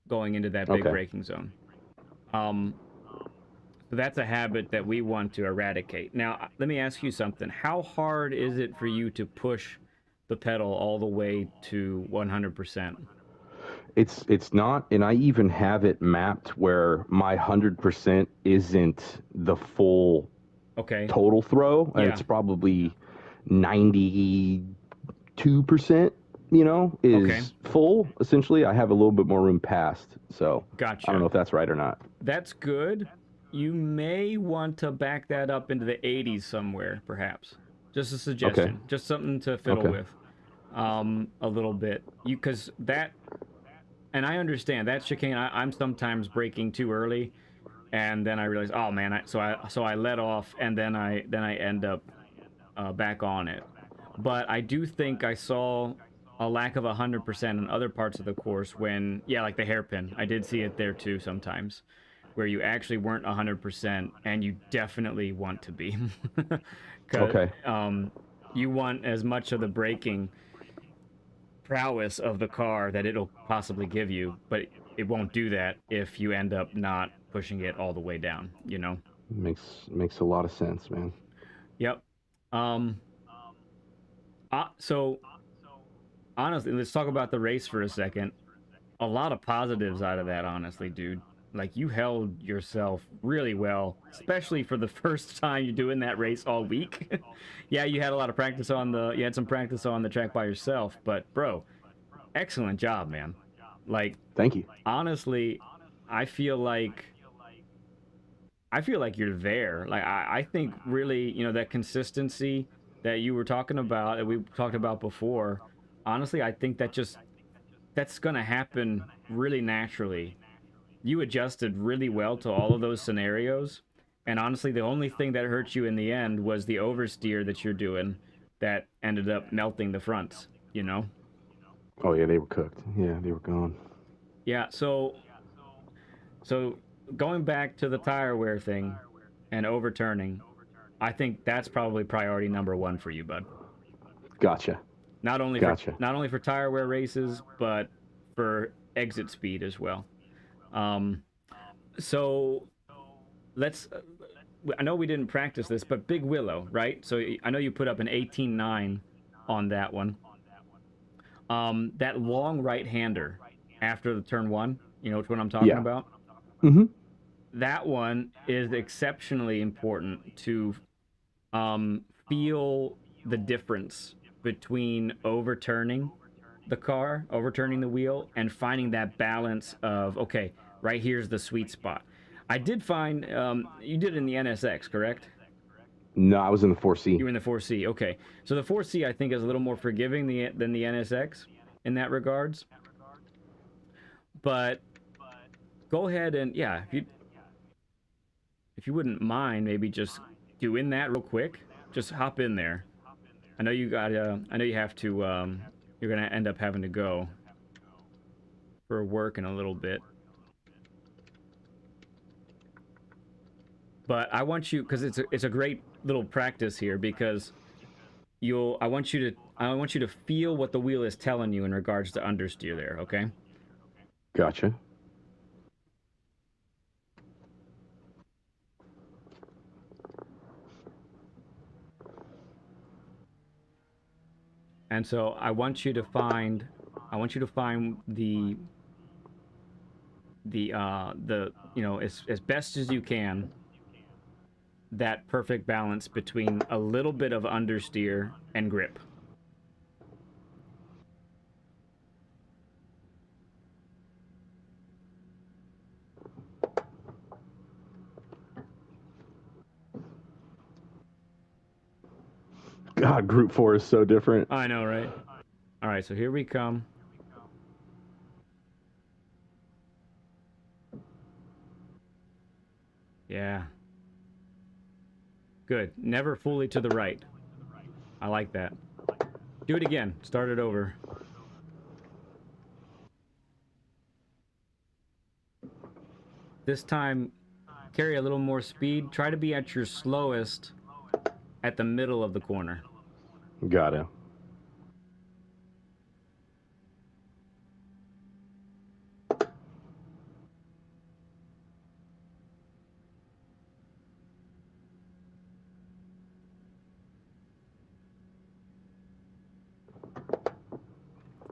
going into that big braking zone. So that's a habit that we want to eradicate. Now, let me ask you something. How hard is it for you to push the pedal all the way to 100%? It's not, and I even have it mapped where my 100% isn't the full total throw. Yeah. It's probably 92%, is full, essentially. I have a little bit more room past, so gotcha. I don't know if that's right or not. That's good. You may want to back that up into the 80s somewhere, perhaps. Just a suggestion. Just something to fiddle with a little bit. Because that, and I understand, that chicane, I'm sometimes braking too early, and then I realize, oh man, so I let off, and then I end up back on it. But I do think I saw a lack of 100% in other parts of the course when, like the hairpin. I did see it there too sometimes, where you actually weren't 100%, and you definitely want to be. You want as much of the braking prowess of the car that it'll possibly give you, but it won't do that if you end up not pushing it all the way down, Makes a lot of sense, man. Yep. So honestly, let's talk about the race for a second. A lot of positives out of that, honestly, dude. Like, you held yourself really well, especially for the first time you're doing that race all week. Yeah, you had a lot of practice you had some practice on the track by yourself, but bro, excellent job, man. Like, thank you. Honestly, I feel like you're there. Like, I think really, that consistency that you were talking about, that we talked about before, honestly, I think that's gonna happen really naturally. You adjusted really well to all of those scenarios, and honestly, the only thing that hurt you in the end was the oversteer that you're doing that ended up melting the fronts, Oh yeah, they were cooked. Yeah, they were gone. Yeah, so going back to the tire wear thing and overturning, I think that's probably priority number 1 for you, bud. Gotcha. Not only for tire wear races, but for exit speed as well. So let's, I know we didn't practice this, but Big Willow, right? So I know you put up an 18.9 on that one. That long right-hander after the turn 1, you know which one I'm talking about? Mm-hmm. That one is exceptionally important to feel the difference between overturning the car, overturning the wheel, and finding that balance of, okay, right here's the sweet spot. I did find, you did it in the NSX, correct? No, I was in the 4C. You were in the 4C, okay. So the 4C, I think, is a little more forgiving than the NSX in that regards. But go ahead and, yeah, if you wouldn't mind, maybe just doing that real quick. Just hop in there. I know you got, I know you have to, you're gonna end up having to go for work in a little bit. But I want you, because it's a great little practice here, because I want you to feel what the wheel is telling you in regards to understeer there, okay? Gotcha. And so I want you to find the you know, as best as you can, that perfect balance between a little bit of understeer and grip. God, Group 4 is so different. I know, right? All right, so here we come. Yeah. Good. Never fully to the right. I like that. Do it again. Start it over. This time, carry a little more speed. Try to be at your slowest at the middle of the corner. Got it.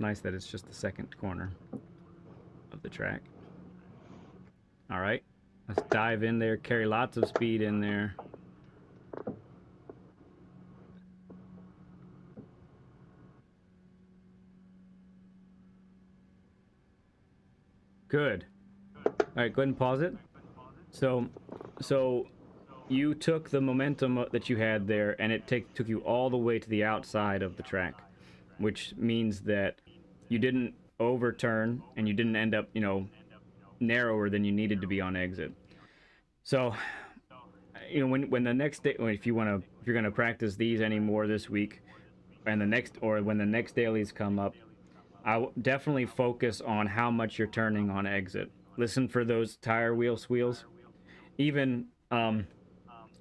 Nice that it's just the second corner of the track. All right, let's dive in there. Carry lots of speed in there. Good. All right, go ahead and pause it. So you took the momentum that you had there, and it took you all the way to the outside of the track, which means that you didn't overturn and you didn't end up, you know, narrower than you needed to be on exit. So, you know, when the next day, if you're gonna practice these anymore this week, and when the next dailies come up, I will definitely focus on how much you're turning on exit. Listen for those tire wheel squeals. Even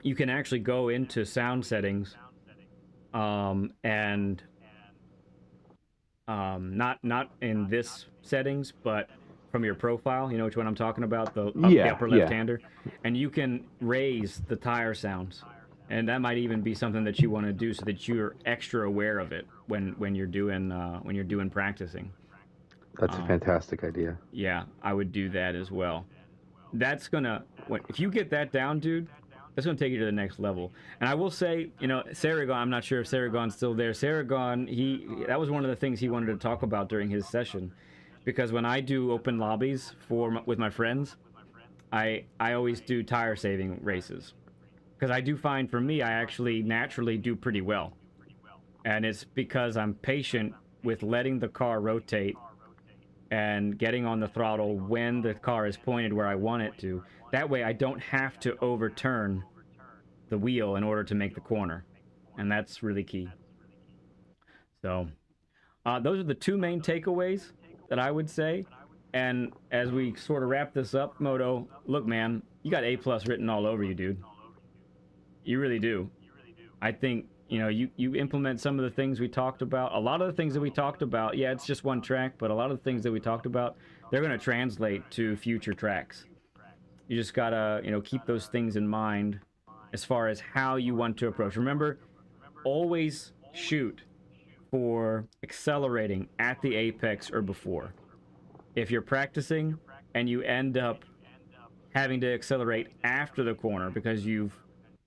you can actually go into sound settings, and not in this settings, but from your profile. You know which one I'm talking about, the upper left-hander, and you can raise the tire sounds, and that might even be something that you want to do so that you're extra aware of it when you're doing practicing. That's a fantastic idea. Yeah, I would do that as well. That's gonna, if you get that down, dude, that's gonna take you to the next level. And I will say, you know, Saragon, I'm not sure if Saragon's still there. Saragon, that was one of the things he wanted to talk about during his session, because when I do open lobbies with my friends, I always do tire saving races, because I do find, for me, I actually naturally do pretty well, and it's because I'm patient with letting the car rotate and getting on the throttle when the car is pointed where I want it to. That way I don't have to overturn the wheel in order to make the corner, and that's really key. So those are the two main takeaways that I would say. And as we sort of wrap this up, Moto, look, man, you got A+ written all over you, dude. You really do. I think, you know, you implement some of the things we talked about. A lot of the things that we talked about, yeah, it's just one track, but a lot of the things that we talked about, they're going to translate to future tracks. You just got to, you know, keep those things in mind as far as how you want to approach. Remember, always shoot for accelerating at the apex or before. If you're practicing and you end up having to accelerate after the corner because you've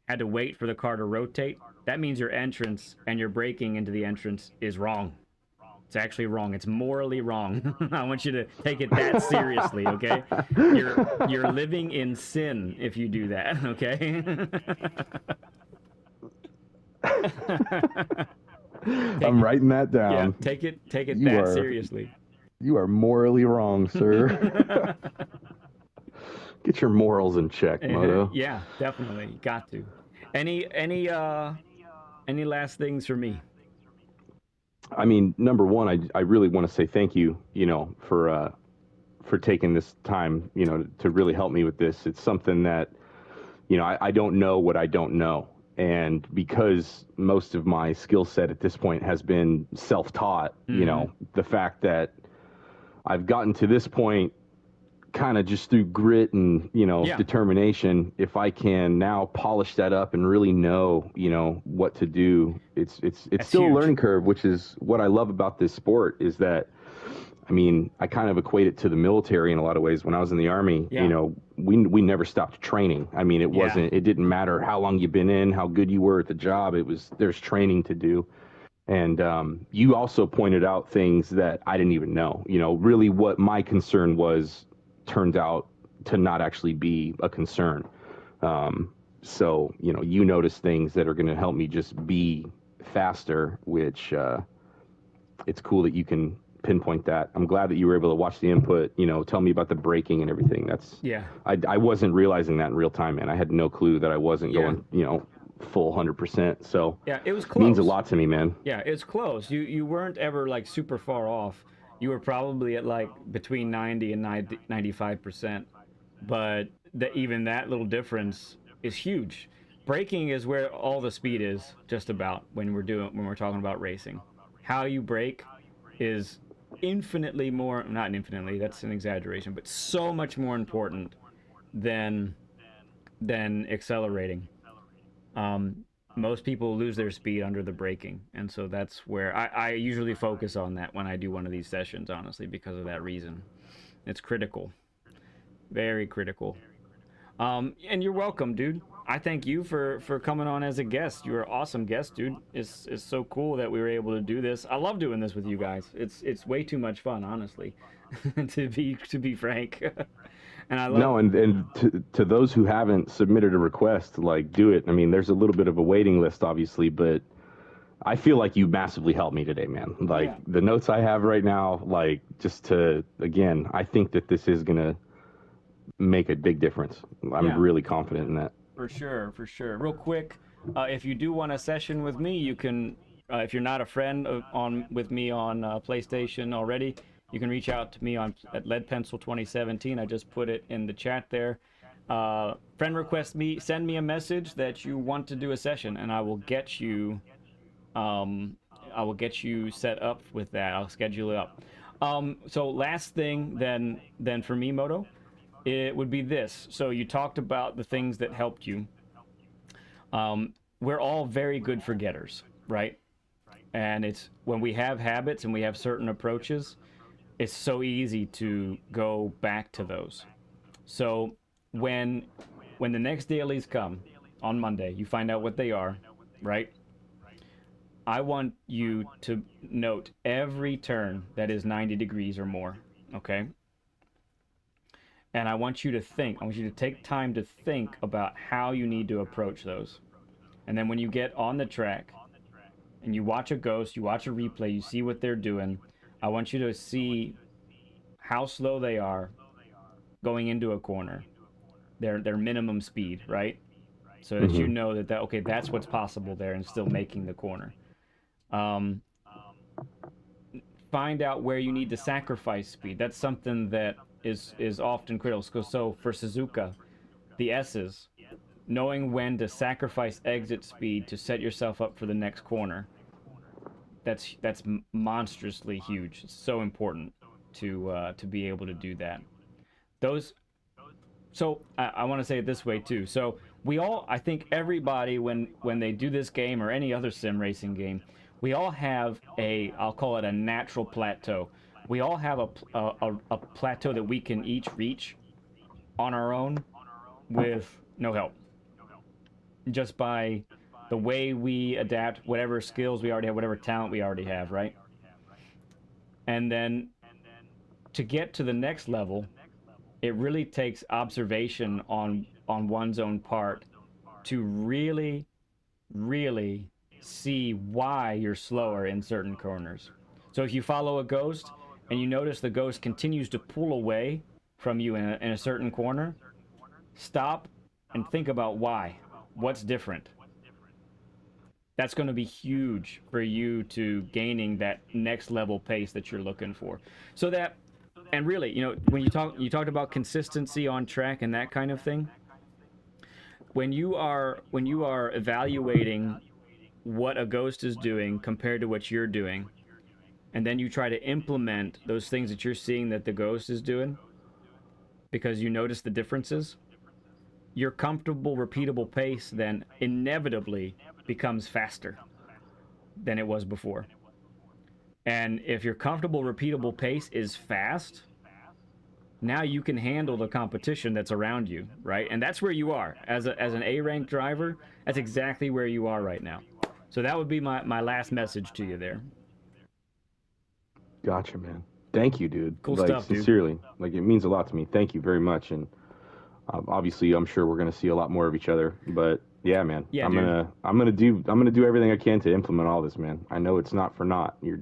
had to wait for the car to rotate, that means your entrance and your braking into the entrance is wrong. It's actually wrong. It's morally wrong. I want you to take it that seriously, okay? You're living in sin if you do that, okay? I'm writing that down. Yeah, take it seriously. You are morally wrong, sir. Get your morals in check, Moto. Yeah, definitely. You got to. Any last things for me? I mean, number one, I really want to say thank you, for taking this time, to really help me with this. It's something that, I don't know what I don't know. And because most of my skill set at this point has been self-taught, the fact that I've gotten to this point kind of just through grit and, determination, if I can now polish that up and really know, what to do, it's still huge. A learning curve, which is what I love about this sport is that, I mean, I kind of equate it to the military in a lot of ways. When I was in the Army, we never stopped training. I mean, it didn't matter how long you've been in, how good you were at the job. There's training to do. And you also pointed out things that I didn't even know. Really what my concern was turned out to not actually be a concern. So, you notice things that are going to help me just be faster, which it's cool that you can pinpoint that. I'm glad that you were able to watch the input, tell me about the braking and everything. I wasn't realizing that in real time, man. I had no clue that I wasn't going, full 100%. So yeah, it was close. Means a lot to me, man. Yeah, it's close. You weren't ever like super far off. You were probably at like between 90 and 95%, but even that little difference is huge. Braking is where all the speed is, just about, when we're talking about racing. How you brake is infinitely more, not infinitely, that's an exaggeration, but so much more important than accelerating. Most people lose their speed under the braking, and so that's where I usually focus on that when I do one of these sessions, honestly, because of that reason. It's critical. Very critical. And you're welcome, dude. I thank you for coming on as a guest. You're an awesome guest, dude. It's so cool that we were able to do this. I love doing this with you guys. It's way too much fun, honestly, to be frank. And I love and to those who haven't submitted a request, like, do it. I mean, there's a little bit of a waiting list, obviously, but I feel like you massively helped me today, man. Like, the notes I have right now, like, again, I think that this is gonna make a big difference. I'm really confident in that. For sure. Real quick, if you do want a session with me, you can, if you're not a friend with me on PlayStation already, you can reach out to me at LeadPencil 2017. I just put it in the chat there. Friend request me, send me a message that you want to do a session, and I will get you set up with that. I'll schedule it up. So last thing then for me, Moto, it would be this. So you talked about the things that helped you. We're all very good forgetters, right? And it's when we have habits and we have certain approaches, it's so easy to go back to those. So when the next dailies come on Monday, you find out what they are, right? I want you to note every turn that is 90 degrees or more, okay? And I want you to take time to think about how you need to approach those. And then when you get on the track and you watch a ghost, you watch a replay, you see what they're doing, I want you to see how slow they are going into a corner, their minimum speed, right? So that you know that okay, that's what's possible there, and still making the corner. Find out where you need to sacrifice speed. That's something that is often critical. So for Suzuka, the S's, knowing when to sacrifice exit speed to set yourself up for the next corner, that's monstrously huge. It's so important to be able to do that. So I want to say it this way too. So I think everybody, when they do this game or any other sim racing game, we all have I'll call it a natural plateau. We all have a plateau that we can each reach on our own with no help. Just by the way we adapt, whatever skills we already have, whatever talent we already have, right? And then to get to the next level, it really takes observation on one's own part to really, really see why you're slower in certain corners. So if you follow a ghost and you notice the ghost continues to pull away from you in a certain corner, stop and think about why. What's different? That's going to be huge for you to gaining that next level pace that you're looking for. So that, and really, when you talked about consistency on track and that kind of thing. When you are evaluating what a ghost is doing compared to what you're doing, and then you try to implement those things that you're seeing that the ghost is doing because you notice the differences, your comfortable, repeatable pace then inevitably becomes faster than it was before. And if your comfortable, repeatable pace is fast, now you can handle the competition that's around you, right? And that's where you are. As an A-rank driver, that's exactly where you are right now. So that would be my last message to you there. Gotcha, man. Thank you, dude. Cool like, stuff, sincerely. dude. Like, it means a lot to me. Thank you very much. And obviously, I'm sure we're gonna see a lot more of each other. But yeah, man, Yeah, I'm dude. gonna do everything I can to implement all this, man. I know it's not for naught. You're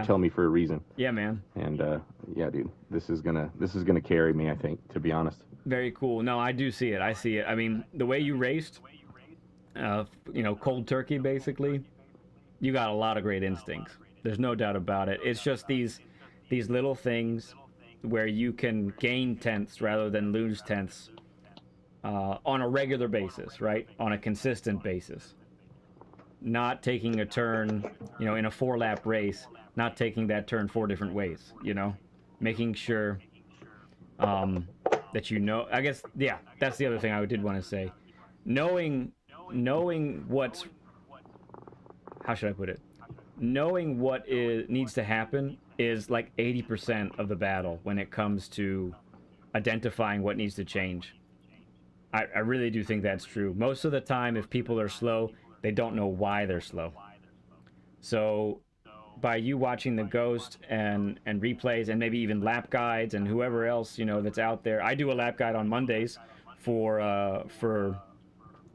telling me for a reason. Yeah, man. And yeah, dude, this is gonna carry me, I think, to be honest. Very cool. No, I do see it. I see it. I mean, the way you raced, cold turkey, basically, you got a lot of great instincts. There's no doubt about it. It's just these little things where you can gain tenths rather than lose tenths on a regular basis, right? On a consistent basis. Not taking a turn, in a 4-lap race, not taking that turn 4 different ways, making sure that I guess, yeah, that's the other thing I did want to say. Knowing what's, how should I put it? Knowing what needs to happen is like 80% of the battle when it comes to identifying what needs to change. I really do think that's true. Most of the time, if people are slow, they don't know why they're slow. So by you watching the ghost and replays and maybe even lap guides and whoever else that's out there, I do a lap guide on Mondays for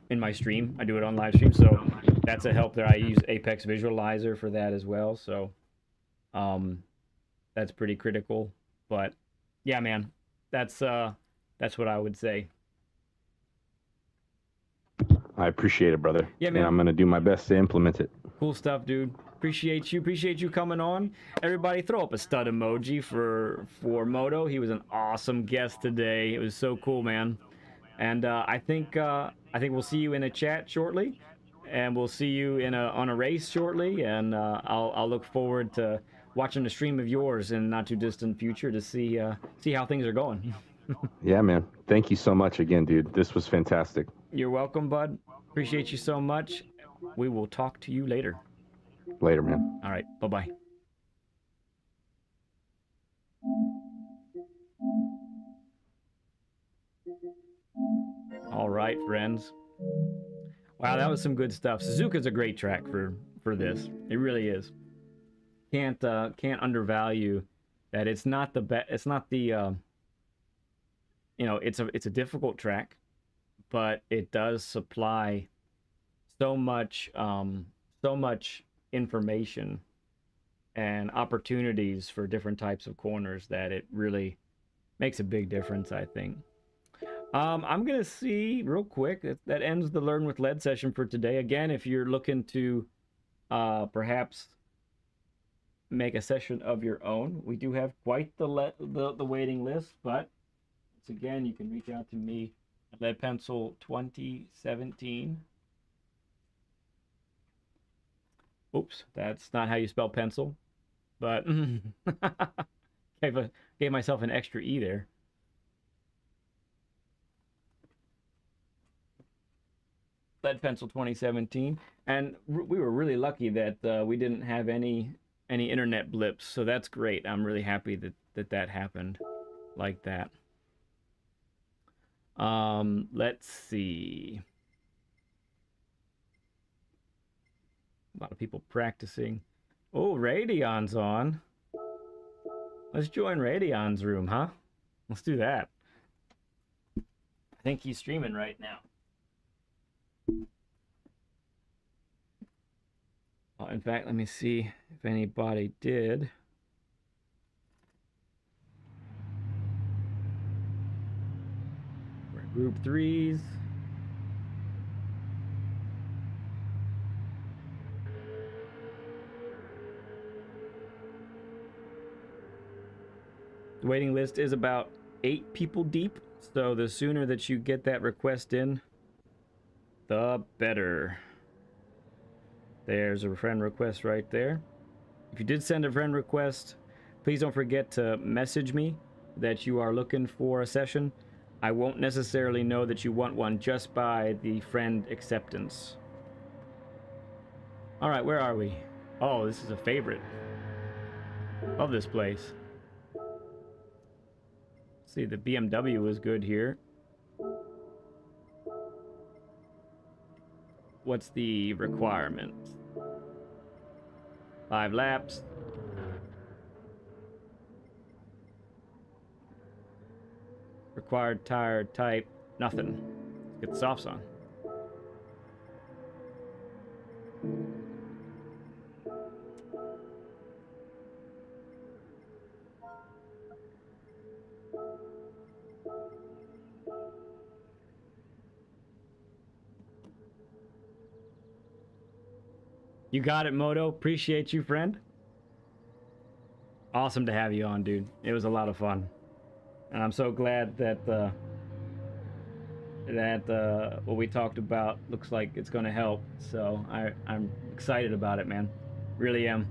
in my stream. I do it on live stream, so that's a help there. I use Apex Visualizer for that as well, so that's pretty critical. But yeah, man, that's what I would say. I appreciate it, brother. Yeah, man. And I'm gonna do my best to implement it. Cool stuff, dude. Appreciate you coming on. Everybody, throw up a stud emoji for Moto. He was an awesome guest today. It was so cool, man. And I think we'll see you in a chat shortly, and we'll see you on a race shortly. And I'll look forward to watching a stream of yours in the not too distant future to see how things are going. Yeah, man. Thank you so much again, dude. This was fantastic. You're welcome, bud. Appreciate you so much. We will talk to you later. Later, man. All right. Bye-bye. All right, friends. Wow, that was some good stuff. Suzuka's a great track for this. It really is. Can't undervalue that. It's not the best. It's not the it's a difficult track, but it does supply so much information and opportunities for different types of corners that it really makes a big difference, I think. I'm gonna see real quick that ends the Learn with Lead session for today. Again, if you're looking to perhaps make a session of your own, we do have quite the waiting list, but once again, you can reach out to me at Lead Pencil 2017. Oops, that's not how you spell pencil, but gave myself an extra E there. Lead Pencil 2017, and we were really lucky that we didn't have any internet blips, so that's great. I'm really happy that happened like that. Let's see. A lot of people practicing. Oh, Radion's on. Let's join Radion's room, huh? Let's do that. I think he's streaming right now. In fact, let me see if anybody did. We're group 3s. The waiting list is about 8 people deep, so the sooner that you get that request in, the better. There's a friend request right there. If you did send a friend request, please don't forget to message me that you are looking for a session. I won't necessarily know that you want one just by the friend acceptance. All right, where are we? Oh, this is a favorite. Love this place. See, the BMW is good here. What's the requirement? 5 laps. Required tire type, nothing. Let's get the softs on. You got it, Moto. Appreciate you, friend. Awesome to have you on, dude. It was a lot of fun. And I'm so glad that what we talked about looks like it's going to help. So I'm excited about it, man. Really am.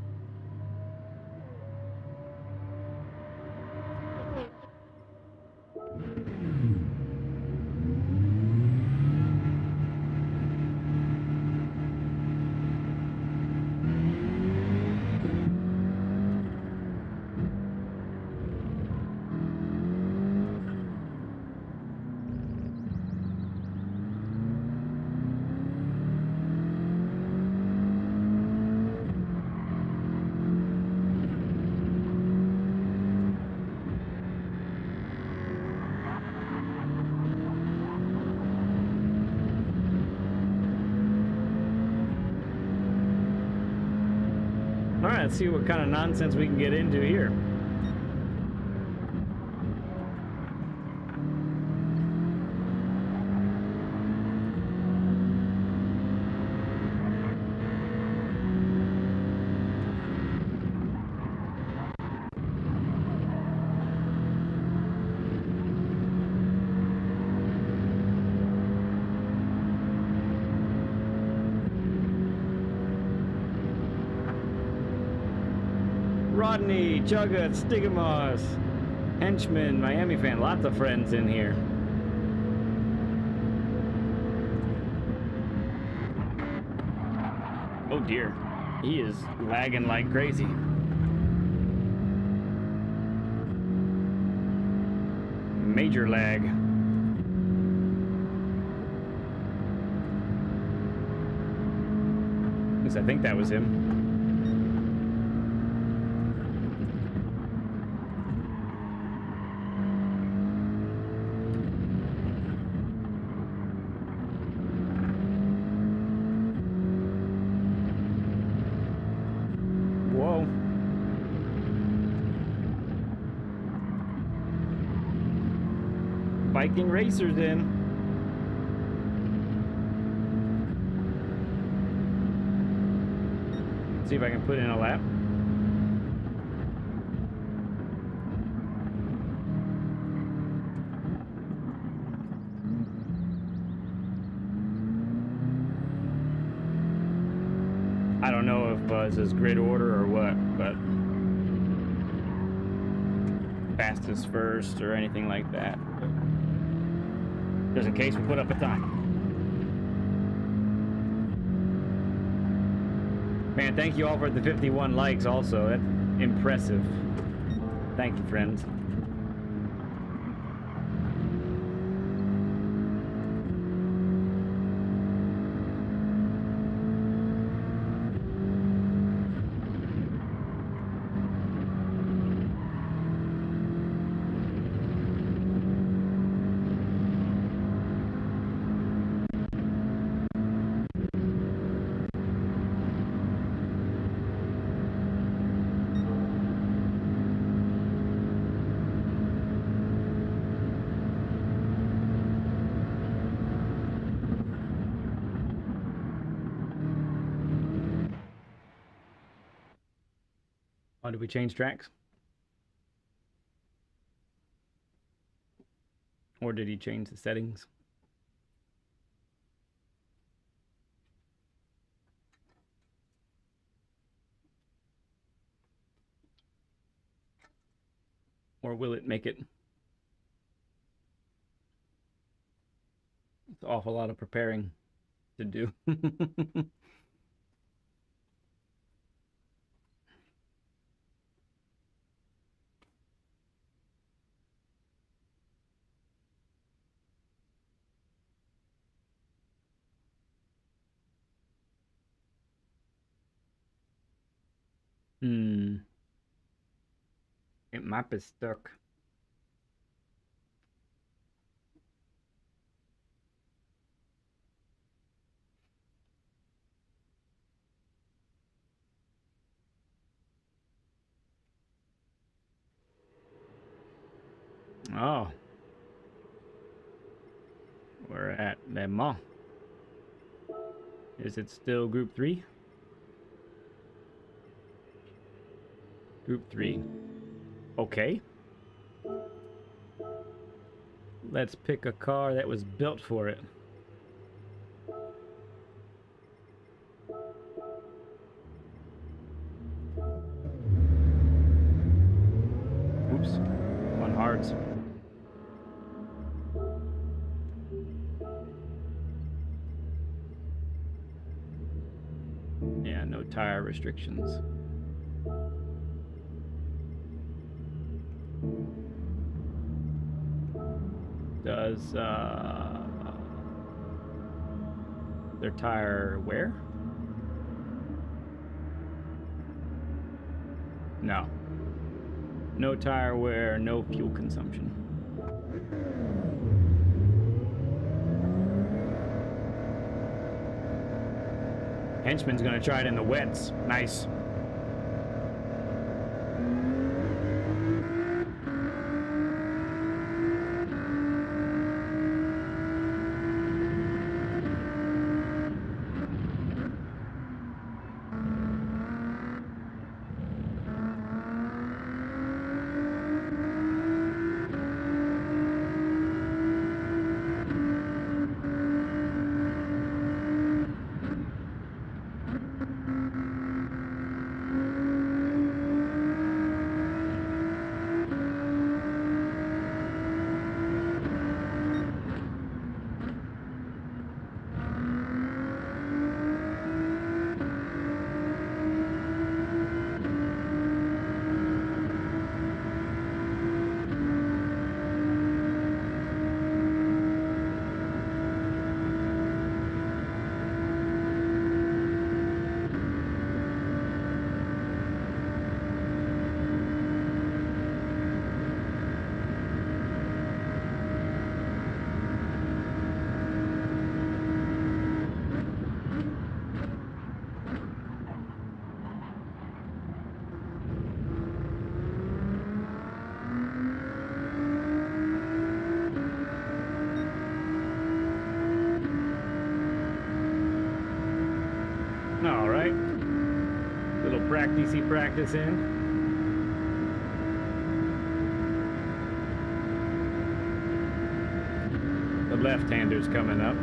Alright, let's see what kind of nonsense we can get into here. Rodney, Chugga, Stigamos, Henchman, Miami fan, lots of friends in here. Oh dear, he is lagging like crazy. Major lag. At least I think that was him. Viking racers in. See if I can put in a lap. I don't know if this is grid order or what, but fastest first or anything like that. Just in case we put up a time. Man, thank you all for the 51 likes also. That's impressive. Thank you, friends. Oh, did we change tracks? Or did he change the settings? Or will it make it? It's an awful lot of preparing to do. It map is stuck. Oh. We're at Le Mans. Is it still Group 3? Group 3. Okay. Let's pick a car that was built for it. Oops. On hards. Yeah, no tire restrictions. Does their tire wear? No. No tire wear, no fuel consumption. Henchman's gonna try it in the wets. Nice. All right. Little practicey practice in. The left-hander's coming up.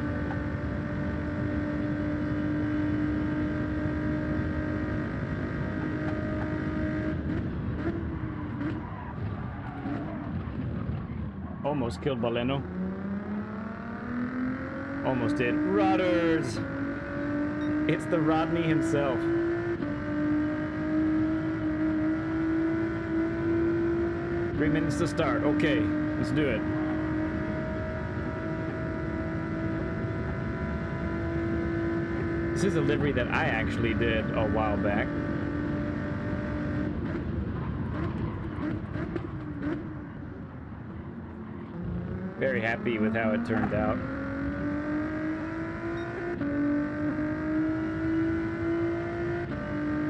Almost killed Baleno. Almost did. Rodders! It's the Rodney himself. Three minutes to start. Okay, let's do it. This is a livery that I actually did a while back. Very happy with how it turned out.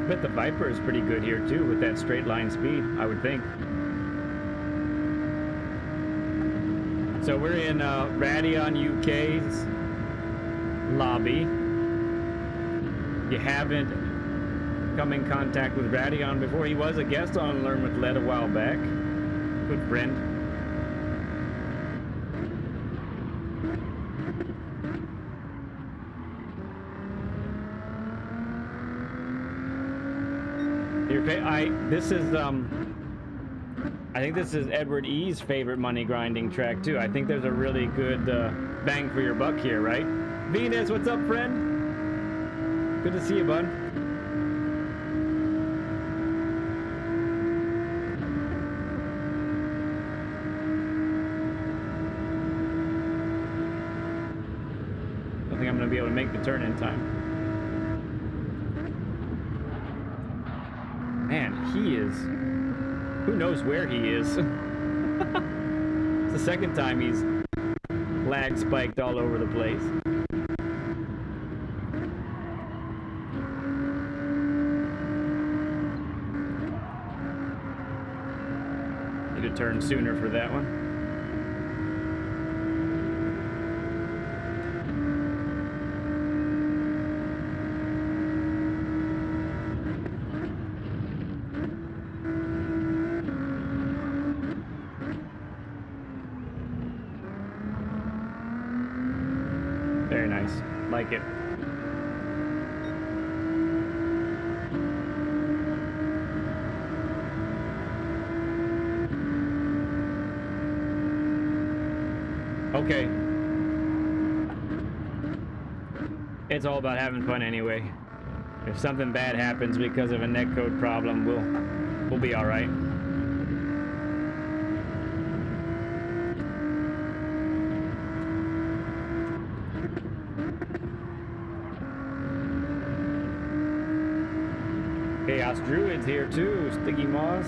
Bet the Viper is pretty good here too with that straight line speed, I would think. So we're in Radeon UK's lobby. You haven't come in contact with Radion before. He was a guest on Learn with Lead a while back. Good friend. I think this is Edward E's favorite money grinding track too. I think there's a really good bang for your buck here, right? Venus, what's up, friend? Good to see you, bud. I don't think I'm gonna be able to make the turn in time. Man, he is... Who knows where he is? It's the second time he's lag spiked all over the place. Need to turn sooner for that one. Very nice. Like it. Okay. It's all about having fun anyway. If something bad happens because of a netcode problem, we'll be all right. Chaos Druid's here too, Sticky Moss,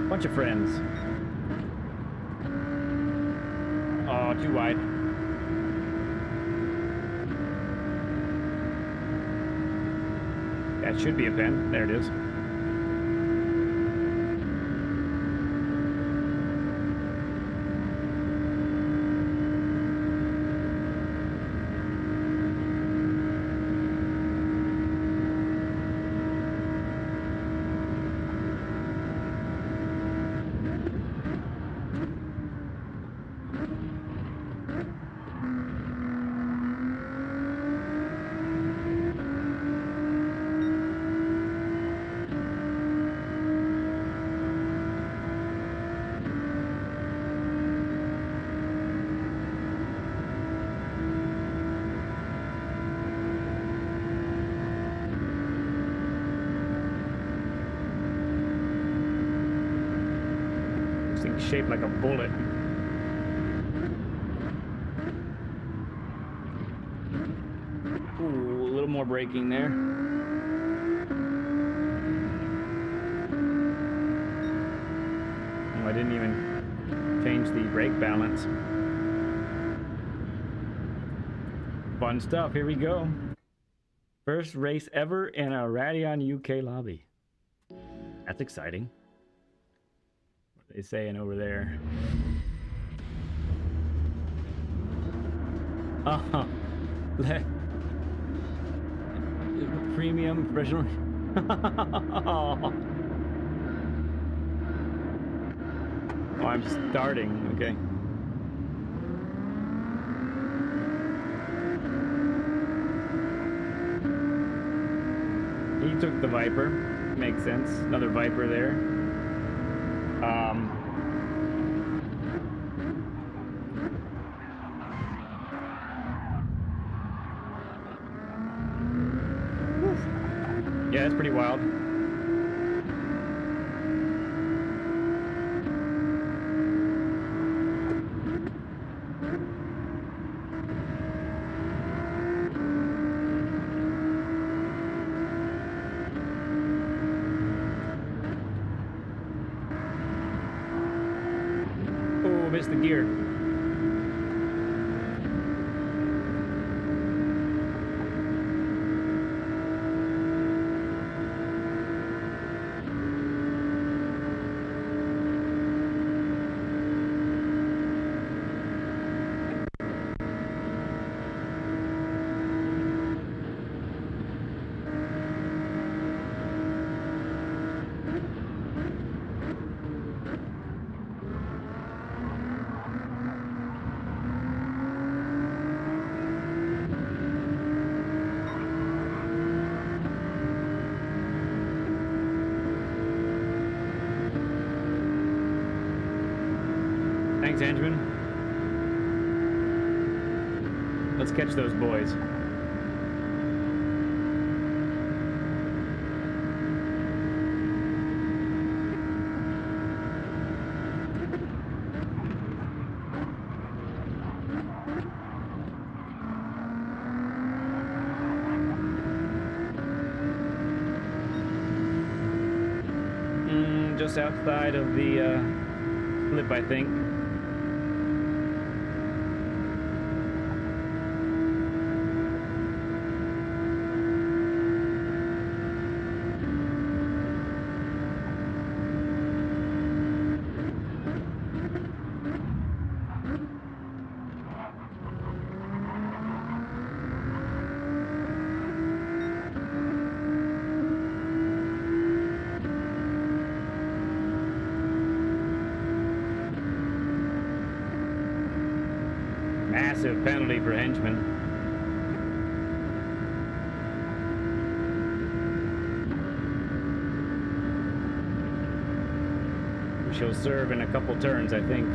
bunch of friends. Oh, too wide. That should be a pen. There it is. Shaped like a bullet. Ooh, a little more braking there. Oh, I didn't even change the brake balance. Fun stuff, here we go. First race ever in a Radion UK lobby. That's exciting. They saying over there. Premium professional. Oh, I'm starting. Okay. He took the Viper. Makes sense. Another Viper there. Yeah, it's pretty wild. Oh, missed the gear. Thanks, Henchman. Let's catch those boys. Just outside of the slip, I think. Massive penalty for Henchman. She'll serve in a couple turns, I think.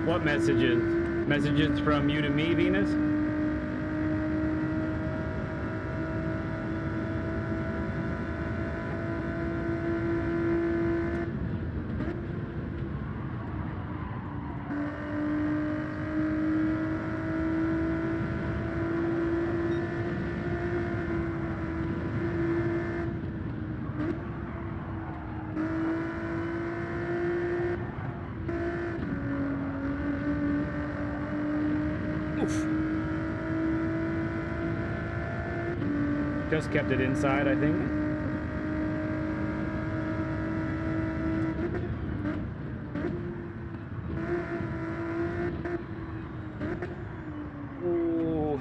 What messages? Messages from you to me, Venus? Just kept it inside, I think. Ooh.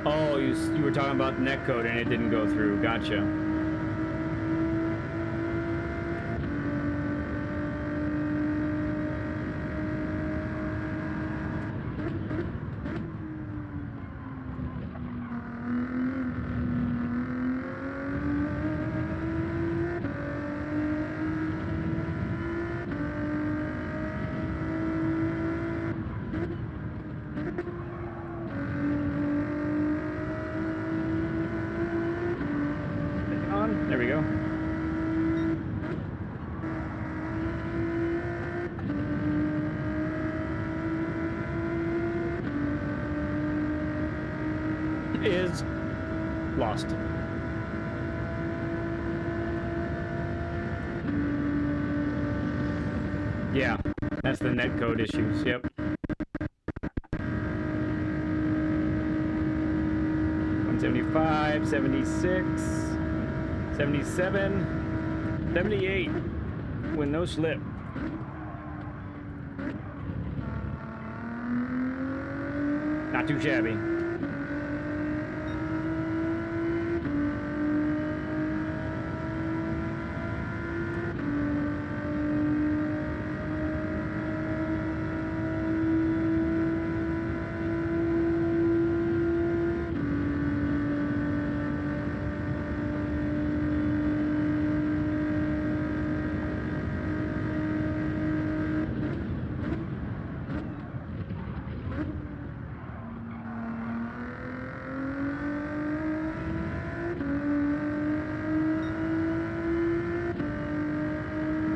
Oh, you were talking about netcode and it didn't go through. Gotcha. There we go. Is lost. Yeah, that's the netcode issues. Yep. 175, 76, 77, 78 with no slip. Not too shabby.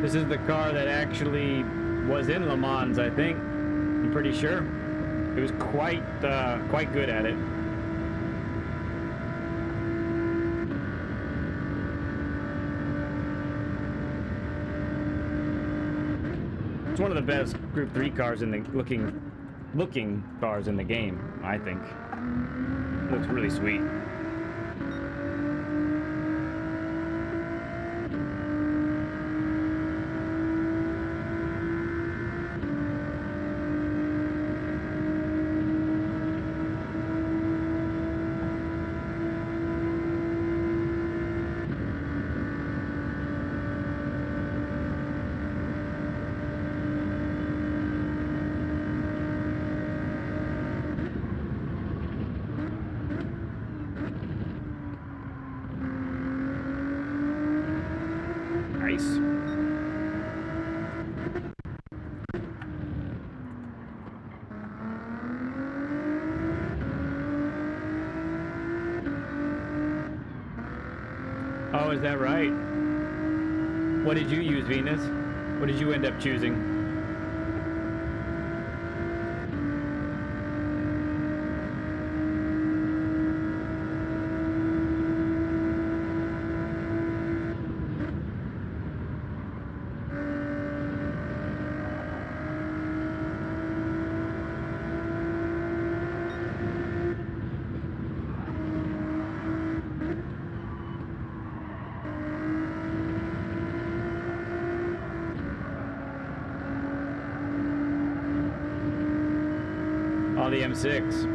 This is the car that actually was in Le Mans, I think. I'm pretty sure. It was quite good at it. It's one of the best Group 3 cars in the looking cars in the game, I think. Looks really sweet. Nice. Oh, is that right? What did you use, Venus? What did you end up choosing? Oh, the M6.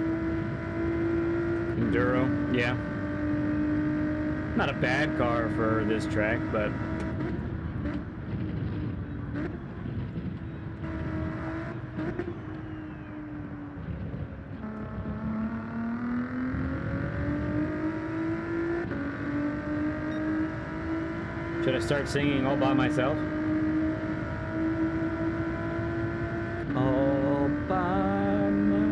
Enduro, yeah. Not a bad car for this track, but... Should I start singing all by myself? All by myself.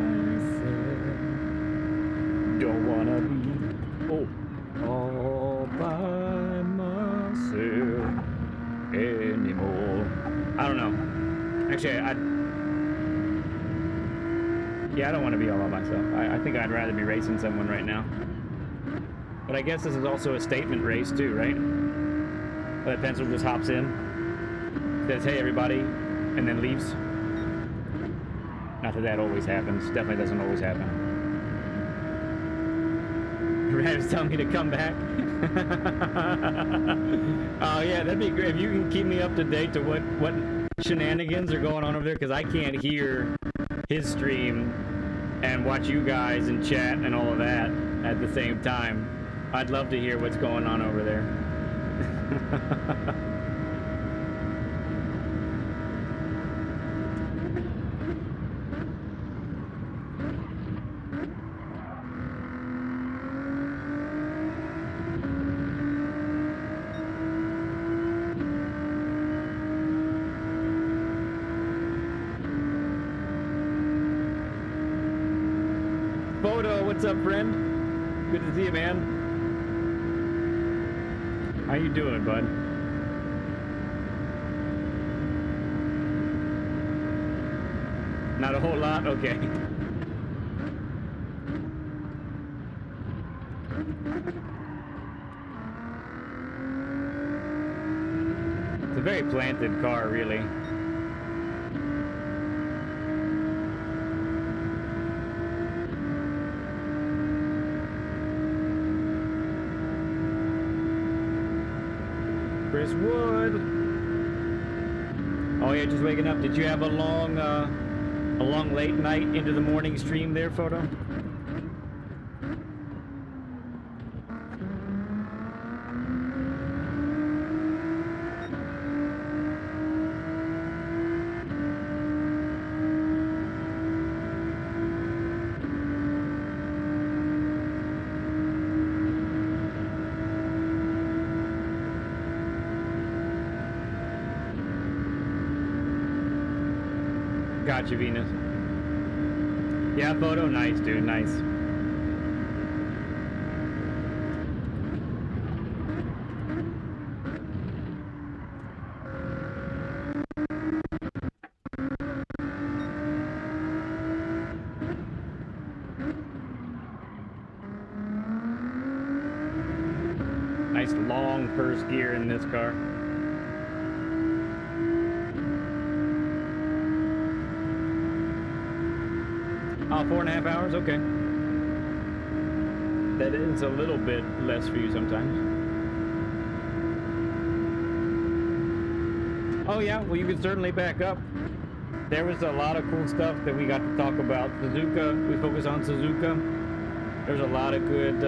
Don't wanna be all by myself anymore. I don't know. Actually, I don't want to be all by myself. I think I'd rather be racing someone right now. But I guess this is also a statement race too, right? That pencil just hops in, says, hey everybody, and then leaves. Not that that always happens. Definitely doesn't always happen. Rav's telling me to come back. Oh yeah, that'd be great. If you can keep me up to date to what shenanigans are going on over there, because I can't hear his stream and watch you guys and chat and all of that at the same time. I'd love to hear what's going on over there. Photo, what's up, friend? Good to see you, man. How you doing, bud? Not a whole lot? Okay. It's a very planted car, really. Chris Wood. Oh yeah, just waking up. Did you have a long late night into the morning stream there, Photo? Gotcha, Venus. Yeah, Photo, nice, dude, nice. Nice long first gear in this car. Oh, 4.5 hours? Okay. That is a little bit less for you sometimes. Oh yeah, well you can certainly back up. There was a lot of cool stuff that we got to talk about. Suzuka, we focus on Suzuka. There's a lot of good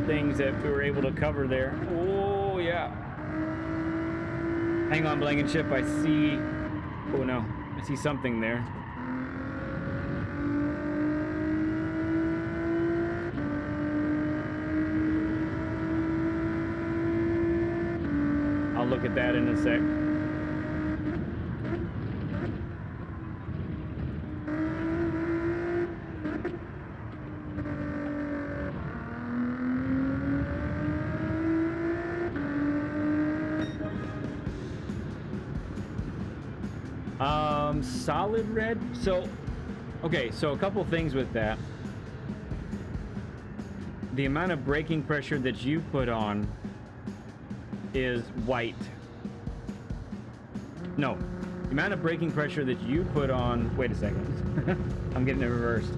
things that we were able to cover there. Oh yeah. Hang on, Blankenship, I see... Oh no, I see something there. look at that in a sec. Solid red. So, okay, so a couple things with that. The amount of braking pressure that you put on is white. No, the amount of braking pressure that you put on, wait a second. I'm getting it reversed.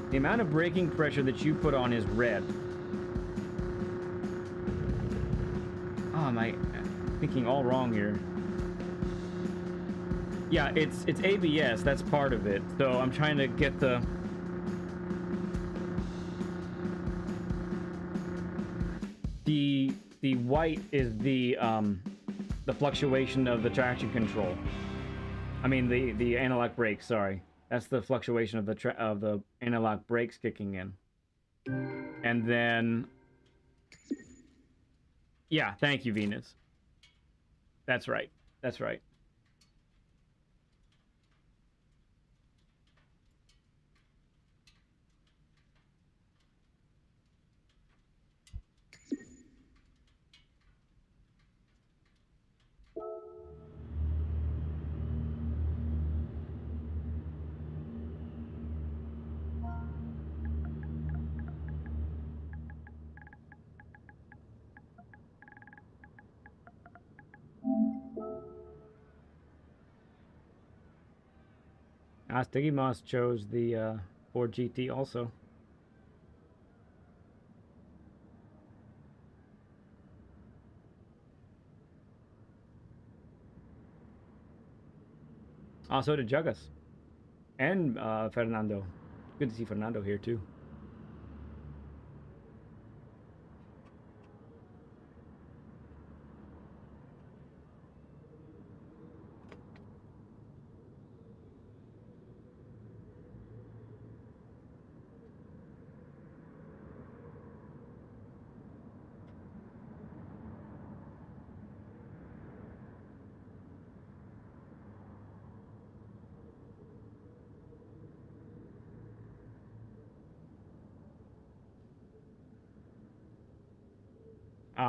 The amount of braking pressure that you put on is red. Oh, my. Thinking all wrong here. Yeah, it's ABS, that's part of it. So I'm trying to get the white is the fluctuation of the traction control. I mean the analog brakes, sorry. That's the fluctuation of the analog brakes kicking in. And then yeah, thank you, Venus. That's right. That's right. Sticky Moss chose the Ford GT also. Also to Juggus. And Fernando. Good to see Fernando here too.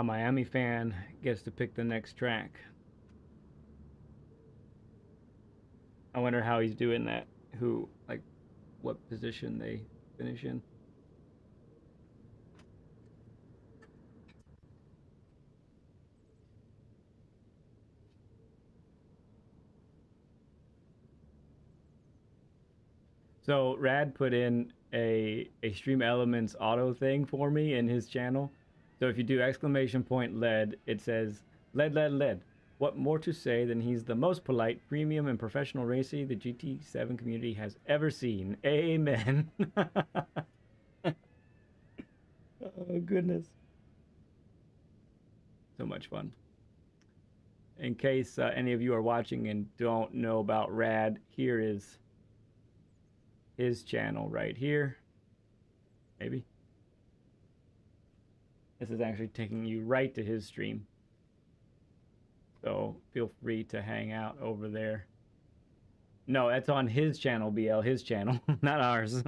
Miami fan gets to pick the next track. I wonder how he's doing that. Who, like, what position they finish in. So Rad put in a Stream Elements auto thing for me in his channel. So if you do !LED, it says lead. What more to say than he's the most polite, premium, and professional racer the GT7 community has ever seen. Amen. Oh, goodness. So much fun. In case any of you are watching and don't know about Rad, here is his channel right here. Maybe. This is actually taking you right to his stream. So feel free to hang out over there. No, that's on his channel, BL, his channel, not ours.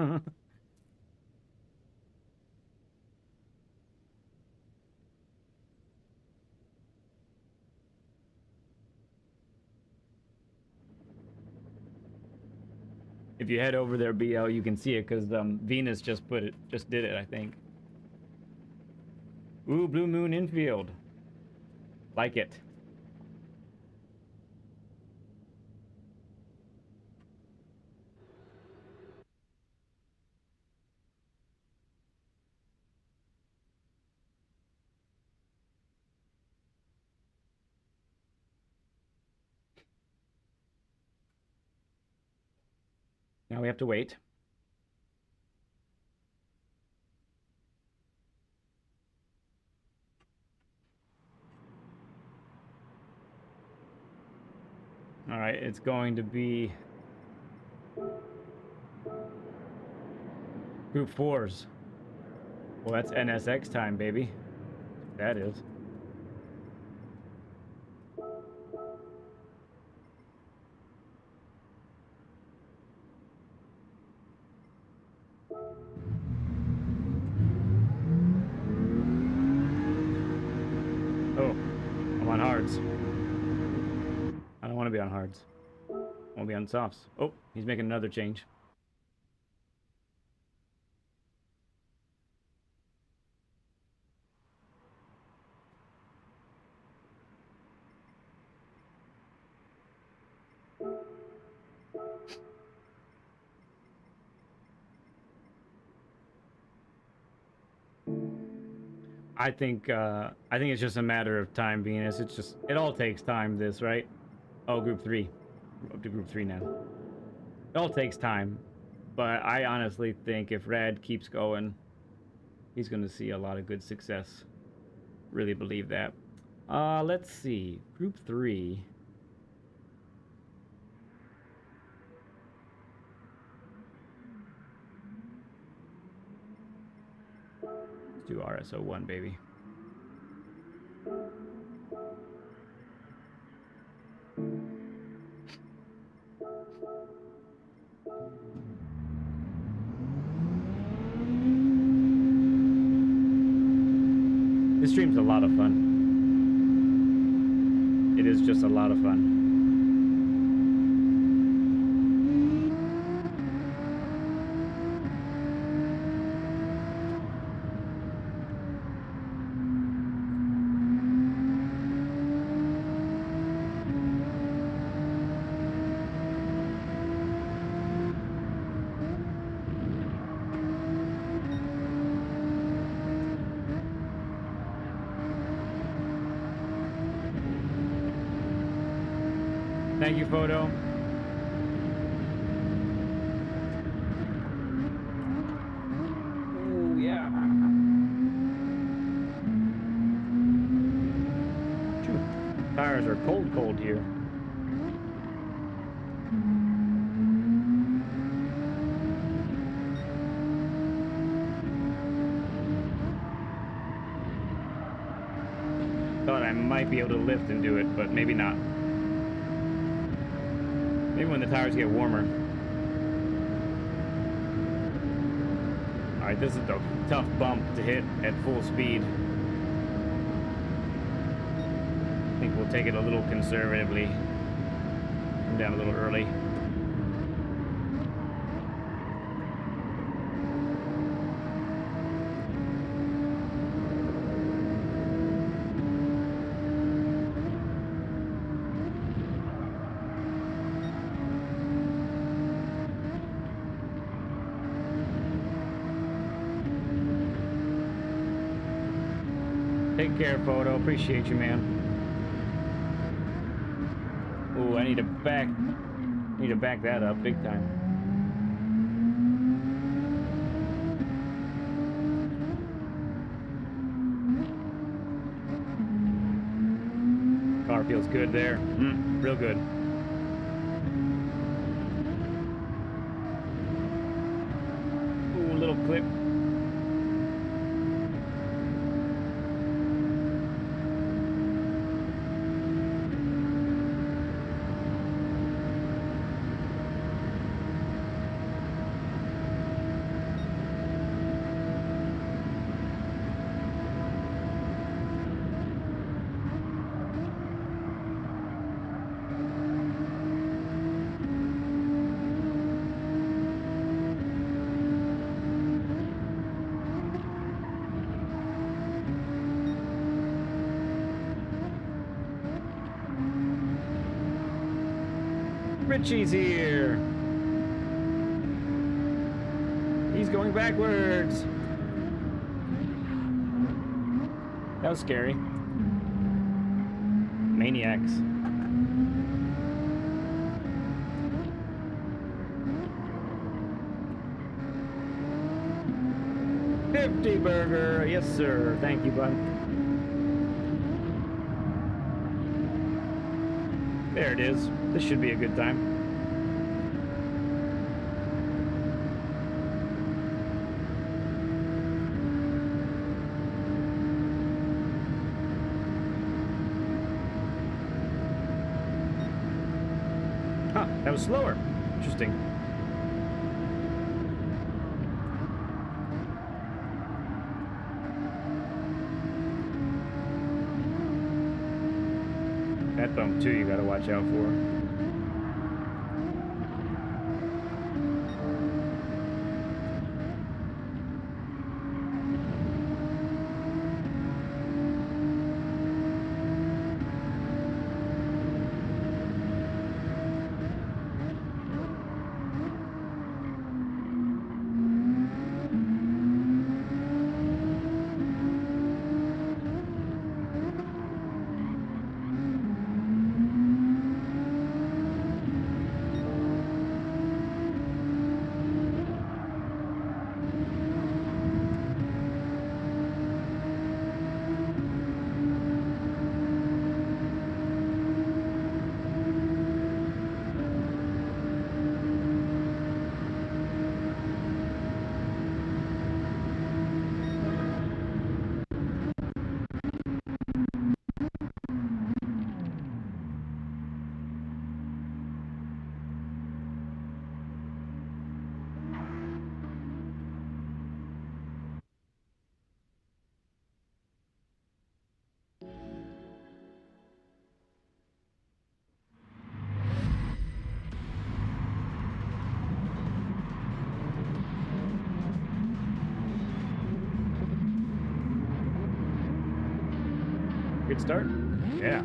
If you head over there, BL, you can see it because Venus just did it, I think. Ooh, Blue Moon infield. Like it. Now we have to wait. All right, it's going to be Group 4's Well, that's NSX time, baby. That is. Oh, I'm on hards. I don't want to be on hards. I want to be on softs. Oh, he's making another change. I think it's just a matter of time, Venus. It all takes time, this, right? Oh, group 3. We're up to group 3 now. It all takes time. But I honestly think if Rad keeps going, he's going to see a lot of good success. Really believe that. Let's see. Group 3. Let's do RSO1, baby. This stream's a lot of fun. It is just a lot of fun. Thank you, Photo. Oh, yeah. Phew. Tires are cold here. Thought I might be able to lift and do it, but maybe not. Maybe when the tires get warmer. Alright, this is a tough bump to hit at full speed. I think we'll take it a little conservatively. Come down a little early. Take care, Photo. Appreciate you, man. Ooh, I need to back that up big time. Car feels good there. Real good. Ooh, a little clip. Richie's here. He's going backwards. That was scary. Maniacs. $50 burger. Yes, sir. Thank you, bud. There it is. This should be a good time. That was slower. Interesting. That bump too, you gotta watch out for. Good start? Yeah.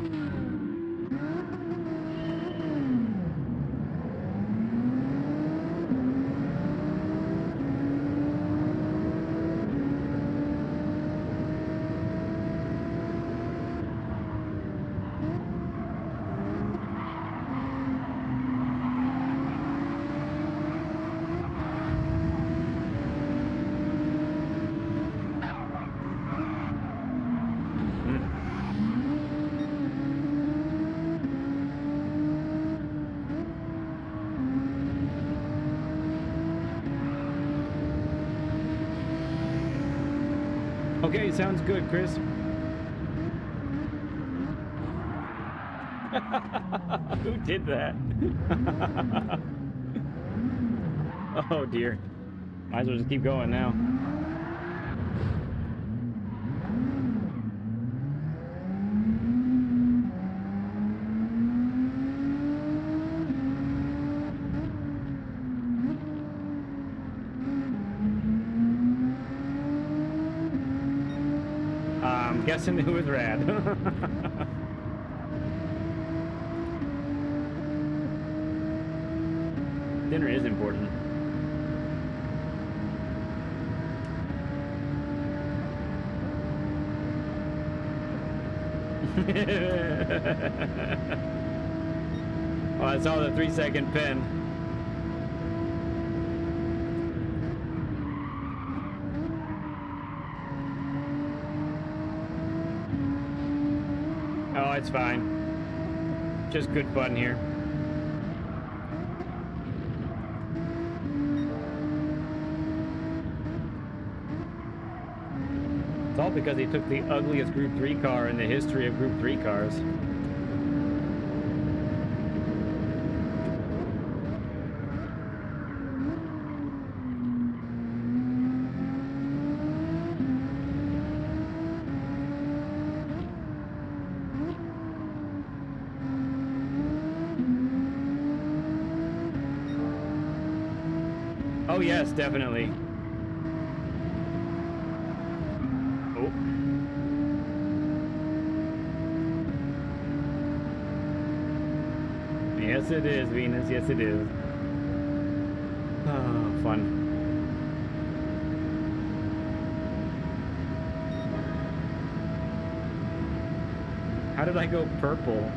Okay, sounds good, Chris. Who did that? Oh dear. Might as well just keep going now. I'm guessing it was rad. Dinner is important. Oh, I saw the 3-second pin. Oh, it's fine. Just good fun here. It's all because he took the ugliest Group 3 car in the history of Group 3 cars. Oh yes, definitely. Oh. Yes it is, Venus, yes it is. Oh, fun. How did I go purple?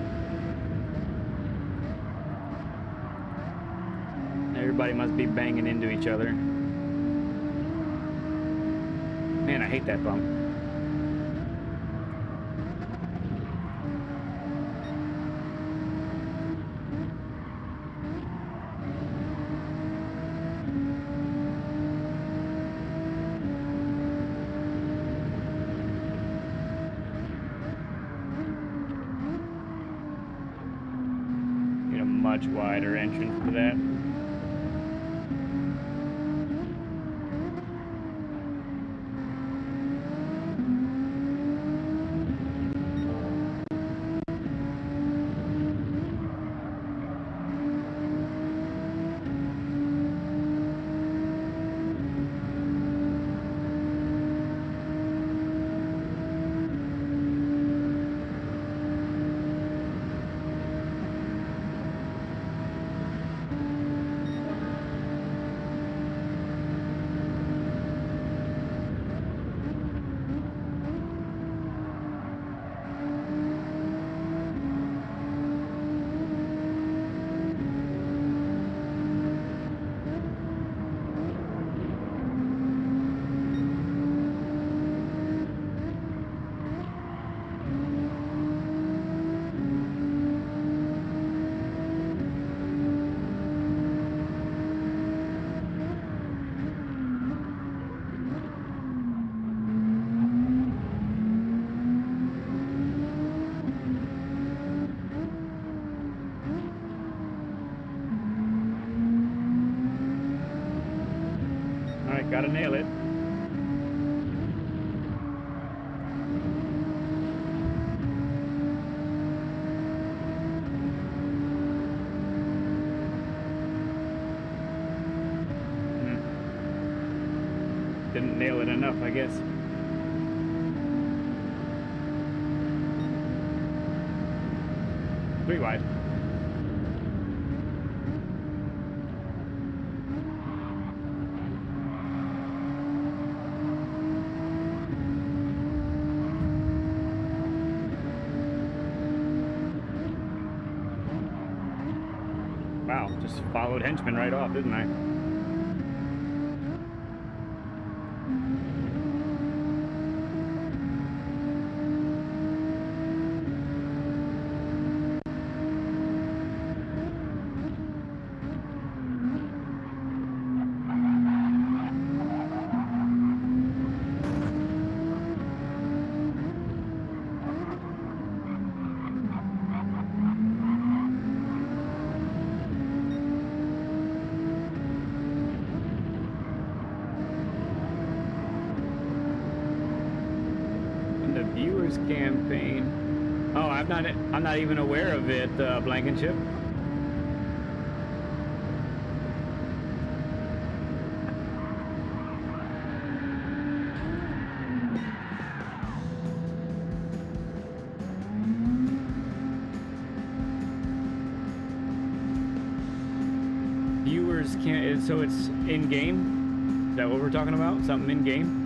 Everybody must be banging into each other. Man, I hate that bump. Need a mud much wider entrance to that. Alright, gotta nail it. Didn't nail it enough, I guess. Three wide. Wow, just followed Henchman right off, didn't I? Campaign. Oh, I'm not even aware of it, Blankenship. Viewers can't. So it's in game. Is that what we're talking about? Something in game?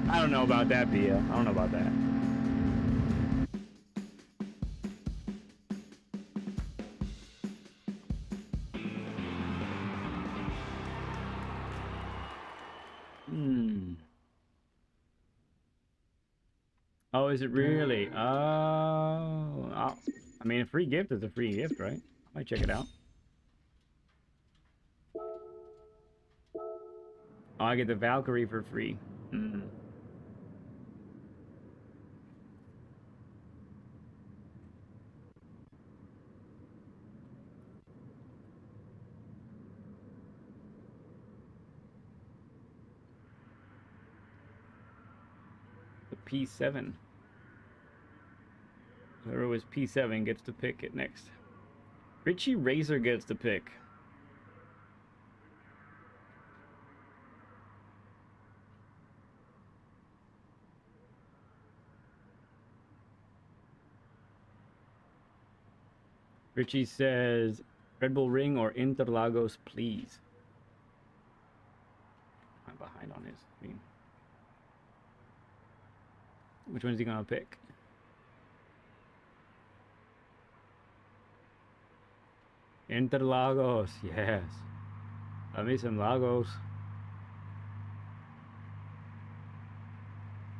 I don't know about that, Pia. I don't know about that. Oh, is it really? Oh, I mean, a free gift is a free gift, right? Might check it out. Oh, I get the Valkyrie for free. The P7. Whoever was P7 gets to pick it next. Richie Razor gets to pick. Richie says, Red Bull Ring or Interlagos, please. I'm behind on his screen. Which one is he gonna pick? Interlagos, yes. Let me some Lagos.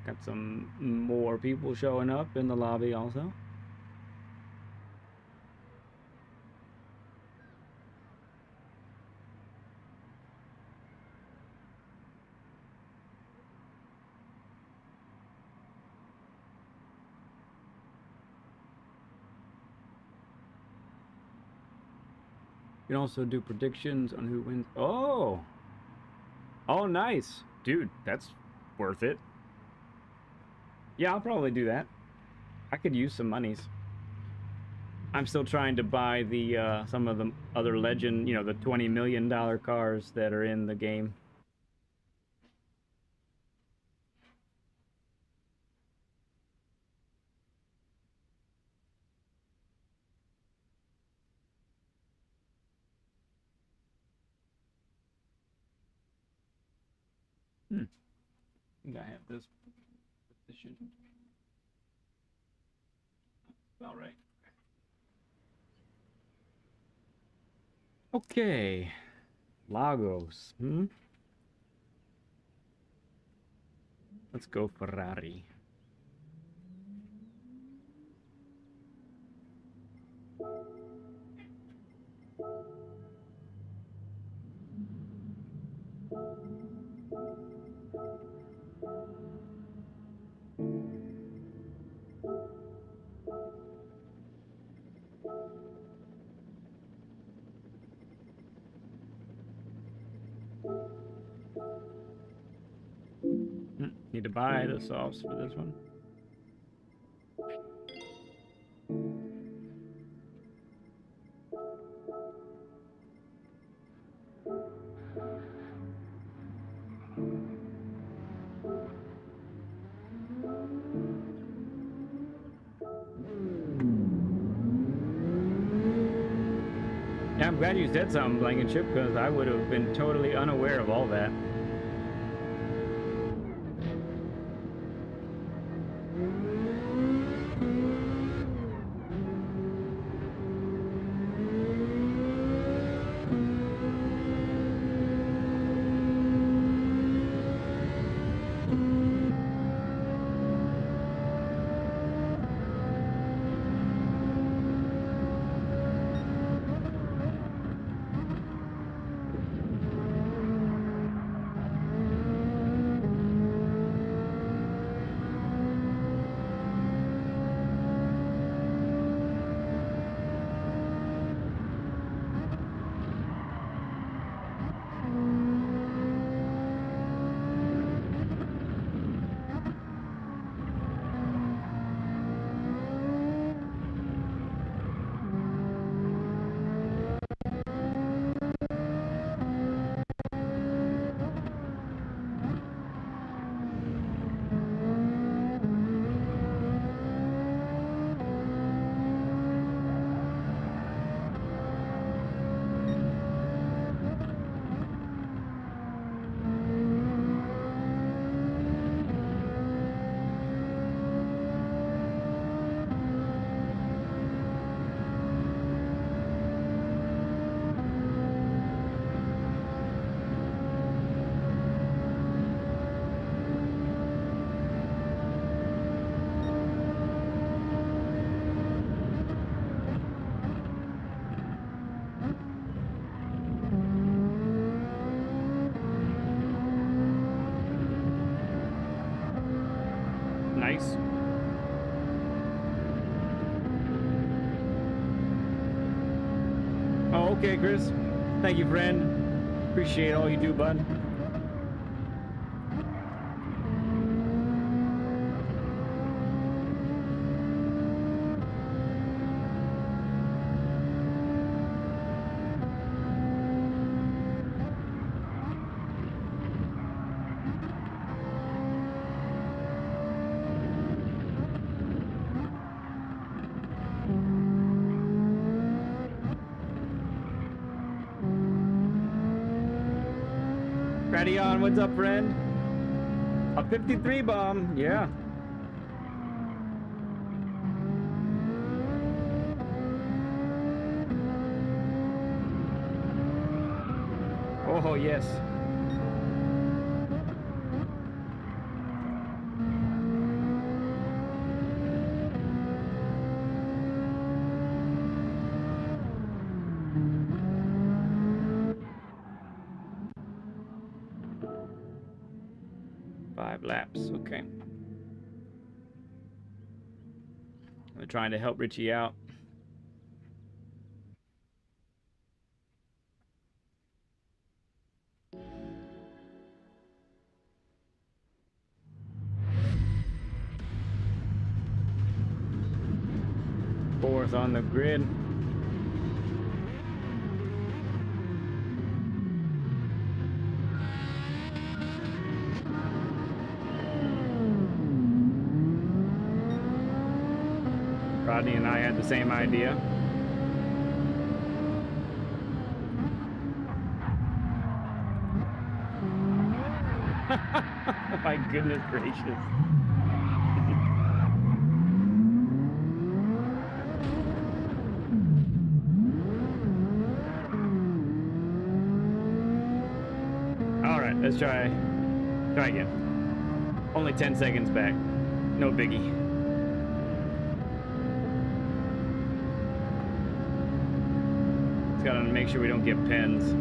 Got some more people showing up in the lobby also. You can also do predictions on who wins. Oh! Oh, nice. Dude, that's worth it. Yeah, I'll probably do that. I could use some monies. I'm still trying to buy the some of the other legend, you know, the $20 million cars that are in the game. I think I have this position. About right. Okay. Lagos. Let's go Ferrari. Need to buy the softs for this one. Yeah, I'm glad you said something, Blankenship, because I would have been totally unaware of all that. Nice. Oh, okay, Chris. Thank you, friend. Appreciate all you do, bud. On, what's up, friend? A 53 bomb, yeah. Oh, yes. Five laps, okay. I'm trying to help Richie out. Fourth on the grid. Rodney and I had the same idea. My goodness gracious. All right, let's try again. Only 10 seconds back. No biggie. Just gotta make sure we don't get pens.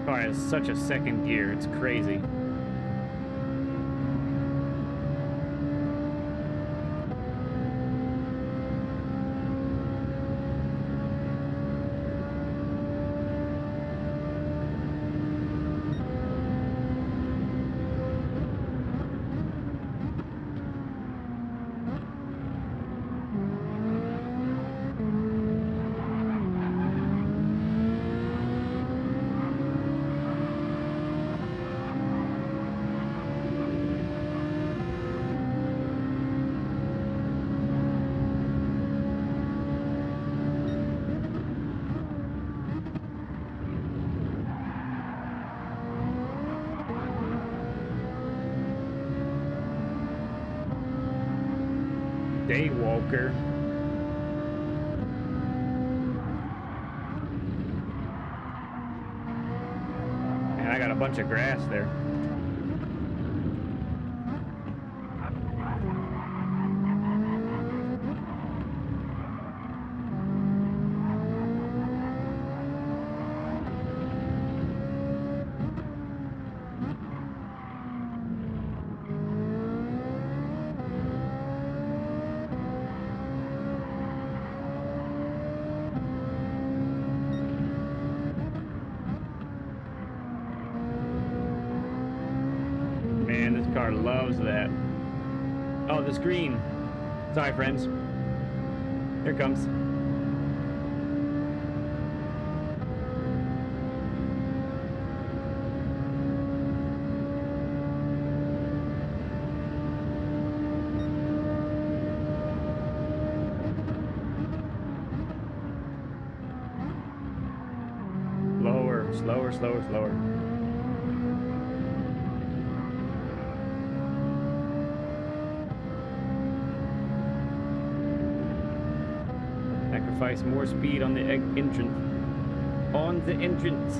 Car has such a second gear, it's crazy. Daywalker. And I got a bunch of grass there. Man, this car loves that. Oh, the screen. Sorry, friends. Here it comes. Slower, slower, slower, slower. Sacrifice more speed on the entrance. On the entrance.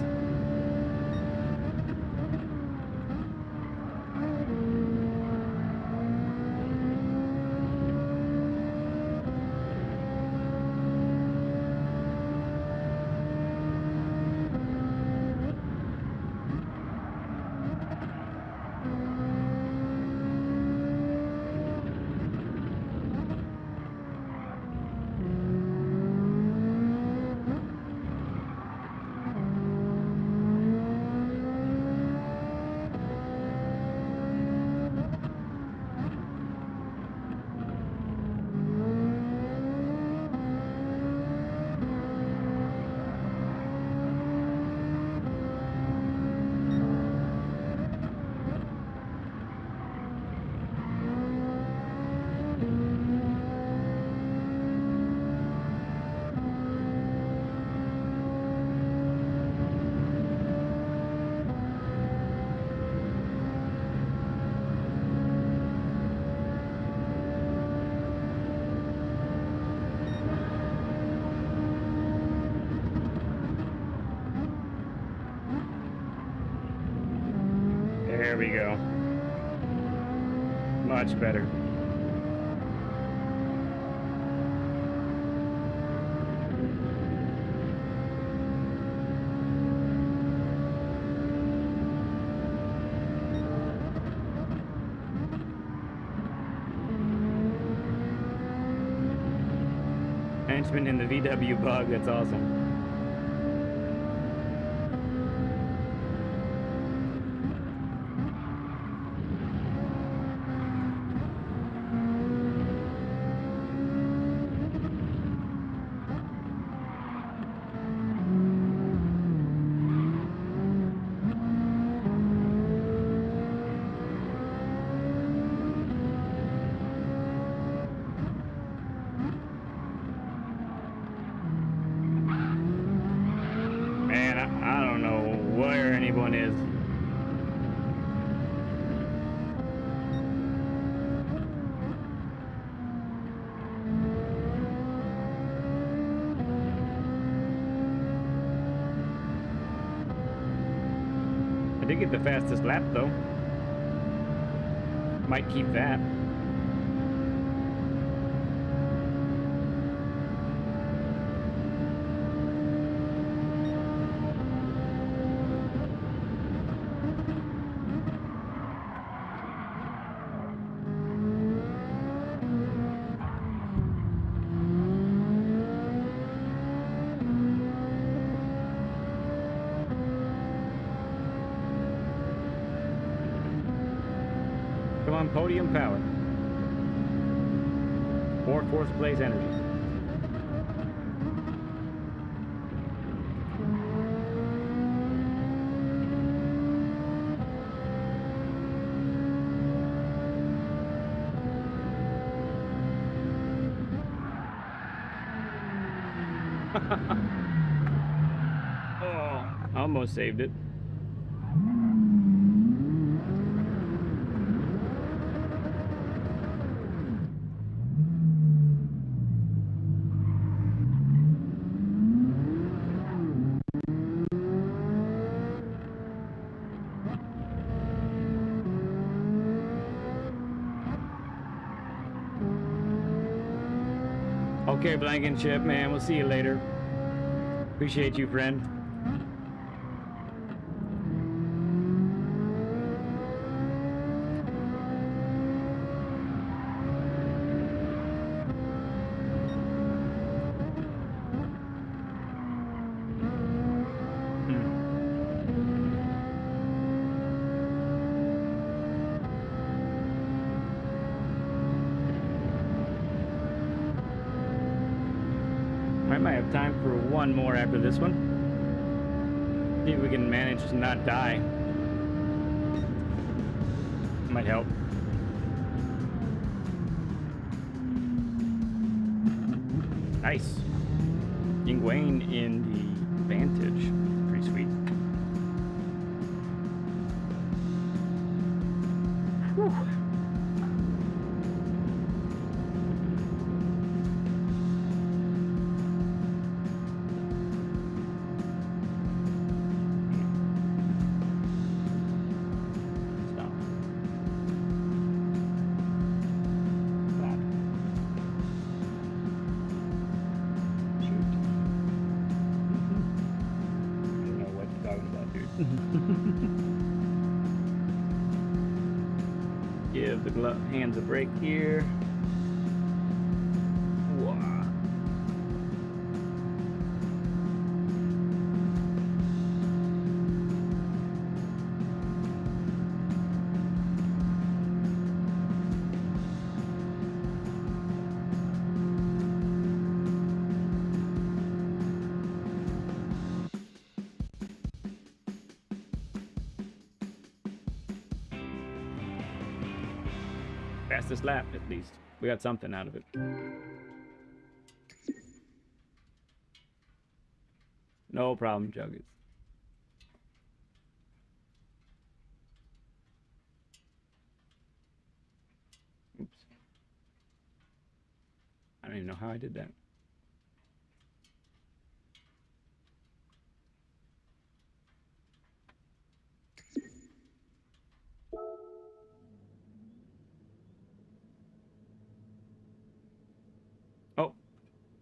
There we go. Much better. Henchman in the VW bug, that's awesome. I don't know where anyone is. I did get the fastest lap though. Might keep that. Come on, podium power. Or fourth place energy. Oh, almost saved it. Okay, Blankenship, man. We'll see you later. Appreciate you, friend. I might have time for one more after this one. See if we can manage to not die. Might help. Nice. Yingwayne in the Vantage. Pretty sweet. Whew. Give the hands a break here. Whoa. Fastest lap, at least. We got something out of it. No problem, Juggets. Oops. I don't even know how I did that.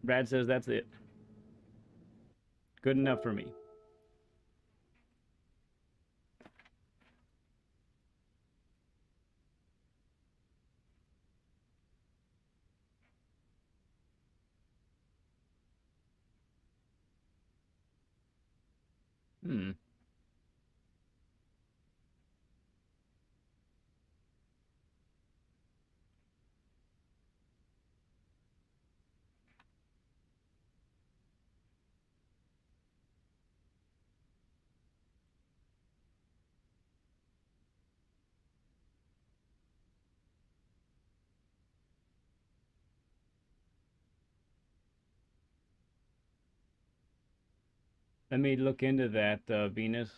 Brad says that's it. Good enough for me. Let me look into that, Venus.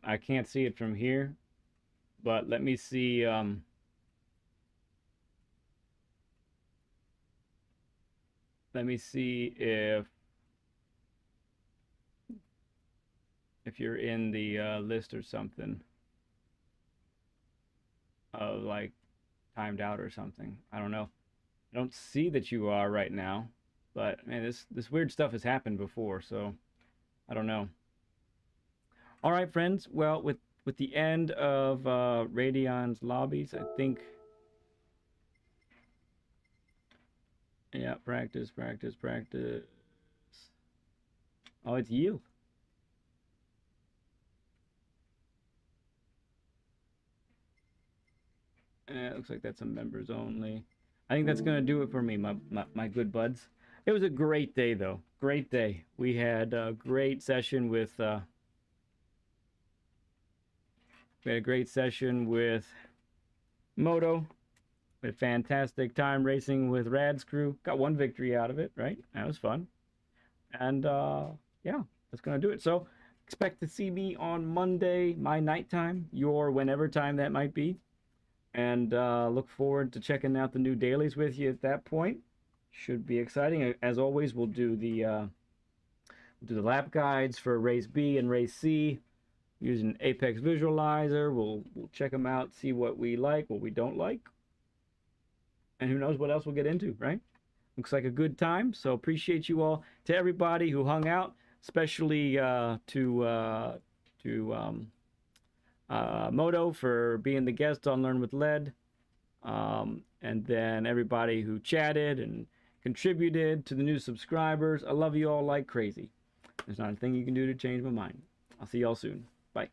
I can't see it from here, but let me see. Let me see if you're in the list or something of like timed out or something. I don't know. I don't see that you are right now, but man, this weird stuff has happened before, so I don't know. All right, friends. Well, with the end of Radion's lobbies, I think. Yeah, practice. Oh, it's you. It looks like that's a members only. I think that's gonna do it for me, my good buds. It was a great day though. Great day. We had a great session with Moto. We had fantastic time racing with Rad's crew. Got one victory out of it, right? That was fun. And yeah, that's gonna do it. So expect to see me on Monday, my nighttime, your whenever time that might be. And look forward to checking out the new dailies with you at that point. Should be exciting. As always, we'll do the lap guides for race B and race C using Apex Visualizer. We'll check them out, see what we like, what we don't like, and who knows what else we'll get into, right? Looks like a good time. So appreciate you all. To everybody who hung out, especially to Moto for being the guest on Learn with Lead, and then everybody who chatted and contributed, to the new subscribers. I love you all like crazy. There's not a thing you can do to change my mind. I'll see y'all soon. Bye.